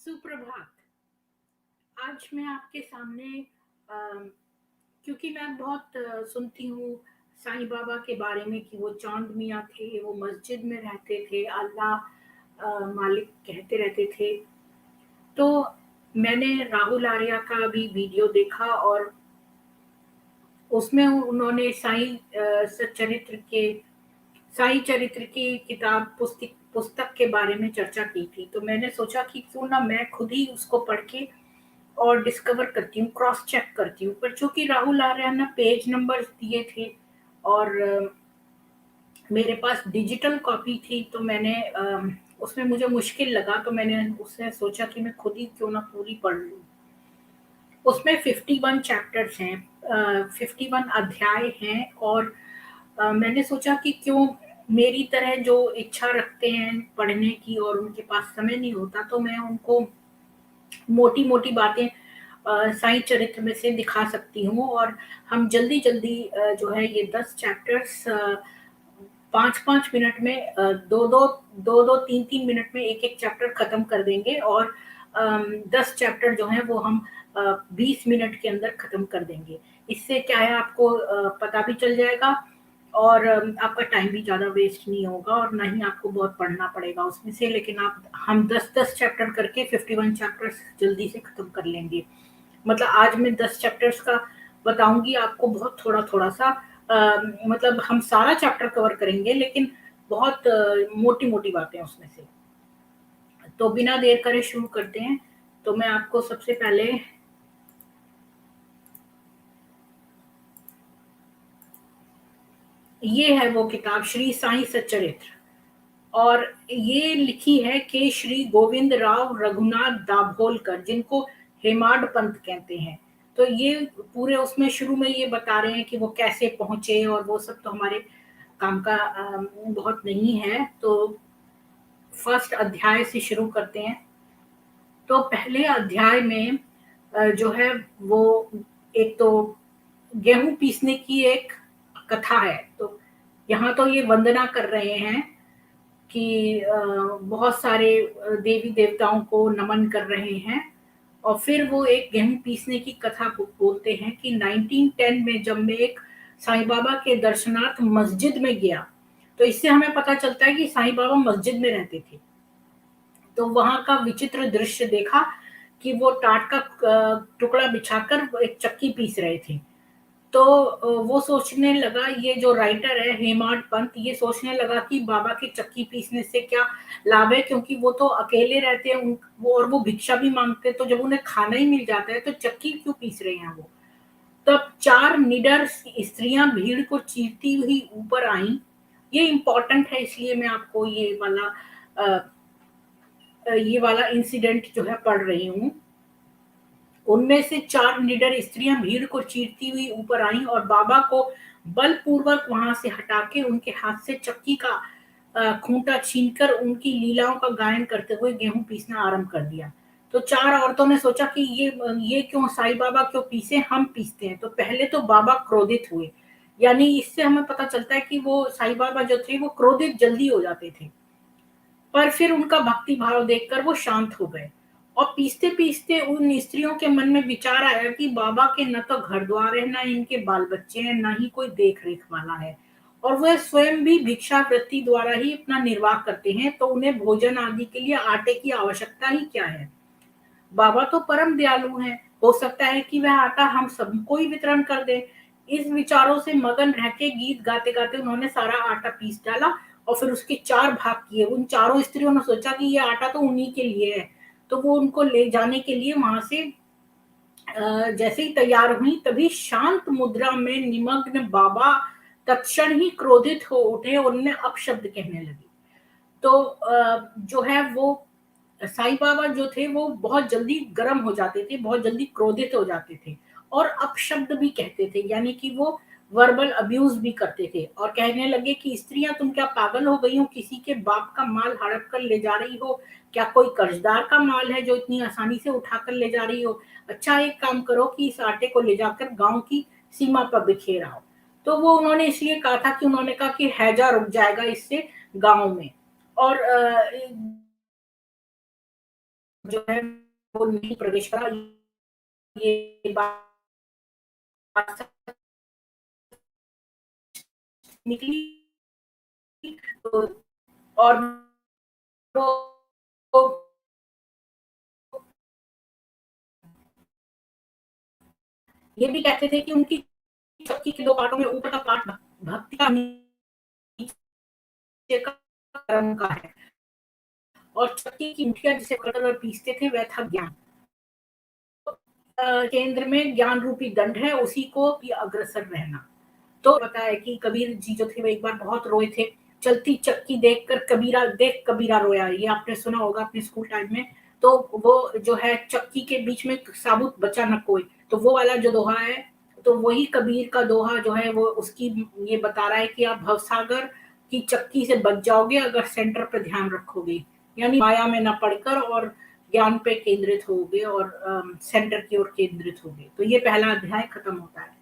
सुप्रभात। आज मैं आपके सामने अ, क्योंकि मैं बहुत सुनती हूँ साईं बाबा के बारे में कि वो चाँद मियाँ थे, वो मस्जिद में रहते थे, अल्लाह मालिक कहते रहते थे। तो मैंने राहुल आर्या का भी वीडियो देखा और उसमें उन्होंने सच्चरित्र के साईं चरित्र की किताब पुस्तक के बारे में चर्चा की थी। तो मैंने सोचा कि क्यों ना मैं खुद ही उसको पढ़ के और डिस्कवर करती हूँ, क्रॉस चेक करती हूँ। पर चूँकि राहुल आर्या ने पेज नंबर्स दिए थे और मेरे पास डिजिटल कॉपी थी तो मैंने उसमें मुझे मुश्किल लगा तो मैंने उससे सोचा कि मैं खुद ही क्यों ना पूरी पढ़ लूँ। उसमें 51 चैप्टर्स हैं, 51 अध्याय हैं और मैंने सोचा कि क्यों मेरी तरह जो इच्छा रखते हैं पढ़ने की और उनके पास समय नहीं होता तो मैं उनको मोटी-मोटी बातें साईं चरित्र में से दिखा सकती हूँ और हम जल्दी-जल्दी जो है ये 10 चैप्टर्स 5-5 मिनट में 2-2 3-3 मिनट में एक-एक चैप्टर खत्म कर देंगे और 10 चैप्टर जो हैं वो हम 20 मिनट के अंदर खत्म कर देंगे। इससे क्या है आपको पता भी चल जाएगा और आपका टाइम भी ज़्यादा वेस्ट नहीं होगा और ना ही आपको बहुत पढ़ना पड़ेगा उसमें से लेकिन आप हम 10-10 चैप्टर करके 51 चैप्टर्स जल्दी से खत्म कर लेंगे। मतलब आज मैं 10 चैप्टर्स का बताऊँगी आपको बहुत थोड़ा-थोड़ा सा मतलब हम सारा चैप्टर कवर करेंगे लेकिन बहुत मोटी-मोटी बातें उसमें से। तो बिना देर करे शुरू करते हैं। तो मैं आपको सबसे पहले ये है वो किताब श्री साईं सच्चरित्र और ये लिखी है के श्री गोविंद राव रघुनाथ दाभोलकर जिनको हेमाड पंत कहते हैं। तो ये पूरे उसमें शुरू में ये बता रहे हैं कि वो कैसे पहुँचे और वो सब तो हमारे काम का बहुत नहीं है। तो फर्स्ट अध्याय से शुरू करते हैं। तो पहले अध्याय में जो है वो एक तो गेहूँ पीसने की एक कथा है। तो यहाँ तो ये वंदना कर रहे हैं कि बहुत सारे देवी-देवताओं को नमन कर रहे हैं और फिर वो एक गेहूँ पीसने की कथा बोलते हैं कि 1910 में जब मैं एक साईं बाबा के दर्शनार्थ मस्जिद में गया, तो इससे हमें पता चलता है कि साईं बाबा मस्जिद में रहते थे। तो वहाँ का विचित्र दृश्य देखा कि वो टाट का टुकड़ा बिछाकर वो एक चक्की पीस रहे थे। तो वो सोचने लगा ये जो राइटर है हेमाड पंत ये सोचने लगा कि बाबा की चक्की पीसने से क्या लाभ है क्योंकि वो तो अकेले रहते हैं वो और वो भिक्षा भी माँगते हैं तो जब उन्हें खाना ही मिल जाता है तो चक्की क्यों पीस रहे हैं वो? तब 4 निडर स्त्रियाँ भीड़ को चीरती हुई ऊपर आईं। ये इम्पोर्टेंट है इसलिए मैं आपको अ ये वाला इंसिडेंट जो है पढ़ रही हूँ। उनमें से 4 निडर स्त्रियाँ भीड़ को चीरती हुई ऊपर आईं और बाबा को बलपूर्वक वहाँ से हटा के उनके हाथ से चक्की का खूँटा छीनकर उनकी लीलाओं का गायन करते हुए गेहूँ पीसना आरंभ कर दिया। तो 4 औरतों ने सोचा कि ये क्यों साईं बाबा क्यों पीसे, हम पीसते हैं। तो पहले तो बाबा क्रोधित हुए, यानी इससे हमें पता चलता है कि वो साईं बाबा जो थे वो क्रोधित जल्दी हो जाते थे। पर फिर उनका भक्ति भाव देखकर वो शांत हो गए और पीसते-पीसते उन स्त्रियों के मन में विचार आया कि बाबा के न तो घर-द्वार है, ना इनके बाल-बच्चे हैं, ना ही कोई देख-रेख वाला है और वह स्वयं भी भिक्षावृत्ति द्वारा ही अपना निर्वाह करते हैं, तो उन्हें भोजन आदि के लिए आटे की आवश्यकता ही क्या है? बाबा तो परम दयालु हैं, हो सकता है कि वह आटा हम सबको ही वितरण कर दें। इस विचारों से मगन रह के गीत गाते-गाते उन्होंने सारा आटा पीस डाला और फिर उसके 4 भाग किए। उन चारों स्त्रियों ने सोचा कि ये आटा तो उन्हीं के लिए है, तो वो उनको ले जाने के लिए वहाँ से जैसे ही तैयार हुई तभी शांत मुद्रा में निमग्न बाबा तत्क्षण ही क्रोधित हो उठे और उन्हें अपशब्द कहने लगे। तो जो है वो साईं बाबा जो थे वो बहुत जल्दी गर्म हो जाते थे, बहुत जल्दी क्रोधित हो जाते थे और अपशब्द भी कहते थे, यानी कि वो वर्बल अब्यूज़ भी करते थे और कहने लगे कि स्त्रियाँ तुम क्या पागल हो गई हो? किसी के बाप का माल हड़प कर ले जा रही हो? क्या कोई कर्ज़दार का माल है जो इतनी आसानी से उठाकर ले जा रही हो? अच्छा एक काम करो कि इस आटे को ले जाकर गाँव की सीमा पर बिखेर आओ। तो वो उन्होंने इसलिए कहा था कि उन्होंने कहा कि हैजा रुक जाएगा इससे गाँव में। और जो है वो नहीं प्रवेश करा, ये बात निकली। तो और वो ये भी कहते थे कि उनकी चक्की के 2 पार्टों में ऊपर का पार्ट भक्ति का, नीचे का कर्म का है, और चक्की की मुठिया जिसे पकड़कर और पीसते थे वह था ज्ञान। केंद्र में ज्ञान रूपी दंड है, उसी को भी अग्रसर रहना। तो पता है कि कबीर जी जो थे वो एक बार बहुत रोए थे। चलती चक्की देखकर कबीरा रोया, ये आपने सुना होगा अपने स्कूल टाइम में। तो वो जो है चक्की के बीच में साबुत बचा न कोई, तो वो वाला जो दोहा है, तो वही कबीर का दोहा जो है वो उसकी ये बता रहा है कि आप भवसागर की चक्की से बच जाओगे अगर सेंटर पे ध्यान रखोगे, यानी माया में न पड़कर और ज्ञान पे केंद्रित होगे और सेंटर की ओर केंद्रित होगे। तो ये पहला अध्याय खत्म होता है।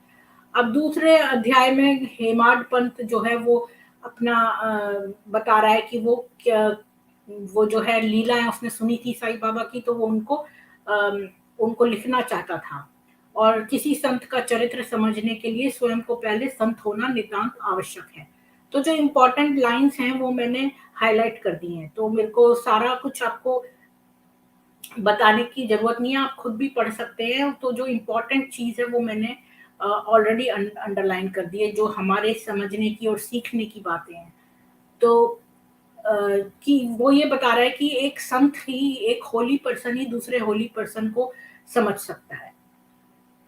अब दूसरे अध्याय में हेमाड पंत जो है वो अपना बता रहा है कि वो क्या, वो जो है लीलाएं उसने सुनी थी साईं बाबा की, तो वो उनको लिखना चाहता था, और किसी संत का चरित्र समझने के लिए स्वयं को पहले संत होना नितांत आवश्यक है। तो जो इम्पोर्टेंट लाइंस हैं वो मैंने हाईलाइट कर दी हैं, तो मेरे को सारा कुछ आपको बताने की ज़रूरत नहीं है, आप खुद भी पढ़ सकते हैं। तो जो इम्पोर्टेंट चीज़ है वो मैंने ऑलरेडी अंडरलाइन कर दी है, जो हमारे समझने की और सीखने की बातें हैं। तो अ, कि वो ये बता रहा है कि एक संत ही, एक होली पर्सन ही दूसरे होली पर्सन को समझ सकता है।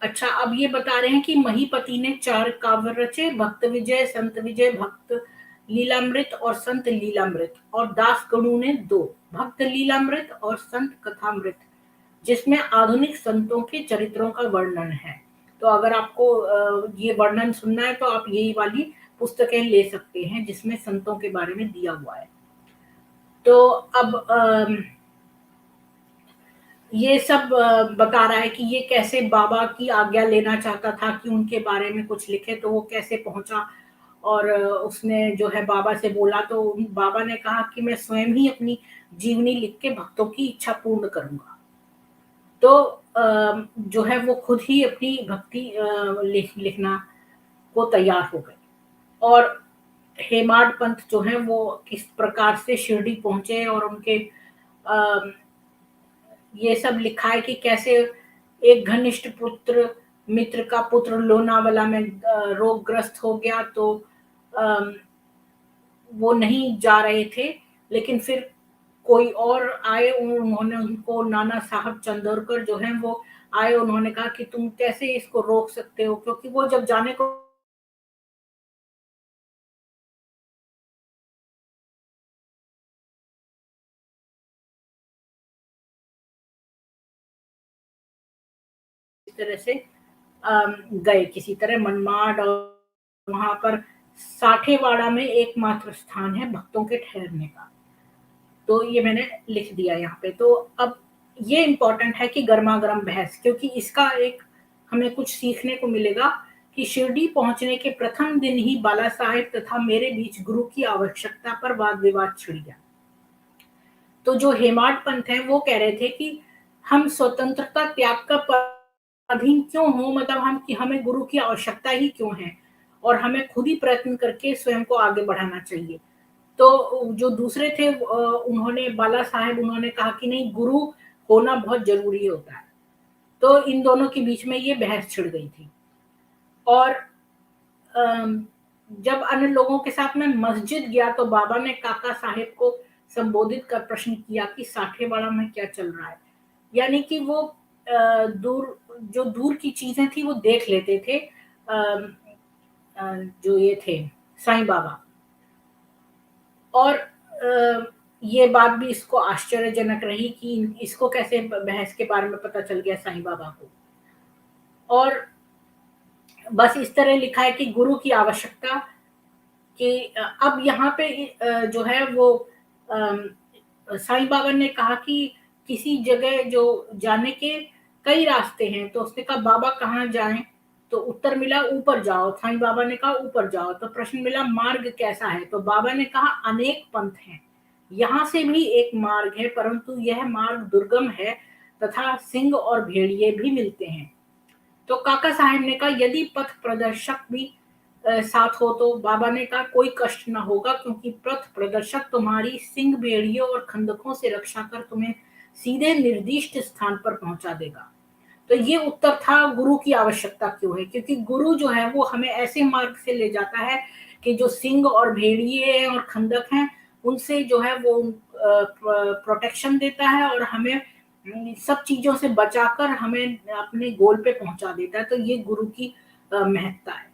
अच्छा, अब ये बता रहे हैं कि महीपति ने 4 काव्य रचे, भक्त विजय, संत विजय, भक्त लीलामृत और संत लीलामृत, और दास गणु ने 2, भक्त लीलामृत और संत कथामृत, जिसमें आधुनिक संतों के चरित्रों का वर्णन है। तो अगर आपको ये वर्णन सुनना है तो आप यही वाली पुस्तकें ले सकते हैं जिसमें संतों के बारे में दिया हुआ है। तो अब ये सब बता रहा है कि ये कैसे बाबा की आज्ञा लेना चाहता था कि उनके बारे में कुछ लिखे, तो वो कैसे पहुंचा, और उसने जो है बाबा से बोला, तो बाबा ने कहा कि मैं स्वयं ही अपनी जीवनी लिख के भक्तों की इच्छा पूर्ण करूंगा। तो जो है वो खुद ही अपनी भक्ति लिखना को तैयार हो गए। और हेमाड पंत जो है वो किस प्रकार से शिरडी पहुंचे, और उनके अ, ये सब लिखा है कि कैसे एक घनिष्ठ पुत्र मित्र का पुत्र लोनावाला में रोगग्रस्त हो गया, तो अम, वो नहीं जा रहे थे, लेकिन फिर कोई और आए, उन्होंने उनको नाना साहब चंदोरकर जो हैं वो आए, उन्होंने कहा कि तुम कैसे इसको रोक सकते हो, क्योंकि वो जब जाने को इस तरह से गए किसी तरह मनमाड, और वहां पर साठेवाड़ा में एकमात्र स्थान है भक्तों के ठहरने का। तो ये मैंने लिख दिया यहाँ पे। तो अब ये इम्पोर्टेंट है कि गर्मा-गर्म बहस, क्योंकि इसका एक हमें कुछ सीखने को मिलेगा कि शिरडी पहुँचने के प्रथम दिन ही बाला साहेब तथा मेरे बीच गुरु की आवश्यकता पर वाद-विवाद छिड़ गया। तो जो हेमाड पंथ हैं वो कह रहे थे कि हम स्वतंत्रता त्याग का अधीन क्यों हो, मतलब हम कि हमें गुरु की आवश्यकता ही क्यों है, और हमें खुद ही प्रयत्न करके स्वयं को आगे बढ़ाना चाहिए। तो जो दूसरे थे उन्होंने बाला साहेब उन्होंने कहा कि नहीं, गुरु होना बहुत ज़रूरी होता है। तो इन दोनों के बीच में ये बहस छिड़ गई थी। और अम, जब अन्य लोगों के साथ मैं मस्जिद गया तो बाबा ने काका साहेब को संबोधित कर प्रश्न किया कि साठेवाड़ा में क्या चल रहा है? यानी कि वो दूर जो दूर की चीज़ें थी वो देख लेते थे। अम, जो ये थे साईं बाबा। और ये बात भी इसको आश्चर्यजनक रही कि इसको कैसे बहस के बारे में पता चल गया साईं बाबा को। और बस इस तरह लिखा है कि गुरु की आवश्यकता, कि अब यहाँ पे जो है वो अम, साईं बाबा ने कहा कि किसी जगह जो जाने के कई रास्ते हैं, तो उसने कहा बाबा कहाँ जाएं, तो उत्तर मिला ऊपर जाओ। साईं बाबा ने कहा ऊपर जाओ, तो प्रश्न मिला मार्ग कैसा है, तो बाबा ने कहा अनेक पंथ हैं, यहाँ से भी एक मार्ग है, परंतु यह मार्ग दुर्गम है तथा सिंह और भेड़िए भी मिलते हैं। तो काका साहब ने कहा यदि पथ प्रदर्शक भी साथ हो तो बाबा ने कहा कोई कष्ट ना होगा, क्योंकि पथ प्रदर्शक तुम्हारी सिंह भेड़ियों और खंदकों से रक्षा कर तुम्हें सीधे निर्दिष्ट स्थान पर पहुंचा देगा। तो ये उत्तर था गुरु की आवश्यकता क्यों है, क्योंकि गुरु जो है वो हमें ऐसे मार्ग से ले जाता है कि जो सिंह और भेड़िए हैं और खंदक हैं उनसे जो है वो प्रोटेक्शन देता है और हमें सब चीजों से बचाकर हमें अपने गोल पे पहुंचा देता है। तो ये गुरु की महत्ता है।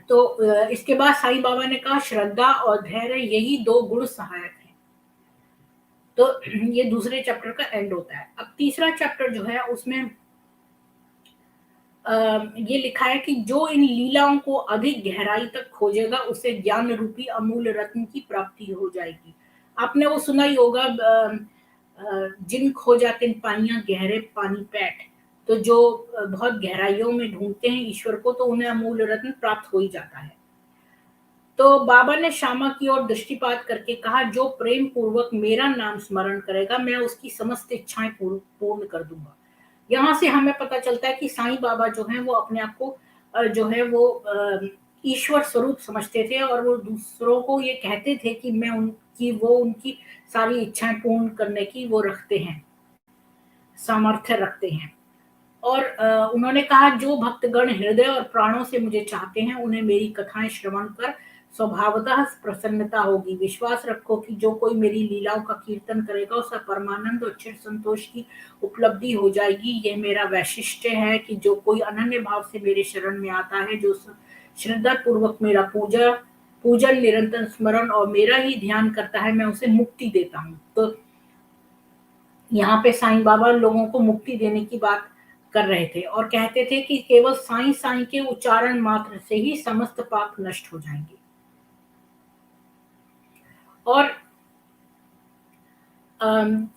तो इसके बाद साईं बाबा ने कहा श्रद्धा और धैर्य यही दो गुण सहायक हैं। तो ये दूसरे चैप्टर का एंड होता है। अब तीसरा चैप्टर जो है उसमें ये लिखा है कि जो इन लीलाओं को अधिक गहराई तक खोजेगा उसे ज्ञान रूपी अमूल्य रत्न की प्राप्ति हो जाएगी। आपने वो सुना ही होगा जिन खो जाते पानियां गहरे पानी पैठ। तो जो बहुत गहराइयों में ढूंढते हैं ईश्वर को तो उन्हें अमूल्य रत्न प्राप्त हो ही जाता है। तो बाबा ने श्यामा की ओर दृष्टिपात करके कहा जो प्रेम पूर्वक मेरा नाम स्मरण करेगा मैं उसकी समस्त इच्छाएं पूर्ण कर दूंगा। यहाँ से हमें पता चलता है कि साईं बाबा जो हैं वो अपने आप को जो है वो ईश्वर स्वरूप समझते थे और वो दूसरों को ये कहते थे कि मैं उनकी सारी इच्छाएं पूर्ण करने की वो रखते हैं, सामर्थ्य रखते हैं। और उन्होंने कहा जो भक्तगण हृदय और प्राणों से मुझे चाहते हैं उन्हें मेरी कथाएं श्रवण कर स्वभावतः प्रसन्नता होगी। विश्वास रखो कि जो कोई मेरी लीलाओं का कीर्तन करेगा उसे परमानंद और चिर संतोष की उपलब्धि हो जाएगी। यह मेरा वैशिष्ट्य है कि जो कोई अनन्य भाव से मेरे शरण में आता है, जो श्रद्धा पूर्वक मेरा पूजन निरंतर स्मरण और मेरा ही ध्यान करता है, मैं उसे मुक्ति देता हूँ। तो यहाँ पे साईं बाबा लोगों को मुक्ति देने की बात कर रहे थे और कहते थे कि केवल साईं साईं के उच्चारण मात्र से ही समस्त पाप नष्ट हो जाएंगे। और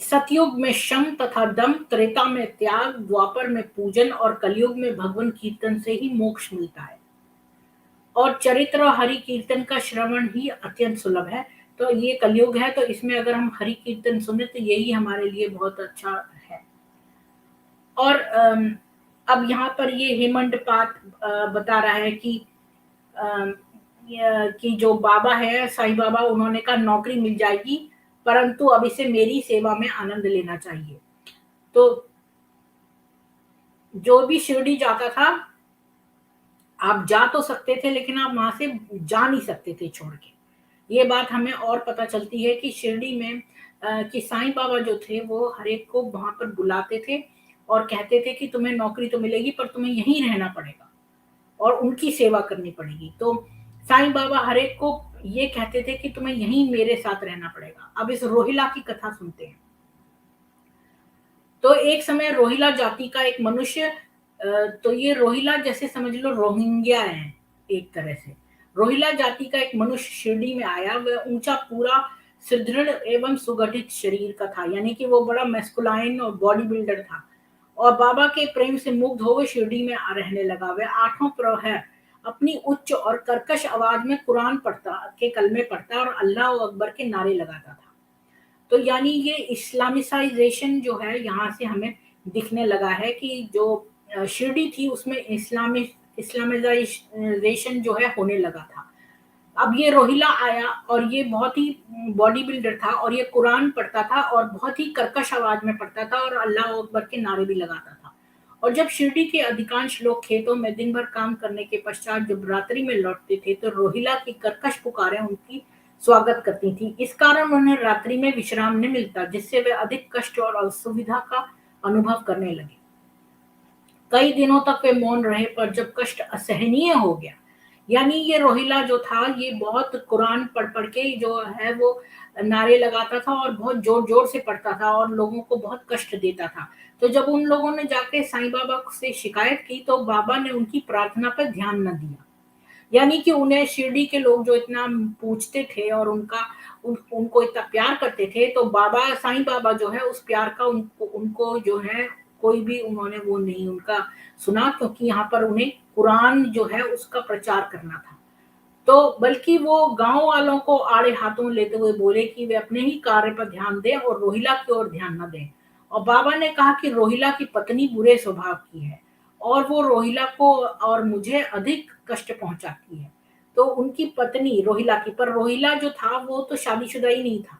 सतयुग में शम तथा दम, त्रेता में त्याग, द्वापर में पूजन और कलयुग में भगवान कीर्तन से ही मोक्ष मिलता है। और चरित्र और हरि कीर्तन का श्रवण ही अत्यंत सुलभ है। तो ये कलयुग है, तो इसमें अगर हम हरि कीर्तन सुने तो यही हमारे लिए बहुत अच्छा है। और अब यहाँ पर ये हेमंत पाठ बता रहा है कि जो बाबा है साईं बाबा उन्होंने कहा नौकरी मिल जाएगी, परंतु अब इसे मेरी सेवा में आनंद लेना चाहिए। तो जो भी शिरडी जाता था आप जा तो सकते थे लेकिन आप वहां से जा नहीं सकते थे छोड़ के। ये बात हमें और पता चलती है कि शिरडी में कि साईं बाबा जो थे वो हर एक को वहां पर बुलाते थे और कहते थे कि तुम्हें नौकरी तो मिलेगी पर तुम्हें यहीं रहना पड़ेगा और उनकी सेवा करनी पड़ेगी। तो साईं बाबा हर एक को ये कहते थे कि तुम्हें यहीं मेरे साथ रहना पड़ेगा। अब इस रोहिला की कथा सुनते हैं। तो एक समय रोहिला जाति का एक मनुष्य, तो ये रोहिला जैसे समझ लो रोहिंग्या है एक तरह से। रोहिला जाति का एक मनुष्य शिरडी में आया। वह ऊंचा पूरा सुदृढ़ एवं सुगठित शरीर का था, यानी कि वो बड़ा मैस्कुलाइन और बॉडी बिल्डर था और बाबा के प्रेम से मुग्ध हो शिरडी में रहने लगा। वह आठों प्रहर अपनी उच्च और कर्कश आवाज में कुरान पढ़ता के कलमे पढ़ता और अल्लाह अकबर के नारे लगाता था। तो यानी ये इस्लामिसाइजेशन जो है यहाँ से हमें दिखने लगा है कि जो शिरडी थी उसमें इस्लामिजाइजेशन जो है होने लगा था। अब ये रोहिला आया और ये बहुत ही बॉडी बिल्डर था और ये कुरान पढ़ता था और बहुत ही कर्कश आवाज में पढ़ता था और अल्लाह अकबर के नारे भी लगाता था। और जब शिरडी के अधिकांश लोग खेतों में दिन भर काम करने के पश्चात जब रात्रि में लौटते थे तो रोहिला की कर्कश पुकारें उनकी स्वागत करती थी। इस कारण उन्हें रात्रि में विश्राम नहीं मिलता, जिससे वे अधिक कष्ट और असुविधा का अनुभव करने लगे। कई दिनों तक वे मौन रहे, पर जब कष्ट असहनीय हो गया, यानी ये रोहिला जो था ये बहुत कुरान पढ़ पढ़ के जो है वो नारे लगाता था और बहुत जोर जोर से पढ़ता था और लोगों को बहुत कष्ट देता था। तो जब उन लोगों ने जाके साईं बाबा से शिकायत की तो बाबा ने उनकी प्रार्थना पर ध्यान न दिया। यानी कि उन्हें शिरडी के लोग जो इतना पूछते थे और उनको इतना प्यार करते थे, तो बाबा साईं बाबा जो है उस प्यार का उनको जो है कोई भी उन्होंने वो नहीं उनका सुना, क्योंकि यहाँ पर उन्हें कुरान जो है उसका प्रचार करना था। तो बल्कि वो गाँव वालों को आड़े हाथों लेते हुए बोले कि वे अपने ही कार्य पर ध्यान दें और रोहिला की ओर ध्यान न दें। और बाबा ने कहा कि रोहिला की पत्नी बुरे स्वभाव की है और वो रोहिला को और मुझे अधिक कष्ट पहुँचाती है। तो उनकी पत्नी रोहिला की, पर रोहिला जो था वो तो शादीशुदा ही नहीं था,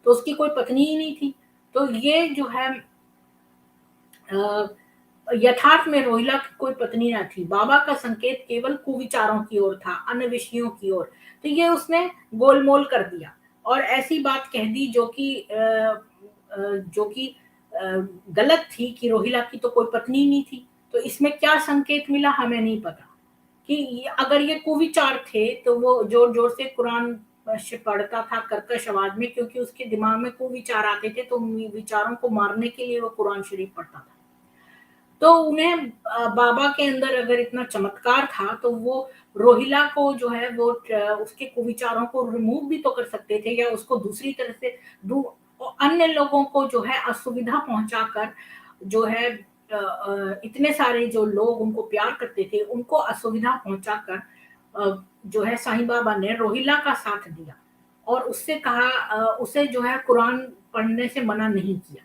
तो उसकी कोई पत्नी ही नहीं थी। तो ये जो है अ, यथार्थ में रोहिला की कोई पत्नी ना थी। बाबा का संकेत केवल कुविचारों की ओर था, अन्य विषयों की ओर। तो ये उसने गोलमोल कर दिया और ऐसी बात कह दी जो कि अ, गलत थी कि रोहिला की तो कोई पत्नी नहीं थी। तो इसमें क्या संकेत मिला हमें नहीं पता कि अगर ये कुविचार थे तो वो जोर-जोर से कुरान पढ़ता था कर्कश आवाज में, क्योंकि उसके दिमाग में कुविचार आते थे, तो उन विचारों को मारने के लिए वो कुरान शरीफ पढ़ता था। तो उन्हें बाबा के अंदर अगर इतना चमत्कार था तो वो रोहिला को जो है वो उसके कुविचारों को रिमूव भी तो कर सकते थे या उसको दूसरी तरह से अन्य लोगों को जो है असुविधा पहुंचाकर जो है इतने सारे जो लोग उनको प्यार करते थे उनको असुविधा पहुंचाकर जो है साईं बाबा ने रोहिला का साथ दिया और उससे कहा उसे जो है कुरान पढ़ने से मना नहीं किया।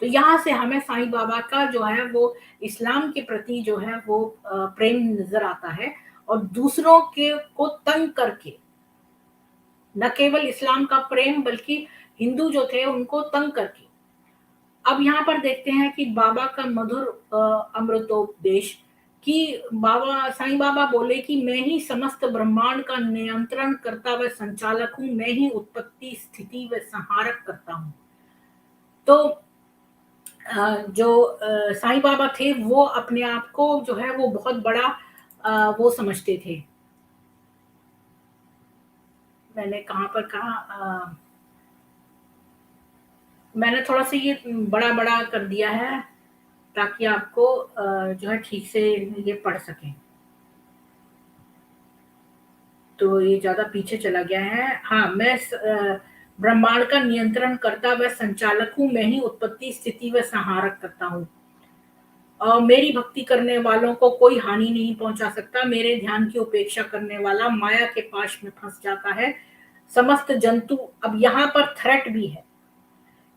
तो यहाँ से हमें साईं बाबा का जो है वो इस्लाम के प्रति जो है वो प्रेम नज़र आता है और दूसरों के को तंग करके, न केवल इस्लाम का प्रेम बल्कि हिंदू जो थे उनको तंग करके। अब यहाँ पर देखते हैं कि बाबा का मधुर अमृतोपदेश कि बाबा साईं बाबा बोले कि मैं ही समस्त ब्रह्मांड का नियंत्रण करता व संचालक हूँ, मैं ही उत्पत्ति, स्थिति व संहारक करता हूँ। तो जो साईं बाबा थे वो अपने आप को जो है वो बहुत बड़ा वो समझते थे। मैंने कहाँ पर कहा मैंने थोड़ा-सा ये बड़ा-बड़ा कर दिया है ताकि आपको जो है ठीक से ये पढ़ सकें। तो ये ज़्यादा पीछे चला गया है। हाँ, ब्रह्मांड का नियंत्रण करता व संचालक हूँ, मैं ही उत्पत्ति, स्थिति व संहारक करता हूँ। मेरी भक्ति करने वालों को कोई हानि नहीं पहुँचा सकता, मेरे ध्यान की उपेक्षा करने वाला माया के पाश में फँस जाता है। समस्त जंतु अब यहाँ पर थ्रेट भी है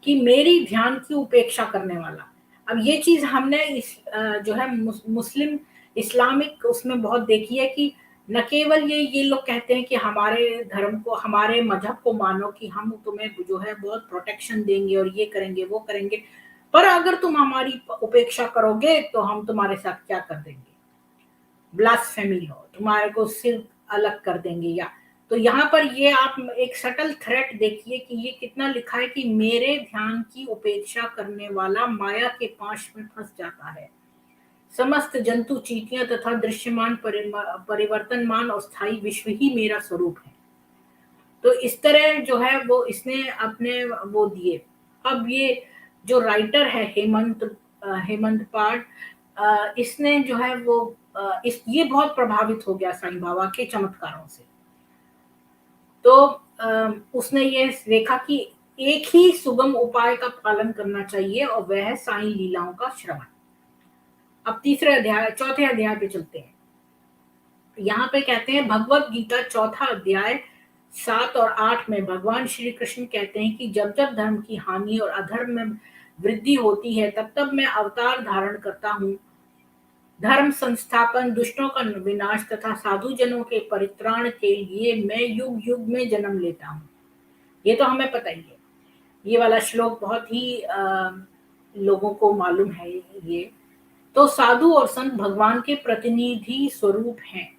कि मेरी ध्यान की उपेक्षा करने वाला। अब ये चीज़ हमने जो है मुस्लिम इस्लामिक उसमें बहुत देखी है कि न केवल ये लोग कहते हैं कि हमारे धर्म को, हमारे मज़हब को मानो कि हम तुम्हें जो है बहुत प्रोटेक्शन देंगे और ये करेंगे, वो करेंगे। पर अगर तुम हमारी उपेक्षा करोगे तो हम तुम्हारे साथ क्या कर देंगे? ब्लास्फेमी हो, तुम्हारे को सिर अलग कर देंगे या तो यहाँ पर ये आप एक सटल थ्रेट देखिए कि ये कितना लिखा है कि मेरे ध्यान की उपेक्षा करने वाला माया के पाश में फँस जाता है। समस्त जंतु, चींटियाँ तथा दृश्यमान परिवर्तनमान और स्थायी विश्व ही मेरा स्वरूप है। तो इस तरह जो है वो इसने अपने वो दिए। अब ये जो राइटर है हेमंत पाठ इसने जो है वो इस ये बहुत प्रभावित हो गया साईं बाबा के चमत्कारों से। तो उसने ये देखा कि एक ही सुगम उपाय का पालन करना चाहिए और वह है साईं लीलाओं का श्रवण। अब तीसरे अध्याय चौथे अध्याय पे चलते हैं। यहाँ पे कहते हैं भगवत गीता चौथा अध्याय 7 और 8 में भगवान श्री कृष्ण कहते हैं कि जब जब धर्म की हानि और अधर्म में वृद्धि होती है तब तब मैं अवतार धारण करता हूँ, धर्म संस्थापन, दुष्टों का विनाश तथा साधु जनों के परित्राण के लिए मैं युग युग में जन्म लेता हूँ। ये तो हमें पता ही है। ये वाला श्लोक बहुत ही लोगों को मालूम है ये। तो साधु और संत भगवान के प्रतिनिधि स्वरूप हैं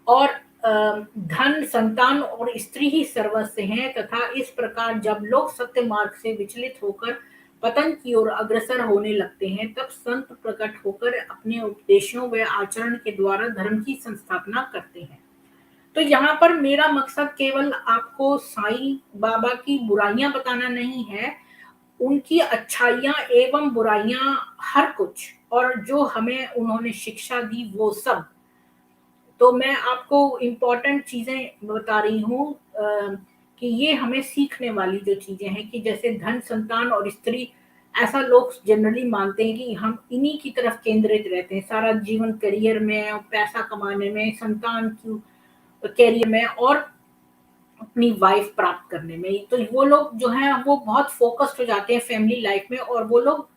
और धन, संतान और स्त्री ही सर्वस्व हैं तथा इस प्रकार जब लोग सत्य मार्ग से विचलित होकर पतन की ओर अग्रसर होने लगते हैं तब संत प्रकट होकर अपने उपदेशों व आचरण के द्वारा धर्म की संस्थापना करते हैं। तो यहाँ पर मेरा मकसद केवल आपको साईं बाबा की बुराइयां बताना नहीं है, उनकी अच्छाइयाँ एवं बुराइयाँ हर कुछ और जो हमें उन्होंने शिक्षा दी वो सब। तो मैं आपको इम्पोर्टेंट चीज़ें बता रही हूँ कि ये हमें सीखने वाली जो चीज़ें हैं कि जैसे धन, संतान और स्त्री ऐसा लोग जनरली मानते हैं कि हम इन्हीं की तरफ केंद्रित रहते हैं सारा जीवन, करियर में, पैसा कमाने में, संतान की करियर में और अपनी वाइफ प्राप्त करने में। तो वो लोग जो है वो बहुत फोकस्ड हो जाते हैं फैमिली लाइफ में, और वो लोग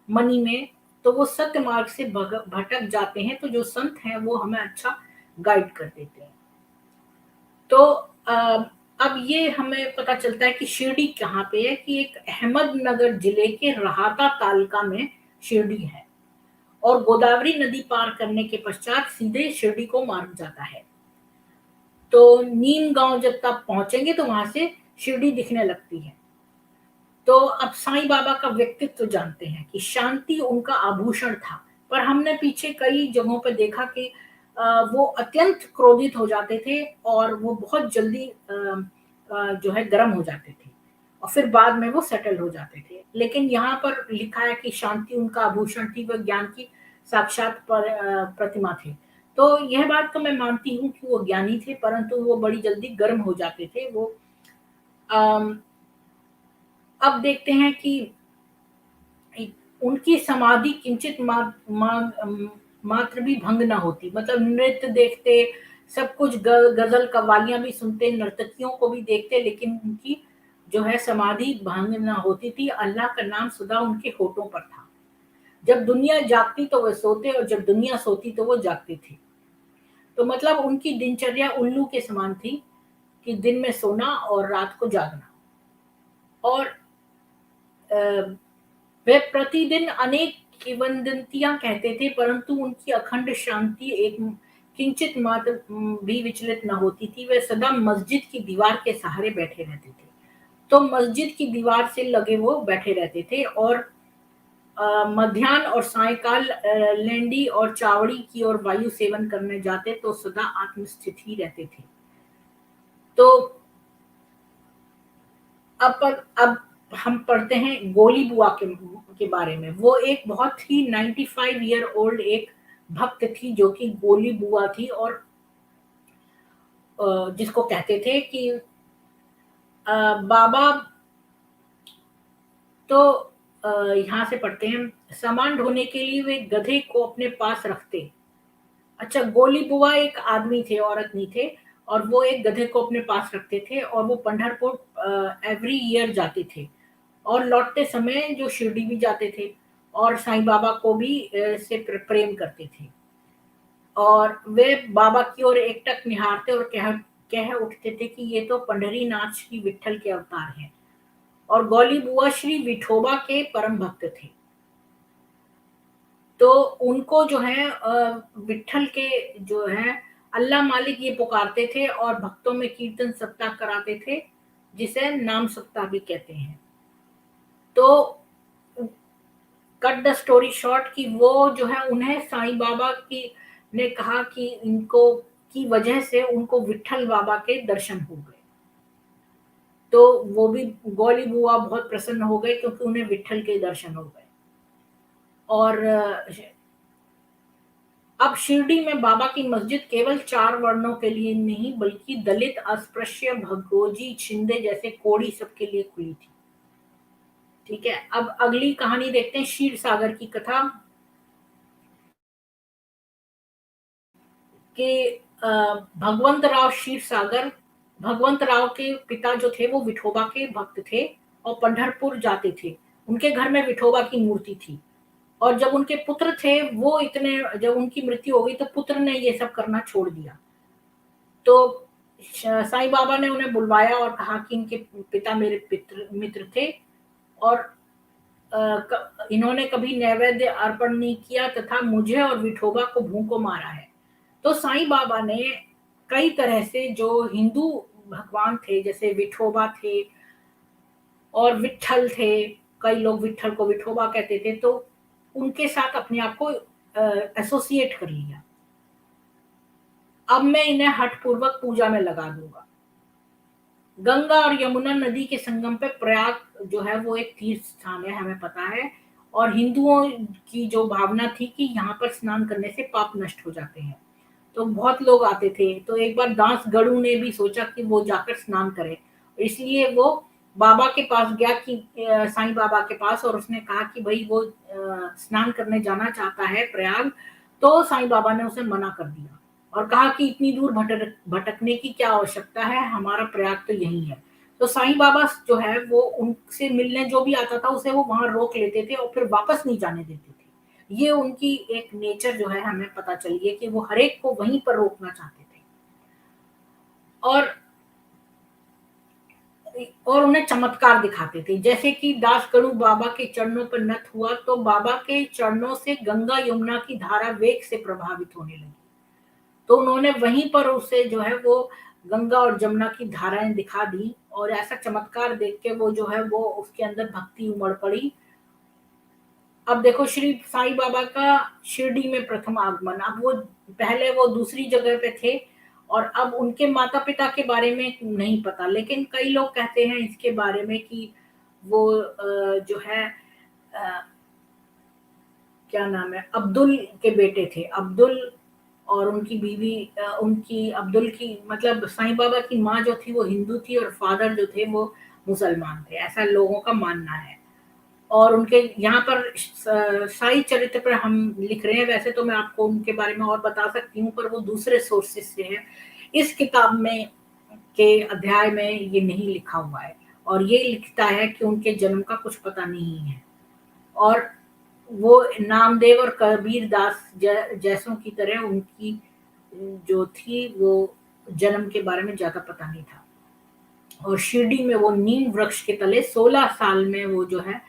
मनी में, तो वो सत्य मार्ग से भटक जाते हैं। तो जो संत हैं वो हमें अच्छा गाइड कर देते हैं। तो अब ये हमें पता चलता है कि शिरडी कहाँ पे है, कि एक अहमदनगर जिले के रहाता तालुका में शिरडी है, और गोदावरी नदी पार करने के पश्चात सीधे शिरडी को मार्ग जाता है। तो नीम गांव जब तक पहुंचेंगे तो वहां से शिरडी दिखने लगती है। तो अब साईं बाबा का व्यक्तित्व जानते हैं कि शांति उनका आभूषण था, पर हमने पीछे कई जगहों पर देखा कि वो अत्यंत क्रोधित हो जाते थे, और वो बहुत जल्दी जो है गर्म हो जाते थे, और फिर बाद में वो सेटल हो जाते थे। लेकिन यहाँ पर लिखा है कि शांति उनका आभूषण थी, वह ज्ञान की साक्षात प्रतिमा थे। तो यह बात तो मैं मानती हूँ कि वो ज्ञानी थे, परंतु वो बड़ी जल्दी गर्म हो जाते थे। वो अम, अब देखते हैं कि उनकी समाधि किंचित मात्र भी भंग ना होती, मतलब नृत्य देखते, सब कुछ गजल कव्वालियां भी सुनते, नर्तकियों को भी देखते, लेकिन उनकी जो है समाधि भंग ना होती थी। अल्लाह का नाम सदा उनके होठों पर था। जब दुनिया जागती तो वह सोते, और जब दुनिया सोती तो वो जागते थे। तो मतलब उनकी दिनचर्या उल्लू के समान थी, कि दिन में सोना और रात को जागना। और अ, वे प्रतिदिन अनेक किंवदंतियां कहते थे, परंतु उनकी अखंड शांति एक किंचित मात्र भी विचलित न होती थी। वे सदा मस्जिद की दीवार के सहारे बैठे रहते थे। तो मस्जिद की दीवार से लगे वो बैठे रहते थे, और मध्याह्न और सायंकाल लेंडी और चावड़ी की ओर वायु सेवन करने जाते, तो सदा आत्मस्थित ही रहते थे। तो अब हम पढ़ते हैं गोली बुआ के बारे में। वो एक बहुत ही 95 ईयर ओल्ड एक भक्त थी, जो कि गोली बुआ थी, और जिसको कहते थे कि बाबा। तो यहाँ से पढ़ते हैं, सामान ढोने के लिए वे गधे को अपने पास रखते। अच्छा, गोली बुआ एक आदमी थे, औरत नहीं थे, और वो एक गधे को अपने पास रखते थे, और वो पंढरपुर एवरी ईयर जाते थे, और लौटते समय जो शिरडी भी जाते थे, और साईं बाबा को भी से प्रेम करते थे। और वे बाबा की ओर एकटक निहारते और कह उठते थे कि ये तो पंढरीनाथ श्री विठल के अवतार हैं। और गौली बुआ श्री विठोबा के परम भक्त थे। तो उनको जो है विठल के जो है अल्लाह मालिक ये पुकारते थे, और भक्तों में कीर्तन सप्ताह कराते थे, जिसे नाम सप्ताह भी कहते हैं। तो कट द स्टोरी शॉर्ट, कि वो जो है उन्हें साईं बाबा की ने कहा कि इनको की वजह से उनको विठल बाबा के दर्शन हो गए। तो वो भी गौली बुआ बहुत प्रसन्न हो गए, क्योंकि उन्हें विठल के दर्शन हो गए। और अब शिरडी में बाबा की मस्जिद केवल 4 वर्णों के लिए नहीं, बल्कि दलित, अस्पृश्य, भगोजी, छिंदे जैसे कोड़ी सबके लिए खुली थी। ठीक है, अब अगली कहानी देखते हैं, क्षीर सागर की कथा। कि भगवंत राव क्षीर सागर, भगवंत राव के पिता जो थे वो विठोबा के भक्त थे, और पंढरपुर जाते थे। उनके घर में विठोबा की मूर्ति थी, और जब उनके पुत्र थे वो इतने, जब उनकी मृत्यु हो गई तो पुत्र ने ये सब करना छोड़ दिया। तो साईं बाबा ने उन्हें बुलवाया और कहा कि इनके पिता मेरे मित्र थे, और इन्होंने कभी नैवेद्य अर्पण नहीं किया, तथा मुझे और विठोबा को भूखों मारा है। तो साईं बाबा ने कई तरह से जो हिंदू भगवान थे, जैसे विठोबा थे और विठल थे, कई लोग विठल को विठोबा कहते थे, तो उनके साथ अपने आप को एसोसिएट कर लिया। अब मैं इन्हें हठपूर्वक पूजा में लगा दूंगा। गंगा और यमुना नदी के संगम पे प्रयाग जो है वो एक तीर्थ स्थान है, हमें पता है। और हिंदुओं की जो भावना थी कि यहाँ पर स्नान करने से पाप नष्ट हो जाते हैं, तो बहुत लोग आते थे। तो एक बार दास गढ़ू ने भी सोचा कि वो जाकर स्नान करे, इसलिए वो बाबा के पास गया कि साईं बाबा के पास, और उसने कहा कि भई वो स्नान करने जाना चाहता है प्रयाग, तो साईं बाबा ने उसे मना कर दिया और कहा कि इतनी दूर भटकने की क्या आवश्यकता है, हमारा प्रयाग तो यही है। तो साईं बाबा जो है वो उनसे मिलने जो भी आता था उसे वो वहाँ रोक लेते थे और फिर वापस नहीं जाने देते थे। ये उनकी एक नेचर जो है हमें पता चली है कि वो हर एक को वहीं पर रोकना चाहते थे। और उन्हें चमत्कार दिखाते थे, जैसे कि दास गणु बाबा के चरणों पर नत हुआ तो बाबा के चरणों से गंगा यमुना की धारा वेग से प्रभावित होने लगी। तो उन्होंने वहीं पर उसे जो है वो गंगा और जमुना की धाराएं दिखा दी, और ऐसा चमत्कार देख के वो जो है वो उसके अंदर भक्ति उमड़ पड़ी। अब देखो श्री साईं बाबा का शिरडी में प्रथम आगमन, अब वो पहले वो दूसरी जगह पे थे और अब उनके माता-पिता के बारे में नहीं पता, लेकिन कई लोग कहते हैं इसके बारे में कि वो जो है अ, क्या नाम है, अब्दुल के बेटे थे। अब्दुल और उनकी बीवी उनकी अब्दुल की मतलब साईं बाबा की माँ जो थी वो हिंदू थी और फादर जो थे वो मुसलमान थे, ऐसा लोगों का मानना है। और उनके यहाँ पर साई चरित्र पर हम लिख रहे हैं, वैसे तो मैं आपको उनके बारे में और बता सकती हूँ, पर वो दूसरे सोर्सेज से है। इस किताब में के अध्याय में ये नहीं लिखा हुआ है, और ये लिखता है कि उनके जन्म का कुछ पता नहीं है। और वो नामदेव और कबीर दास जैसों की तरह उनकी जो थी वो जन्म के बारे में ज्यादा पता नहीं था। और शिरडी में वो नीम वृक्ष के तले 16 साल में वो जो है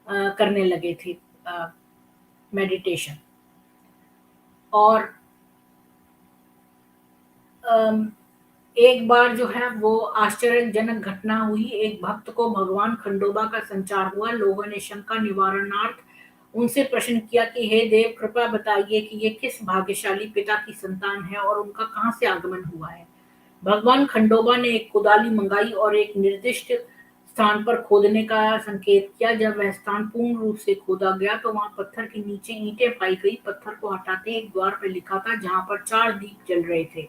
करने लगे थे मेडिटेशन। और अम, एक बार जो है वो आश्चर्यजनक घटना हुई, एक भक्त को भगवान खंडोबा का संचार हुआ। लोगों ने शंका निवारणार्थ उनसे प्रश्न किया कि हे देव, कृपया बताइए कि ये किस भाग्यशाली पिता की संतान है और उनका कहाँ से आगमन हुआ है। भगवान खंडोबा ने एक कुदाली मंगाई और एक निर्दिष्ट स्थान पर खोदने का संकेत किया। जब वह स्थान पूर्ण रूप से खोदा गया तो वहां पत्थर के नीचे ईंटें पाई गई। पत्थर को हटाते एक द्वार पर लिखा था जहां पर 4 दीप जल रहे थे।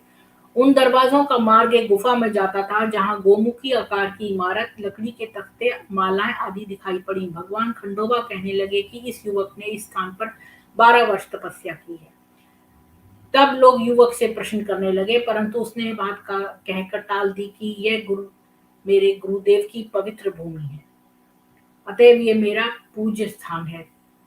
उन दरवाजों का मार्ग एक गुफा में जाता था जहां गोमुखी आकार की इमारत, लकड़ी के तख्ते, मालाएं आदि दिखाई पड़ी। भगवान खंडोबा कहने लगे कि इस युवक ने इस स्थान पर 12 वर्ष तपस्या की है। तब लोग युवक से प्रश्न करने लगे, परंतु उसने बात का कहकर टाल दी कि यह मेरे गुरुदेव की पवित्र भूमि है, अतएव ये मेरा पूज्य स्थान है।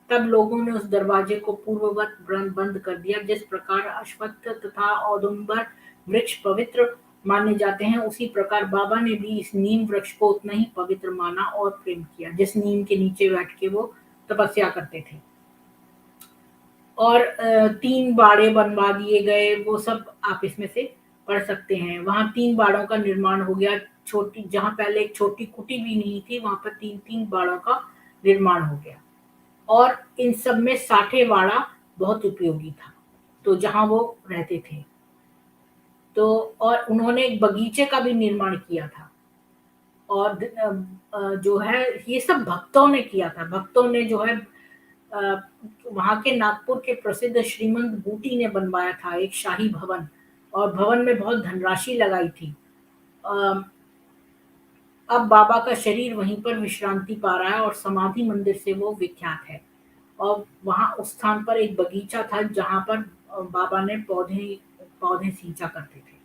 तब लोगों ने उस दरवाजे को पूर्ववत बंद कर दिया। जिस प्रकार अश्वत्थ तथा औदुंबर वृक्ष पवित्र माने जाते हैं, उसी प्रकार बाबा ने भी इस नीम वृक्ष को उतना ही पवित्र माना और प्रेम किया, जिस नीम के नीचे बैठ के वो तपस्या करते थे। और 3 बाड़े बनवा दिए गए, वो सब आप इसमें से पढ़ सकते हैं। वहाँ 3 बाड़ों का निर्माण हो गया, छोटी जहाँ पहले एक छोटी कुटी भी नहीं थी, वहाँ पर 3-3 बाड़ों का निर्माण हो गया। और इन सब में साठे वाड़ा बहुत उपयोगी था, तो जहाँ वो रहते थे। तो और उन्होंने एक बगीचे का भी निर्माण किया था। और जो है ये सब भक्तों ने किया था। भक्तों ने जो है अ, वहाँ के नागपुर के प्रसिद्ध श्रीमंत बूटी ने बनवाया था एक शाही भवन, और भवन में बहुत धनराशि लगाई थी। अ, अब बाबा का शरीर वहीं पर विश्रांति पा रहा है और समाधि मंदिर से वो विख्यात है। और वहाँ उस स्थान पर एक बगीचा था जहाँ पर बाबा ने पौधे पौधे सींचा करते थे।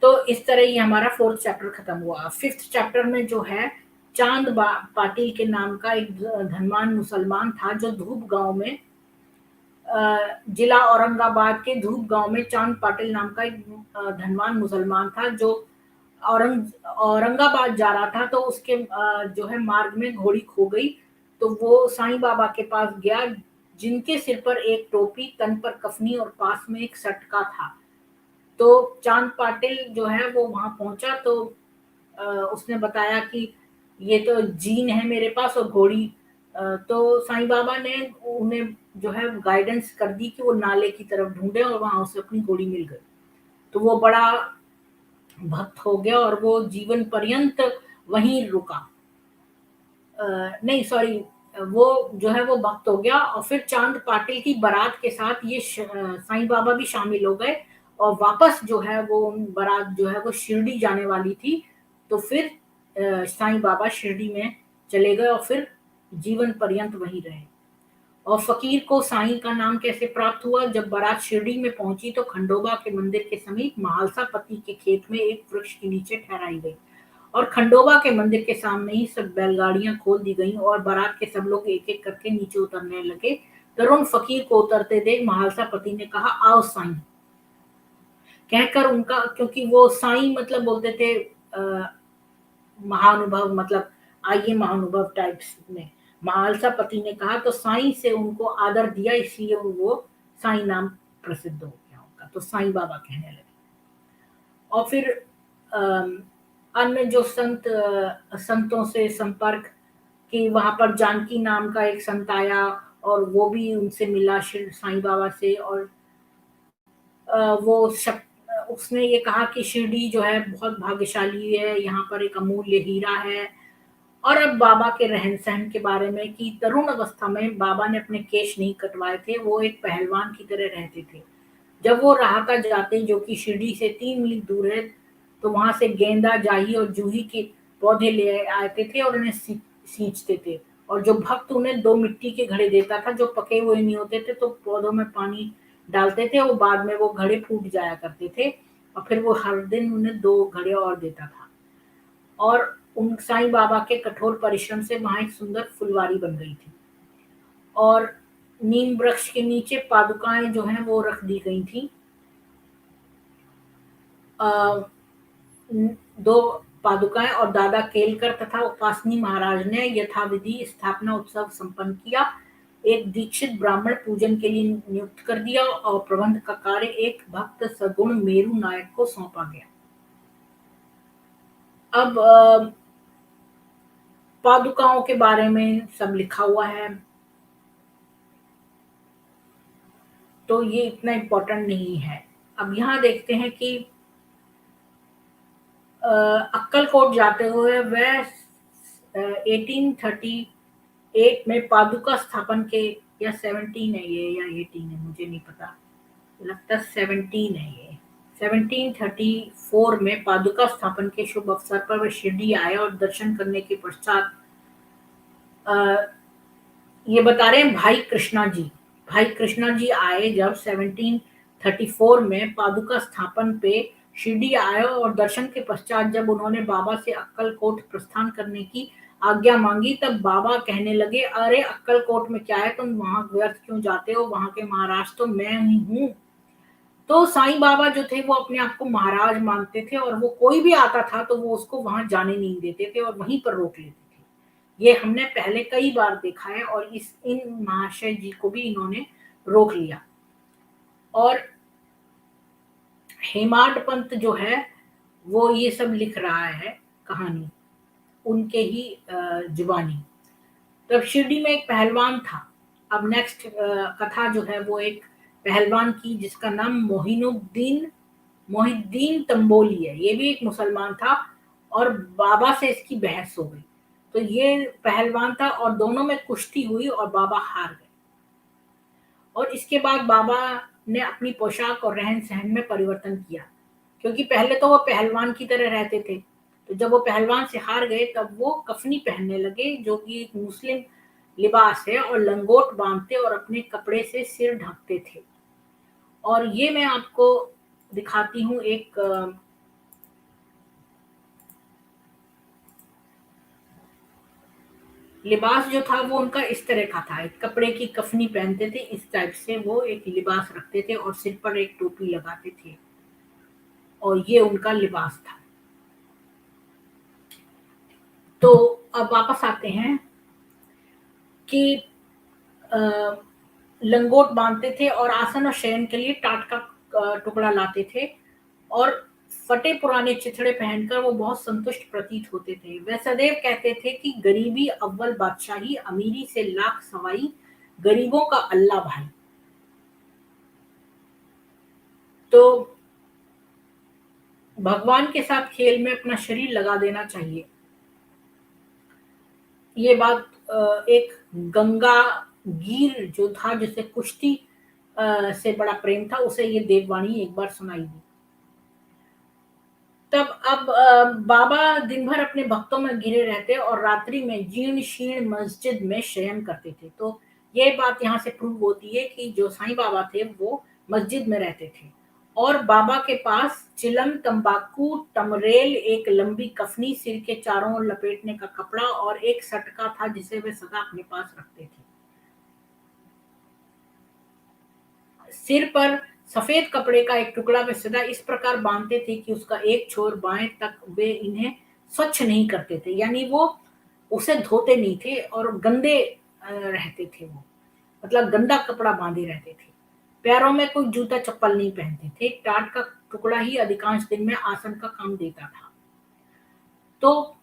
तो इस तरह ही हमारा 4th चैप्टर खत्म हुआ। 5th चैप्टर में जो है चांद पाटिल के नाम का एक धनवान मुसलमान था जो धूप गांव में जिला औरंगाबाद के धूप गांव में चांद पाटिल नाम का एक धनवान मुसलमान था जो औरंगाबाद जा रहा था। तो उसके जो है मार्ग में घोड़ी खो गई। तो वो साईं बाबा के पास गया, जिनके सिर पर एक टोपी, तन पर कफनी और पास में एक सटका था। तो चांद पाटिल जो है वो वहां पहुंचा तो उसने बताया कि ये तो जीन है मेरे पास और घोड़ी। तो साईं बाबा ने उन्हें जो है गाइडेंस कर दी कि वो नाले की तरफ ढूंढे और वहां उसे अपनी घोड़ी मिल गई। तो वो बड़ा भक्त हो गया और वो जीवन पर्यंत वहीं रुका। नहीं सॉरी, वो जो है वो भक्त हो गया और फिर चांद पाटिल की बारात के साथ ये साईं बाबा भी शामिल हो गए। और वापस जो है वो बारात जो है वो शिरडी जाने वाली थी। तो फिर साईं बाबा शिरडी में चले गए और फिर जीवन पर्यंत वहीं रहे। और फकीर को साईं का नाम कैसे प्राप्त हुआ? जब बारात शिरडी में पहुंची तो खंडोबा के मंदिर के समीप महालसा पति के खेत में एक वृक्ष के नीचे ठहराई गई और खंडोबा के मंदिर के सामने ही सब बैलगाड़ियां खोल दी गईं और बारात के सब लोग एक एक करके नीचे उतरने लगे। तरुण फकीर को उतरते देख महालसा पति ने कहा, आओ साईं, कहकर उनका, क्योंकि वो साईं मतलब बोलते थे महानुभव, मतलब आइए महानुभव टाइप्स में। महालसा पति ने कहा तो साईं से उनको आदर दिया, इसलिए वो साईं नाम प्रसिद्ध हो गया उनका, तो साईं बाबा कहने लगे। और फिर अन्य जो संतों से संपर्क, कि वहां पर जानकी नाम का एक संत आया और वो भी उनसे मिला साईं बाबा से, और वो उसने ये कहा कि शिरडी जो है बहुत भाग्यशाली है, यहाँ पर एक अमूल्य हीरा है। और अब बाबा के रहन सहन के बारे में, कि तरुण अवस्था में बाबा ने अपने केश नहीं कटवाए थे, वो एक पहलवान की तरह रहते थे। जब वो राहता जाते, जो कि शिरडी से 3 मील दूर है, तो वहां से गेंदा, जाही और जूही के पौधे ले आते थे और उन्हें सींचते थे। और जो भक्त उन्हें 2 मिट्टी के घड़े देता था जो पके हुए नहीं होते थे, तो पौधों में पानी डालते थे, वो बाद में वो घड़े फूट जाया करते थे और फिर वो हर दिन उन्हें 2 घड़े और देता था। और उन साईं बाबा के कठोर परिश्रम से वहां एक सुंदर फुलवारी बन गई थी और नीम वृक्ष के नीचे पादुकाएं जो हैं वो रख दी गई थी। 2 पादुकाएं, और दादा केलकर तथा उपासनी महाराज ने यथाविधि स्थापना उत्सव संपन्न किया। एक दीक्षित ब्राह्मण पूजन के लिए नियुक्त कर दिया और प्रबंध का कार्य एक भक्त सगुण मेरू नायक को सौंपा गया। अब पादुकाओं के बारे में सब लिखा हुआ है, तो ये इतना इम्पोर्टेंट नहीं है। अब यहाँ देखते हैं कि अक्कलकोट जाते हुए वह 1838 में पादुका स्थापन के, या 17 है ये या 18 है, मुझे नहीं पता, लगता 17 है ये। 1734 में पादुका स्थापन के शुभ अवसर पर वे शिरडी आए और दर्शन करने के पश्चात ये बता रहे हैं भाई कृष्णा जी आए जब 1734 में पादुका स्थापन पे शिरडी आए और दर्शन के पश्चात जब उन्होंने बाबा से अक्कलकोट प्रस्थान करने की आज्ञा मांगी, तब बाबा कहने लगे, अरे अक्कलकोट में क्या है, तुम वहां व्यर्थ क्यों जाते हो, वहां के महाराज तो मैं ही हूँ। तो साईं बाबा जो थे वो अपने आप को महाराज मानते थे और वो कोई भी आता था तो वो उसको वहां जाने नहीं देते थे और वहीं पर रोक लेते थे। ये हमने पहले कई बार देखा है और इन महाशय जी को भी इन्होंने रोक लिया। और हेमाड पंत जो है वो ये सब लिख रहा है कहानी, उनके ही जुबानी। तब शिरडी में एक पहलवान था। अब नेक्स्ट कथा जो है वो एक पहलवान की, जिसका नाम मोहिद्दीन तंबोली है। ये भी एक मुसलमान था और बाबा से इसकी बहस हो गई। तो ये पहलवान था और दोनों में कुश्ती हुई और बाबा हार गए। और इसके बाद बाबा ने अपनी पोशाक और रहन सहन में परिवर्तन किया, क्योंकि पहले तो वो पहलवान की तरह रहते थे। तो जब वो पहलवान से हार गए तब वो कफनी पहनने लगे, जो कि एक मुस्लिम लिबास है, और लंगोट बांधते और अपने कपड़े से सिर ढकते थे। और ये मैं आपको दिखाती हूँ एक लिबास जो था वो उनका इस तरह का था, एक कपड़े की कफनी पहनते थे, इस टाइप से वो एक लिबास रखते थे और सिर पर एक टोपी लगाते थे, और ये उनका लिबास था। तो अब वापस आते हैं कि लंगोट बांधते थे और आसन और शयन के लिए टाट का टुकड़ा लाते थे और फटे पुराने चिथड़े पहनकर वो बहुत संतुष्ट प्रतीत होते थे। वह सदैव कहते थे कि गरीबी अव्वल बादशाही, अमीरी से लाख सवाई, गरीबों का अल्लाह भाई। तो भगवान के साथ खेल में अपना शरीर लगा देना चाहिए। ये बात एक गंगा गीर जो था, जिसे कुश्ती से बड़ा प्रेम था, उसे ये देववाणी एक बार सुनाई दी। तब अब बाबा दिन भर अपने भक्तों में घिरे रहते और रात्रि में जीर्ण शीर्ण मस्जिद में शयन करते थे। तो ये बात यहाँ से प्रूव होती है कि जो साईं बाबा थे वो मस्जिद में रहते थे और बाबा के पास चिलम, तंबाकू, टमरेल, एक लंबी कफनी, सिर के चारों ओर लपेटने का कपड़ा और एक सटका था जिसे वे सदा अपने पास रखते थे। सिर पर सफेद कपड़े का एक टुकड़ा वे सदा इस प्रकार बांधते थे कि उसका एक छोर बाएं तक वे इन्हें स्वच्छ नहीं करते थे, यानी वो उसे धोते नहीं थे और गंदे रहते थे वो, मतलब गंदा कपड़ा बांधे रहते थे। पैरों में कोई जूता चप्पल नहीं पहनते थे, टाट का टुकड़ा ही अधिकांश दिन में आसन का काम देता था। तो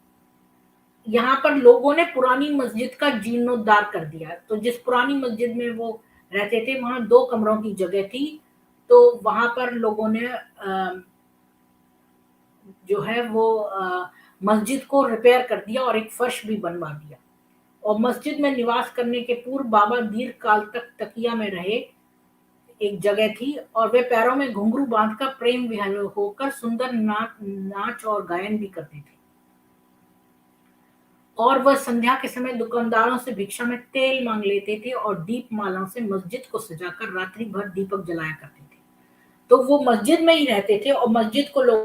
यहाँ पर लोगों ने पुरानी मस्जिद का जीर्णोद्धार कर दिया। तो जिस पुरानी मस्जिद में वो रहते थे वहां 2 कमरों की जगह थी, तो वहां पर लोगों ने जो है वो मस्जिद को रिपेयर कर दिया और एक फर्श भी बनवा दिया। और मस्जिद में निवास करने के पूर्व बाबा दीर्घ काल तक तकिया में रहे। एक जगह थी और वे पैरों में घुंघरू बांधकर प्रेम विहल होकर सुंदर नाच और गायन भी करते थे। और वह संध्या के समय दुकानदारों से भिक्षा में तेल मांग लेते थे और दीप मालाओं से मस्जिद को सजाकर रात्रि भर दीपक जलाया करते थे। तो वो मस्जिद में ही रहते थे और मस्जिद को लोग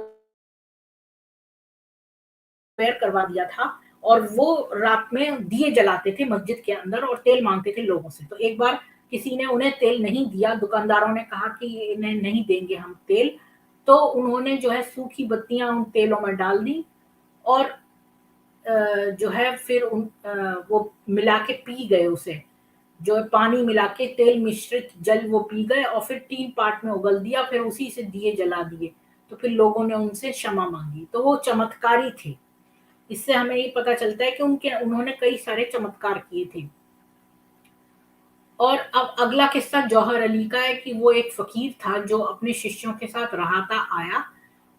रिपेयर करवा दिया था और वो रात में दिए जलाते थे मस्जिद के अंदर और तेल मांगते थे लोगों से। तो एक बार किसी ने उन्हें तेल नहीं दिया, दुकानदारों ने कहा कि इन्हें नहीं देंगे हम तेल, तो उन्होंने जो है सूखी बत्तियां उन तेलों में डाल दी और जो है फिर वो मिला के पी गए उसे, जो है पानी मिला के तेल मिश्रित जल वो पी गए और फिर 3 पार्ट में उगल दिया, फिर उसी से दिए जला दिए। तो फिर लोगों ने उनसे क्षमा मांगी। तो वो चमत्कारी थे। इससे हमें ये पता चलता है कि उन्होंने कई सारे चमत्कार किए थे। और अब अगला किस्सा जौहर अली का है कि वो एक फकीर था जो अपने शिष्यों के साथ रहाता आया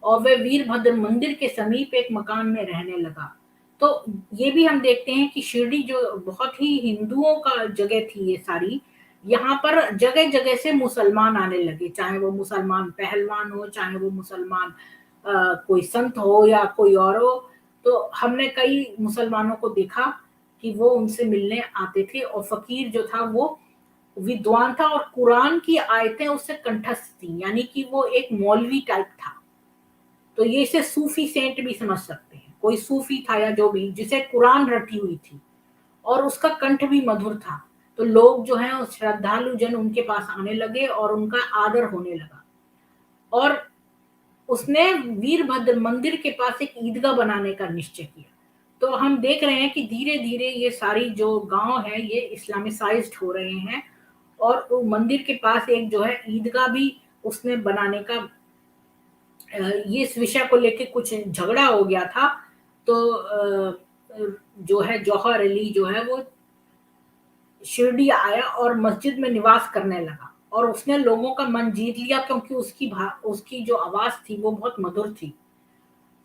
और वह वीरभद्र मंदिर के समीप एक मकान में रहने लगा। तो ये भी हम देखते हैं कि शिरडी जो बहुत ही हिंदुओं का जगह थी ये सारी, यहाँ पर जगह-जगह से मुसलमान आने लगे, चाहे वो मुसलमान पहलवान हो, चाहे वो मुसलमान कोई संत हो या कोई और हो। तो हमने कई मुसलमानों को देखा कि वो उनसे मिलने आते थे और फकीर जो था वो विद्वान था और कुरान की आयतें उससे कंठस्थ थी, यानी कि वो एक मौलवी टाइप था। तो ये इसे सूफी सेंट भी समझ सकते हैं। कोई सूफी था या जो भी जिसे कुरान रटी हुई थी और उसका कंठ भी मधुर था। तो लोग जो हैं श्रद्धालु जन उनके पास आने लगे और उनका आदर होने लगा। और उसने वीरभद्र मंदिर के पास एक ईदगाह बनाने का निश्चय किया। तो हम देख रहे हैं कि धीरे-धीरे ये सारी जो गाँव है ये इस्लामिसाइज्ड हो रहे हैं और वो मंदिर के पास एक जो है ईदगाह भी उसने बनाने का ये इस विषय को लेके कुछ झगड़ा हो गया था। तो जो है जौहर अली जो है वो शिरडी आया और मस्जिद में निवास करने लगा और उसने लोगों का मन जीत लिया क्योंकि उसकी जो आवाज़ थी वो बहुत मधुर थी।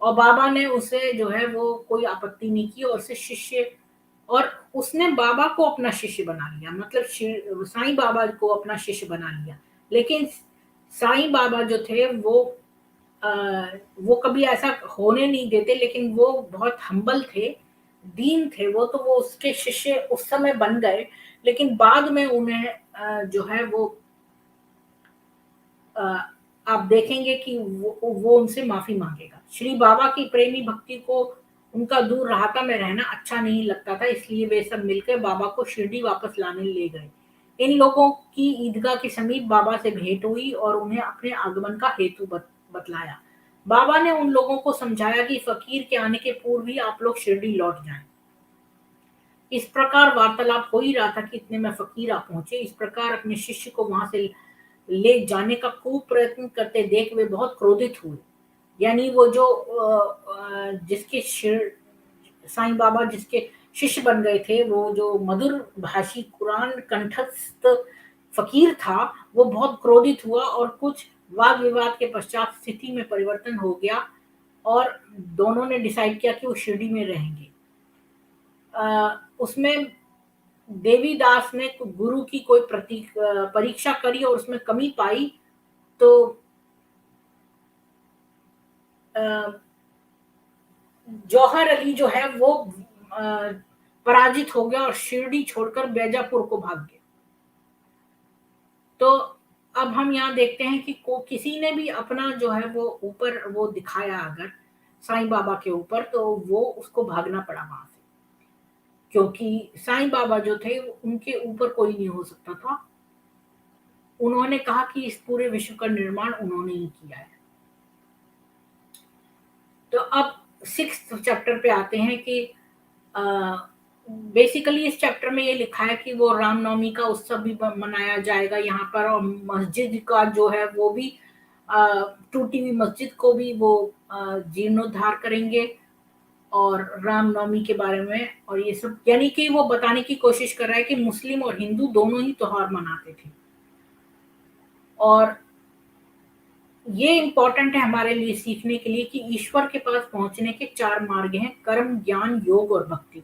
और बाबा ने उसे जो है वो कोई आपत्ति नहीं की और उसे शिष्य और उसने बाबा को अपना शिष्य बना लिया, मतलब साईं बाबा को अपना शिष्य बना लिया। लेकिन साईं बाबा जो थे अ, वो कभी ऐसा होने नहीं देते, लेकिन वो बहुत हम्बल थे, दीन थे वो, तो वो उसके शिष्य उस समय बन गए। लेकिन बाद में उन्हें जो है वो अ, आप देखेंगे कि वो उनसे माफ़ी माँगेगा। श्री बाबा की प्रेमी भक्ति को उनका दूर राहता में रहना अच्छा नहीं लगता था, इसलिए वे सब मिलकर बाबा को शिरडी वापस लाने ले गए। इन लोगों की ईदगाह के समीप बाबा से भेंट हुई और उन्हें अपने आगमन का हेतु बतलाया। बाबा ने उन लोगों को समझाया कि फ़कीर के आने के पूर्व ही आप लोग शिरडी लौट जाएँ। इस प्रकार वार्तालाप हो ही रहा था कि इतने में फ़कीर आ पहुँचे। इस प्रकार अपने शिष्य को वहाँ से ले जाने का खूब प्रयत्न करते देख वे बहुत क्रोधित हुए। यानी वो जो जिसके साईं बाबा जिसके शिष्य बन गए थे, वो जो मधुर भाषी कुरान कंठस्थ फ़कीर था, वो बहुत क्रोधित हुआ और कुछ वाद-विवाद के पश्चात स्थिति में परिवर्तन हो गया और दोनों ने डिसाइड किया कि वो शिरडी में रहेंगे। उसमें देवीदास ने गुरु की कोई परीक्षा करी और उसमें कमी पाई, तो अ, जौहर अली जो है वो पराजित हो गया और शिरडी छोड़कर बैजापुर को भाग गया। तो अब हम यहाँ देखते हैं कि को किसी ने भी अपना जो है वो ऊपर वो दिखाया अगर साईं बाबा के ऊपर, तो वो उसको भागना पड़ा वहां से, क्योंकि साईं बाबा जो थे उनके ऊपर कोई नहीं हो सकता था। उन्होंने कहा कि इस पूरे विश्व का निर्माण उन्होंने ही किया है। तो अब 6th चैप्टर पे आते हैं कि बेसिकली इस चैप्टर में ये लिखा है कि वो रामनवमी का उत्सव भी मनाया जाएगा यहाँ पर, और मस्जिद का जो है वो भी टूटी हुई मस्जिद को भी वो जीर्णोद्धार करेंगे, और रामनवमी के बारे में और ये सब, यानी कि वो बताने की कोशिश कर रहा है कि मुस्लिम और हिंदू दोनों ही त्योहार मनाते थे। और ये इम्पोर्टेंट है हमारे लिए सीखने के लिए कि ईश्वर के पास पहुंचने के 4 मार्ग हैं: कर्म, ज्ञान, योग और भक्ति।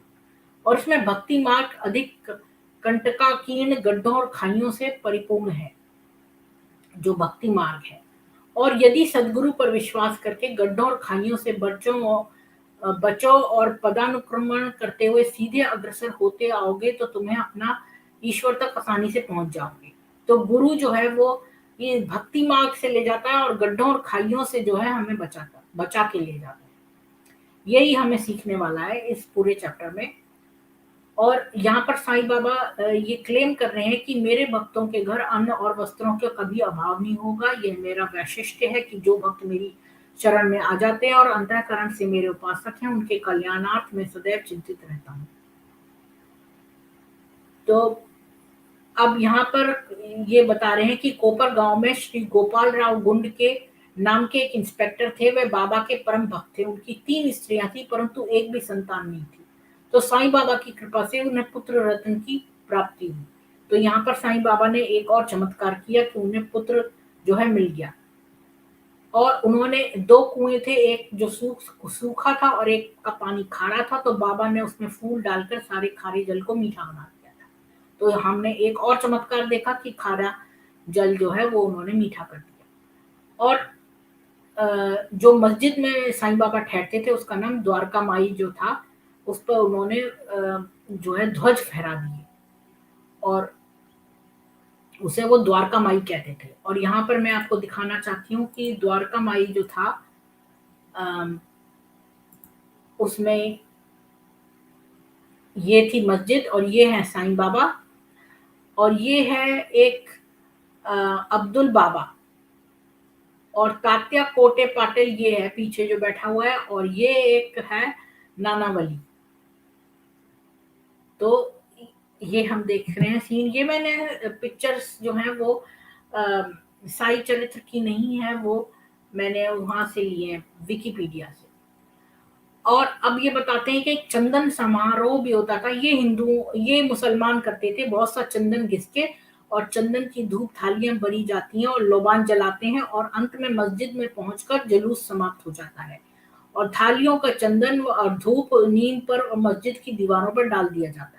और इसमें भक्ति मार्ग अधिक कंटकाकीर्ण गड्ढों और खाइयों से परिपूर्ण है, जो भक्ति मार्ग है। और यदि सदगुरु पर विश्वास करके गड्ढों और खाइयों से बचो और पदानुक्रमण करते हुए सीधे अग्रसर होते आओगे तो तुम्हें अपना ईश्वर तक आसानी से पहुंच जाओगे। तो गुरु जो है वो ये भक्ति मार्ग से ले जाता है और गड्ढों और खाइयों से जो है हमें बचा के ले जाता है। यही हमें सीखने वाला है इस पूरे चैप्टर में। और यहाँ पर साईं बाबा ये क्लेम कर रहे हैं कि मेरे भक्तों के घर अन्न और वस्त्रों का कभी अभाव नहीं होगा। यह मेरा वैशिष्ट्य है कि जो भक्त मेरी शरण में आ जाते हैं और अंतःकरण से मेरे उपासक हैं, उनके कल्याणार्थ में सदैव चिंतित रहता हूँ। तो अब यहाँ पर ये बता रहे हैं कि कोपर गांव में श्री गोपाल राव गुंड के नाम के एक इंस्पेक्टर थे। वे बाबा के परम भक्त थे। उनकी 3 स्त्रियां थी, परंतु एक भी संतान नहीं थी। तो साईं बाबा की कृपा से उन्हें पुत्र रत्न की प्राप्ति हुई। तो यहाँ पर साईं बाबा ने एक और चमत्कार किया कि उन्हें पुत्र जो है मिल गया। और उन्होंने 2 कुएं थे, एक जो सूखा था और एक का पानी खारा था, तो बाबा ने उसमें फूल डालकर सारे खारे जल को मीठा बना दिया था। तो हमने एक और चमत्कार देखा कि खारा जल जो है वो उन्होंने मीठा कर दिया। और जो मस्जिद में साईं बाबा ठहरते थे उसका नाम द्वारका माई जो था, उस पर उन्होंने जो है ध्वज फहरा दिए और उसे वो द्वारका माई कहते थे। और यहाँ पर मैं आपको दिखाना चाहती हूँ कि द्वारका माई जो था अम, उसमें ये थी मस्जिद और ये है साईं बाबा, और ये है एक अब्दुल बाबा, और तात्या कोटे पाटिल ये है पीछे जो बैठा हुआ है, और ये एक है नाना वली। तो ये हम देख रहे हैं सीन। ये मैंने पिक्चर्स जो हैं वो साई चरित्र की नहीं है, वो मैंने वहां से लिए हैं विकिपीडिया से। और अब ये बताते हैं कि एक चंदन समारोह भी होता था। ये मुसलमान करते थे, बहुत सा चंदन घिस के और चंदन की धूप थालियां भरी जाती हैं और लोबान जलाते हैं, और अंत में मस्जिद में पहुंचकर जुलूस समाप्त हो जाता है और थालियों का चंदन और धूप नीम पर और मस्जिद की दीवारों पर डाल दिया जाता है।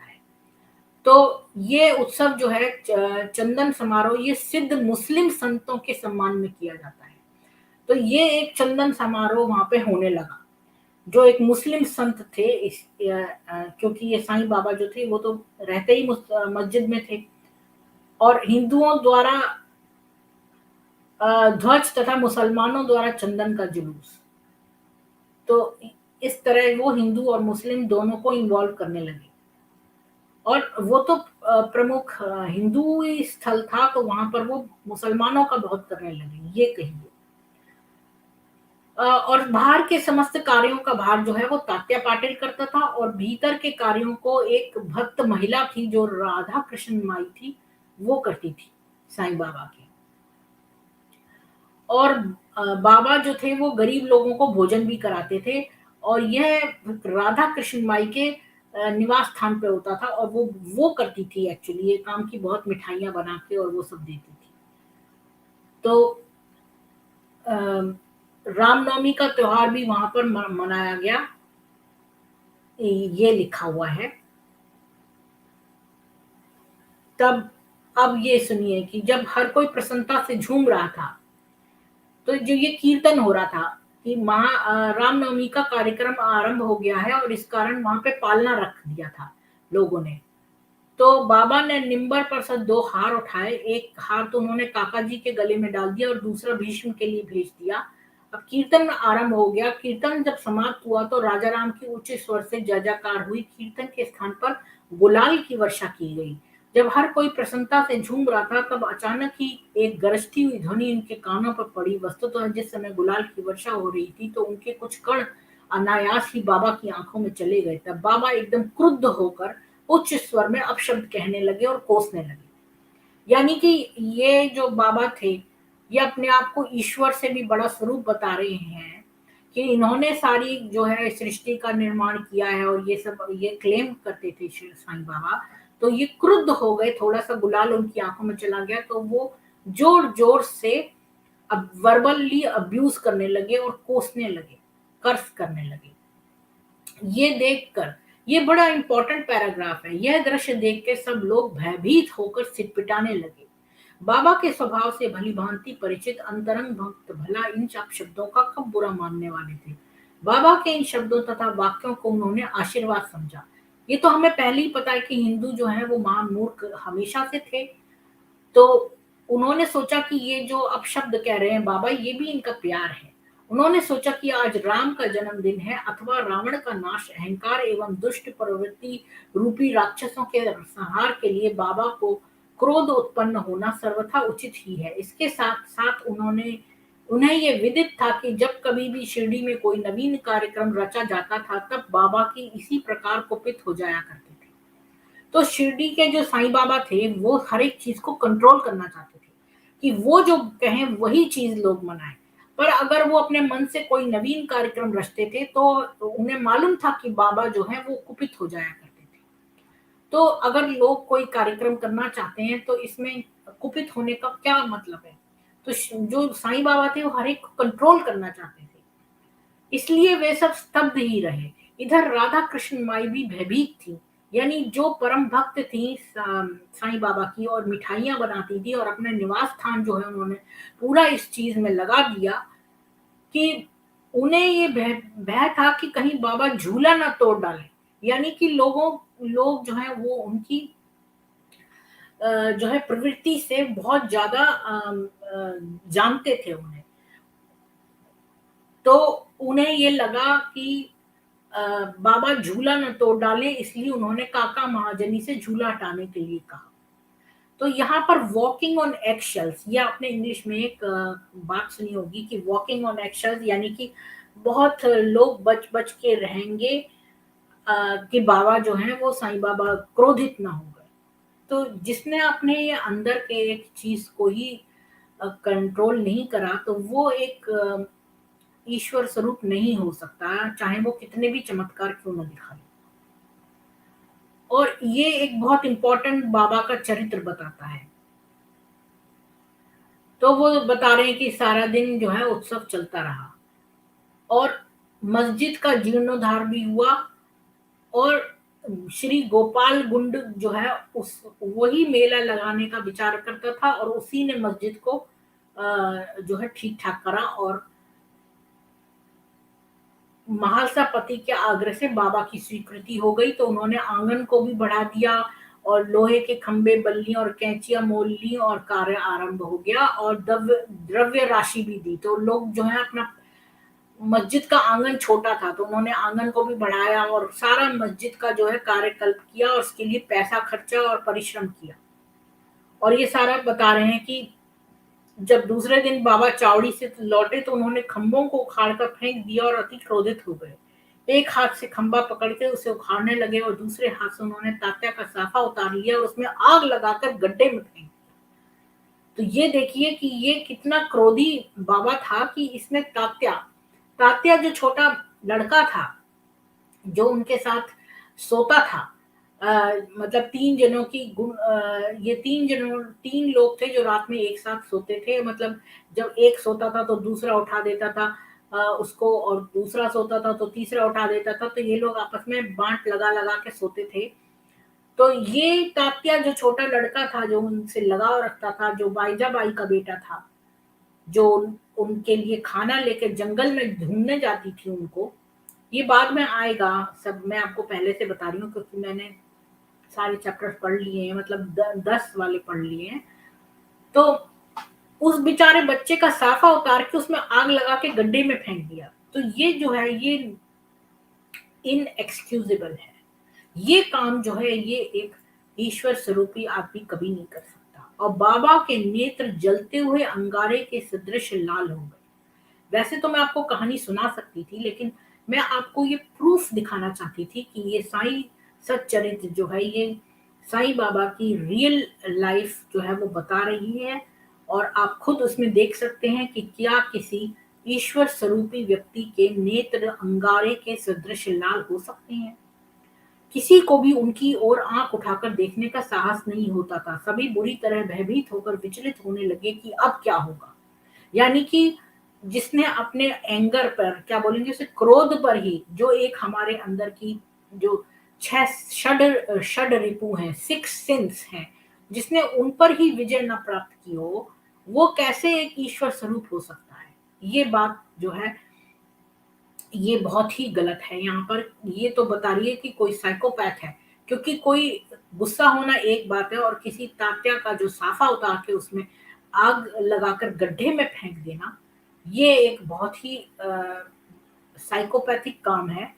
तो ये उत्सव जो है चंदन समारोह, ये सिद्ध मुस्लिम संतों के सम्मान में किया जाता है। तो ये एक चंदन समारोह वहां पे होने लगा, जो एक मुस्लिम संत थे क्योंकि ये साईं बाबा जो थे वो तो रहते ही मस्जिद में थे, और हिंदुओं द्वारा ध्वज तथा मुसलमानों द्वारा चंदन का जुलूस। तो इस तरह वो हिंदू और मुस्लिम दोनों को इन्वॉल्व करने लगे। और वो तो प्रमुख हिंदू ही स्थल था, तो वहां पर वो मुसलमानों का बहुत करने लगे, ये कहिए। और बाहर के समस्त कार्यों का भार जो है वो तात्या पाटिल करता था, और भीतर के कार्यों को एक भक्त महिला थी जो राधा कृष्ण माई थी, वो करती थी साईं बाबा की। और बाबा जो थे वो गरीब लोगों को भोजन भी कराते थे, और यह राधा कृष्ण माई के निवास स्थान पे होता था, और वो करती थी एक्चुअली ये काम की, बहुत मिठाइयाँ बना के और वो सब देती थी। तो अ, रामनवमी का त्योहार भी वहां पर मनाया गया, ये लिखा हुआ है। तब अब ये सुनिए कि जब हर कोई प्रसन्नता से झूम रहा था, तो जो ये कीर्तन हो रहा था, कि रामनवमी का कार्यक्रम आरंभ हो गया है और इस कारण वहां पे पालना रख दिया था लोगों ने। तो बाबा ने निम्बर पर से 2 हार उठाए, एक हार तो उन्होंने काका जी के गले में डाल दिया और दूसरा भीष्म के लिए भेज दिया। अब कीर्तन आरंभ हो गया। कीर्तन जब समाप्त हुआ तो राजा राम की ऊंचे स्वर से जय जयकार हुई। कीर्तन के स्थान पर गुलाल की वर्षा की गई। जब हर कोई प्रसन्नता से झूम रहा था, तब अचानक ही एक गरजती हुई ध्वनि उनके कानों पर पड़ी। वस्तुतः जिस समय गुलाल की वर्षा हो रही थी, तो उनके कुछ कण अनायास ही बाबा की आंखों में चले गए। तब बाबा एकदम क्रुद्ध होकर उच्च स्वर में अपशब्द कहने लगे और कोसने लगे। यानी कि ये जो बाबा थे, ये अपने आप को ईश्वर से भी बड़ा स्वरूप बता रहे हैं कि इन्होंने सारी जो है सृष्टि का निर्माण किया है, और ये सब ये क्लेम करते थे श्री साईं बाबा। तो ये क्रुद्ध हो गए, थोड़ा सा गुलाल उनकी आंखों में चला गया तो वो जोर जोर से अब वर्बली अब्यूज करने लगे और कोसने लगे, कर्स करने लगे। ये देखकर, ये बड़ा इंपॉर्टेंट पैराग्राफ है। यह दृश्य देख के सब लोग भयभीत होकर सिटपिटाने लगे। बाबा के स्वभाव से भली भांति परिचित अंतरंग भक्त भला इन शब्दों का कब बुरा मानने वाले थे। बाबा के इन शब्दों तथा वाक्यों को उन्होंने आशीर्वाद समझा। ये तो हमें पहले ही पता है कि हिंदू जो है वो महान मूर्ख हमेशा से थे। तो उन्होंने सोचा कि ये जो अपशब्द कह रहे हैं बाबा, ये भी इनका प्यार है। उन्होंने सोचा कि आज राम का जन्मदिन है, अथवा रावण का नाश, अहंकार एवं दुष्ट प्रवृत्ति रूपी राक्षसों के संहार के लिए बाबा को क्रोध उत्पन्न होना सर्वथा उचित ही है। इसके साथ साथ उन्हें ये विदित था कि जब कभी भी शिरडी में कोई नवीन कार्यक्रम रचा जाता था, तब बाबा की इसी प्रकार कुपित हो जाया करते थे। तो शिरडी के जो साईं बाबा थे, वो हर एक चीज को कंट्रोल करना चाहते थे कि वो जो कहें वही चीज लोग मनाएं। पर अगर वो अपने मन से कोई नवीन कार्यक्रम रचते थे, तो उन्हें मालूम था कि बाबा जो है वो कुपित हो जाया करते थे। तो अगर लोग कोई कार्यक्रम करना चाहते हैं, तो इसमें कुपित होने का क्या मतलब है। तो जो साईं बाबा थे वो हर एक को कंट्रोल करना चाहते थे, इसलिए वे सब स्तब्ध ही रहे। इधर राधा कृष्ण माई भी भयभीत थी। यानी जो परम भक्त थी साईं बाबा की, और मिठाइयां बनाती थी, और अपने निवास स्थान जो है उन्होंने पूरा इस चीज में लगा दिया कि उन्हें ये भय था कि कहीं बाबा झूला ना तोड़ डाले। यानी कि लोग जो है वो उनकी जो है प्रवृत्ति से बहुत ज्यादा जानते थे उन्हें। तो उन्हें ये लगा कि बाबा झूला न तोड़ डाले, इसलिए उन्होंने काका महाजनी से झूला हटाने के लिए कहा। तो यहाँ पर वॉकिंग ऑन एक्शेल्स, ये आपने इंग्लिश में एक बात सुनी होगी कि वॉकिंग ऑन एक्शेल्स, यानी कि बहुत लोग बच बच के रहेंगे कि बाबा जो है वो साईं बाबा क्रोधित ना हो गए। तो जिसने अपने ये अंदर के एक चीज को ही कंट्रोल नहीं करा, तो वो एक ईश्वर स्वरूप नहीं हो सकता, चाहे वो कितने भी चमत्कार क्यों न दिखाए। और ये एक बहुत इंपॉर्टेंट बाबा का चरित्र बताता है। तो वो बता रहे हैं कि सारा दिन जो है उत्सव चलता रहा, और मस्जिद का जीर्णोद्धार भी हुआ, और श्री गोपाल गुंड जो है उस वही मेला लगाने का विचार करता था, और उसी ने मस्जिद को जो है ठीक ठाक करा। और महालसा पति के आग्रह से बाबा की स्वीकृति हो गई, तो उन्होंने आंगन को भी बढ़ा दिया, और लोहे के खंबे, बल्ली और कैंचियां मोल ली, और कार्य आरंभ हो गया, और द्रव्य द्रव्य राशि भी दी। तो लोग जो है अपना, मस्जिद का आंगन छोटा था तो उन्होंने आंगन को भी बढ़ाया, और सारा मस्जिद का जो है कार्यकल्प किया, और उसके लिए पैसा खर्चा और परिश्रम किया। और ये सारा बता रहे हैं कि जब दूसरे दिन बाबा चावड़ी से लौटे, तो उन्होंने खंभों को उखाड़ कर फेंक दिया और अति क्रोधित हो गए। एक हाथ से खंभा पकड़ के उसे उखाड़ने लगे, और दूसरे हाथ से उन्होंने तात्या का साफा उतार लिया और उसमें आग लगाकर गड्ढे में फेंक। तो ये देखिए कि ये कितना क्रोधी बाबा था कि इसने तात्या तात्या जो छोटा लड़का था, जो उनके साथ सोता था, मतलब 3 जनों की ये 3 लोग थे जो रात में एक साथ सोते थे। मतलब जब एक सोता था तो दूसरा उठा देता था उसको, और दूसरा सोता था तो तीसरा उठा देता था। तो ये लोग आपस में बाँट लगा-लगा के सोते थे। तो ये तात्या जो छोटा लड़का था, जो उनसे लगाव रखता था, जो बाईजाबाई का बेटा था, जो उनके लिए खाना लेकर जंगल में ढूंढने जाती थी उनको, ये बाद में आएगा। सब मैं आपको पहले से बता रही हूँ क्योंकि मैंने सारे चैप्टर्स पढ़ लिए हैं, मतलब 10 वाले पढ़ लिए हैं। तो उस बेचारे बच्चे का साफा उतार के उसमें आग लगा के गड्ढे में फेंक दिया। तो ये जो है ये इनएक्सक्यूजेबल है। ये काम जो है ये एक ईश्वर स्वरूपी आदमी कभी नहीं कर सकता। और बाबा के नेत्र जलते हुए अंगारे के सदृश लाल हो गए। वैसे तो मैं आपको कहानी सुना सकती थी, लेकिन मैं आपको ये प्रूफ दिखाना चाहती थी कि ये साईं सच्चरित्र जो है ये साईं बाबा की रियल लाइफ जो है वो बता रही है। और आप खुद उसमें देख सकते हैं कि क्या किसी ईश्वर स्वरूपी व्यक्ति के नेत्र अंगारे के सदृश लाल हो सकते हैं। किसी को भी उनकी ओर आंख उठाकर देखने का साहस नहीं होता था। सभी बुरी तरह भयभीत होकर विचलित होने लगे कि अब क्या होगा। यानी कि जिसने अपने एंगर पर, क्या बोलेंगे उसे, क्रोध पर ही, जो एक हमारे अंदर की जो छह षड रिपु हैं, 6 सिंस हैं, जिसने उन पर ही विजय न प्राप्त की हो, वो कैसे एक ईश्वर स्वरूप हो सकता है। ये बात जो है ये बहुत ही गलत है। यहाँ पर ये तो बता रही है कि कोई साइकोपैथ है, क्योंकि कोई गुस्सा होना एक बात है और किसी तात्या का जो साफा उतार के उसमें आग लगाकर गड्ढे में फेंक देना, ये एक बहुत ही साइकोपैथिक काम है।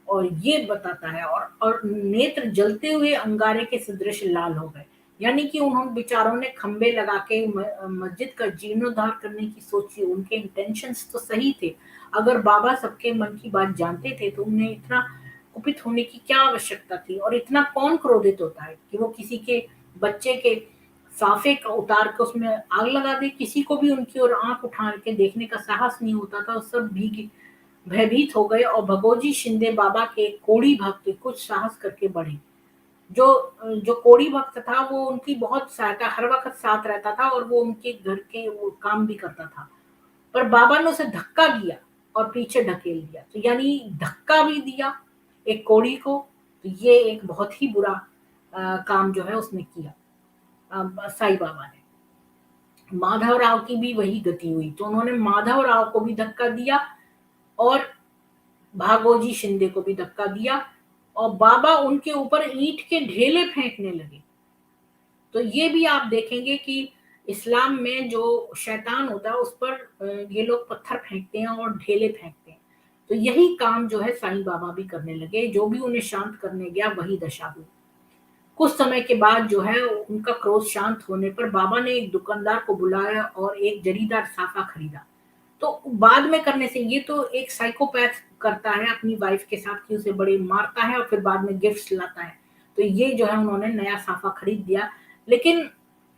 और ये बताता है, और नेत्र जलते हुए अंगारे के सदृश लाल हो गए। यानी कि उन्होंने बेचारों ने खंबे लगा के मस्जिद का जीर्णोद्धार करने की सोची। उनके इंटेंशंस तो सही थे। अगर बाबा सबके मन की बात जानते थे तो उन्हें इतना कुपित होने की क्या आवश्यकता थी। और इतना कौन क्रोधित होता है कि वो किसी के बच्चे के साफे का उतार के उसमें आग लगा दे। किसी को भी उनकी ओर आंख उठा के देखने का साहस नहीं होता था। सब भी भयभीत हो गए और भगोजी शिंदे बाबा के कोड़ी भक्त कुछ साहस करके बढ़े। जो जो कोड़ी भक्त था वो उनकी बहुत सहायता, हर वक्त साथ रहता था और वो उनके घर के वो काम भी करता था। पर बाबा ने उसे धक्का दिया और पीछे ढकेल दिया। तो यानी धक्का भी दिया एक कोड़ी को। तो ये एक बहुत ही बुरा काम जो है उसने किया साईं बाबा ने। माधव राव की भी वही गति हुई। तो उन्होंने माधव राव को भी धक्का दिया और भागोजी शिंदे को भी धक्का दिया, और बाबा उनके ऊपर ईंट के ढेले फेंकने लगे। तो ये भी आप देखेंगे कि इस्लाम में जो शैतान होता है उस पर ये लोग पत्थर फेंकते हैं और ढेले फेंकते हैं। तो यही काम जो है साईं बाबा भी करने लगे। जो भी उन्हें शांत करने गया वही दशा हुई। कुछ समय के बाद जो है उनका क्रोध शांत होने पर बाबा ने एक दुकानदार को बुलाया और एक जरीदार साफा खरीदा। तो बाद में करने से, ये तो एक साइकोपैथ करता है अपनी वाइफ के साथ कि उसे बड़े मारता है और फिर बाद में गिफ्ट्स लाता है। तो ये जो है उन्होंने नया साफा खरीद दिया। लेकिन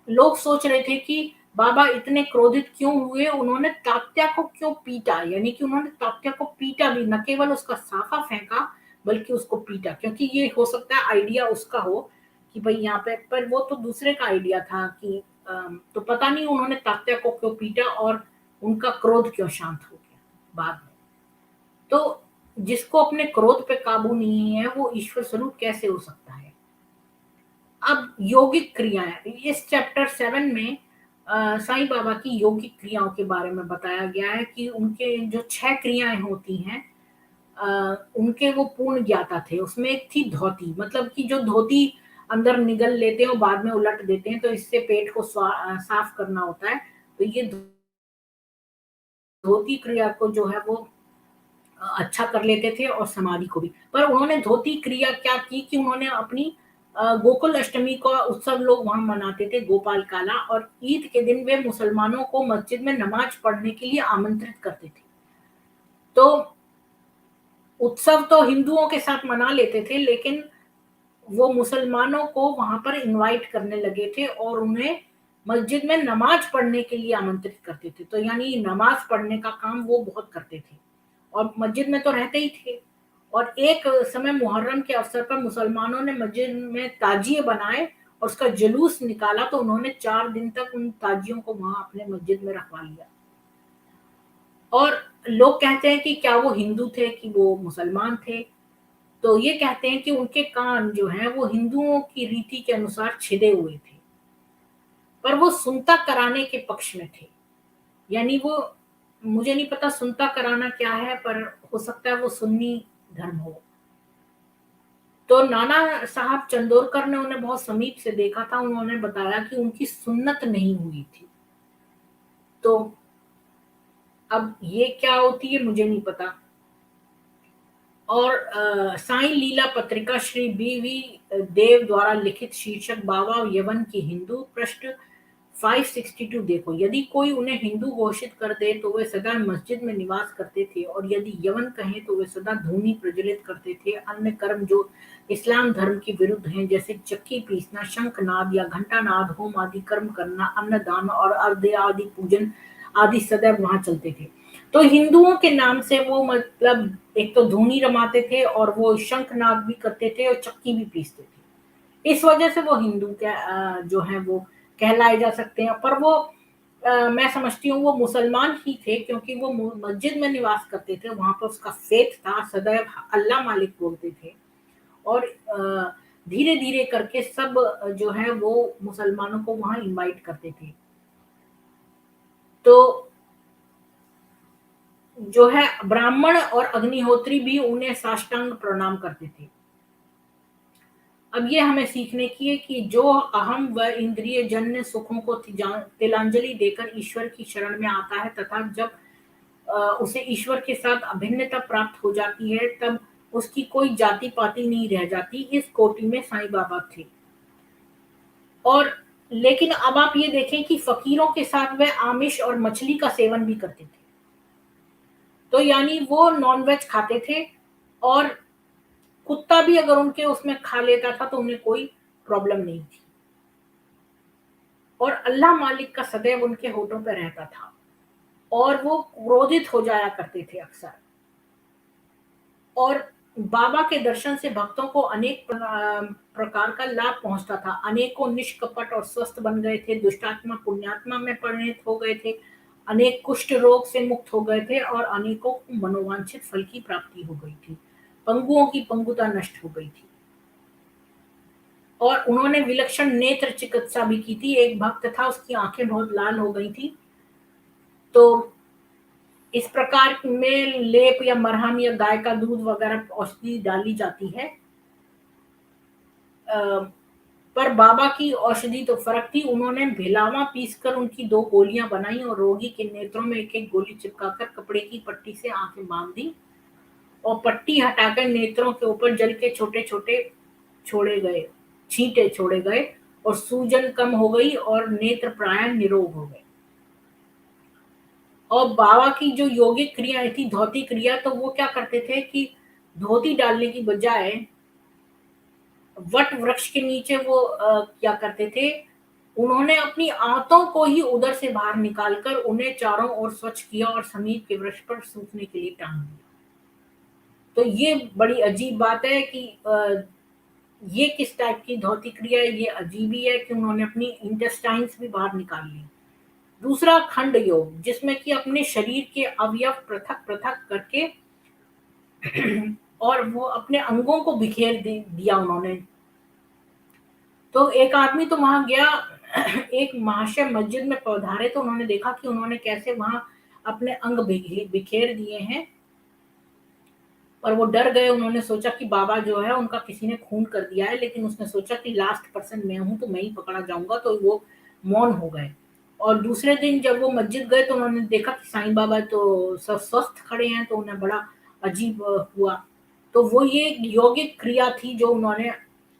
लोग सोच रहे थे कि बाबा इतने क्रोधित क्यों हुए, उन्होंने तात्या को क्यों पीटा। यानी कि उन्होंने तात्या को पीटा भी, न केवल उसका साफा फेंका बल्कि उसको पीटा। क्योंकि ये हो सकता है आइडिया उसका हो कि भाई यहाँ पे, पर वो तो दूसरे का आइडिया था कि तो पता नहीं उन्होंने तात्या को क्यों पीटा और उनका क्रोध क्यों शांत हो गया बाद में। तो जिसको अपने क्रोध पे काबू नहीं है वो ईश्वर स्वरूप कैसे हो सकता है। अब यौगिक क्रियाएं, इस चैप्टर 7 में साईं बाबा की यौगिक क्रियाओं के बारे में बताया गया है कि उनके जो 6 क्रियाएं होती हैं उनके वो पूर्ण ज्ञाता थे। उसमें एक थी धोती, मतलब कि जो धोती अंदर निगल लेते हैं और बाद में उलट देते हैं, तो इससे पेट को साफ करना होता है। तो ये धोती क्रिया को जो है वो अच्छा कर लेते थे और समाधि को भी। पर उन्होंने धोती क्रिया क्या की कि उन्होंने अपनी गोकुल अष्टमी का उत्सव लोग वहां मनाते थे, गोपाल काला, और ईद के दिन वे मुसलमानों को मस्जिद में नमाज पढ़ने के लिए आमंत्रित करते थे। तो उत्सव तो हिंदुओं के साथ मना लेते थे, लेकिन वो मुसलमानों को वहां पर इनवाइट करने लगे थे और उन्हें मस्जिद में नमाज पढ़ने के लिए आमंत्रित करते थे। तो यानी नमाज पढ़ने का काम वो बहुत करते थे और मस्जिद में तो रहते ही थे। और एक समय मुहर्रम के अवसर पर मुसलमानों ने मस्जिद में ताजिए बनाए और उसका जुलूस निकाला। तो उन्होंने 4 दिन तक उन ताजियों को वहां अपने मस्जिद में रखवा लिया। और लोग कहते हैं कि क्या वो हिंदू थे कि वो मुसलमान थे। तो ये कहते हैं कि उनके कान जो हैं वो हिंदुओं की रीति के अनुसार छिदे हुए थे, पर वो सुनता कराने के पक्ष में थे। यानी वो मुझे नहीं पता सुनता कराना क्या है, पर हो सकता है वो सुन्नी धर्म हो। तो नाना साहब चंदोरकर ने उन्हें बहुत समीप से देखा था, उन्होंने बताया कि उनकी सुन्नत नहीं हुई थी। तो अब ये क्या होती है मुझे नहीं पता। और साईं लीला पत्रिका श्री बी.वी. देव द्वारा लिखित शीर्षक बाबा यवन की हिंदू, पृष्ठ 562 देखो। यदि कोई उन्हें हिंदू घोषित कर दे तो वे सदा मस्जिद में निवास करते थे, और यदि यवन कहें तो वे सदा धूनी प्रज्वलित करते थे। अन्य कर्म जो इस्लाम धर्म के विरुद्ध हैं, जैसे चक्की पीसना, शंखनाद या घंटानाद, होम आदि कर्म करना, अन्नदान और अर्घ्य आदि पूजन आदि सदैव वहां चलते थे। तो हिंदुओं के नाम से वो मतलब एक तो धूनी रमाते थे, और वो शंखनाद भी करते थे और चक्की भी पीसते थे। इस वजह से वो हिंदू जो है वो कहलाए जा सकते हैं। पर वो मैं समझती हूँ वो मुसलमान ही थे, क्योंकि वो मस्जिद में निवास करते थे, वहां पर उसका फेथ था, सदैव अल्लाह मालिक बोलते थे। और धीरे धीरे करके सब जो है वो मुसलमानों को वहां इनवाइट करते थे। तो जो है ब्राह्मण और अग्निहोत्री भी उन्हें साष्टांग प्रणाम करते थे। अब ये हमें सीखने की है कि जो अहम व इंद्रिय जन्य सुखों को तिलांजलि देकर ईश्वर की शरण में आता है, तथा जब उसे ईश्वर के साथ अभिन्नता प्राप्त हो जाती है, तब उसकी कोई जाति पाति नहीं रह जाती। इस कोटि में साईं बाबा थे। और लेकिन अब आप ये देखें कि फकीरों के साथ वह आमिष और मछली का सेवन भी करते थे। तो यानी वो नॉनवेज खाते थे, और कुत्ता भी अगर उनके उसमें खा लेता था तो उन्हें कोई प्रॉब्लम नहीं थी। और अल्लाह मालिक का सदैव उनके होठों पे रहता था, और वो क्रोधित हो जाया करते थे अक्सर। और बाबा के दर्शन से भक्तों को अनेक प्रकार का लाभ पहुंचता था। अनेकों निष्कपट और स्वस्थ बन गए थे, दुष्टात्मा पुण्यात्मा में परिणत हो गए थे, अनेक कुष्ठ रोग से मुक्त हो गए थे, और अनेकों को मनोवांछित फल की प्राप्ति हो गई थी। पंगुओं की पंगुता नष्ट हो गई थी। और उन्होंने विलक्षण नेत्र चिकित्सा भी की थी। एक भक्त था, उसकी आंखें बहुत लाल हो गई थी। तो इस प्रकार में लेप या मरहम या गाय का दूध वगैरह औषधि डाली जाती है। पर बाबा की औषधि तो फर्क थी। उन्होंने भिलावा पीसकर उनकी 2 गोलियां बनाई, और रोगी के नेत्रों में एक एक गोली चिपकाकर कपड़े की पट्टी से आंखें बांध दी, और पट्टी हटाकर नेत्रों के ऊपर जल के छोटे छोटे छोड़े गए छींटे छोड़े गए, और सूजन कम हो गई, और नेत्र प्राय निरोग हो गए। और बाबा की जो योगिक क्रियाएं थी, धोती क्रिया, तो वो क्या करते थे कि धोती डालने की बजाय वट वृक्ष के नीचे वो क्या करते थे, उन्होंने अपनी आंतों को ही उधर से बाहर निकालकर उन्हें चारों ओर स्वच्छ किया, और समीप के वृक्ष पर सूखने के लिए टांग दिया। तो ये बड़ी अजीब बात है कि ये किस टाइप की धौती क्रिया है। ये अजीब ही है कि उन्होंने अपनी इंटेस्टाइन्स भी बाहर निकाल ली। दूसरा खंड योग, जिसमें कि अपने शरीर के अवयव पृथक पृथक करके और वो अपने अंगों को बिखेर दिया उन्होंने। तो एक आदमी तो वहां गया, एक महाशय मस्जिद में पधारे, तो उन्होंने देखा कि उन्होंने कैसे वहां अपने अंग बिखेर दिए हैं। और वो डर गए। उन्होंने सोचा कि बाबा जो है उनका किसी ने खून कर दिया है, लेकिन उसने सोचा कि लास्ट पर्सन मैं हूं, तो मैं ही पकड़ा जाऊंगा। तो वो मौन हो गए। और दूसरे दिन जब वो मस्जिद गए तो उन्होंने देखा कि साईं बाबा तो सब स्वस्थ खड़े हैं, तो उन्हें बड़ा अजीब हुआ। तो वो ये यौगिक क्रिया थी जो उन्होंने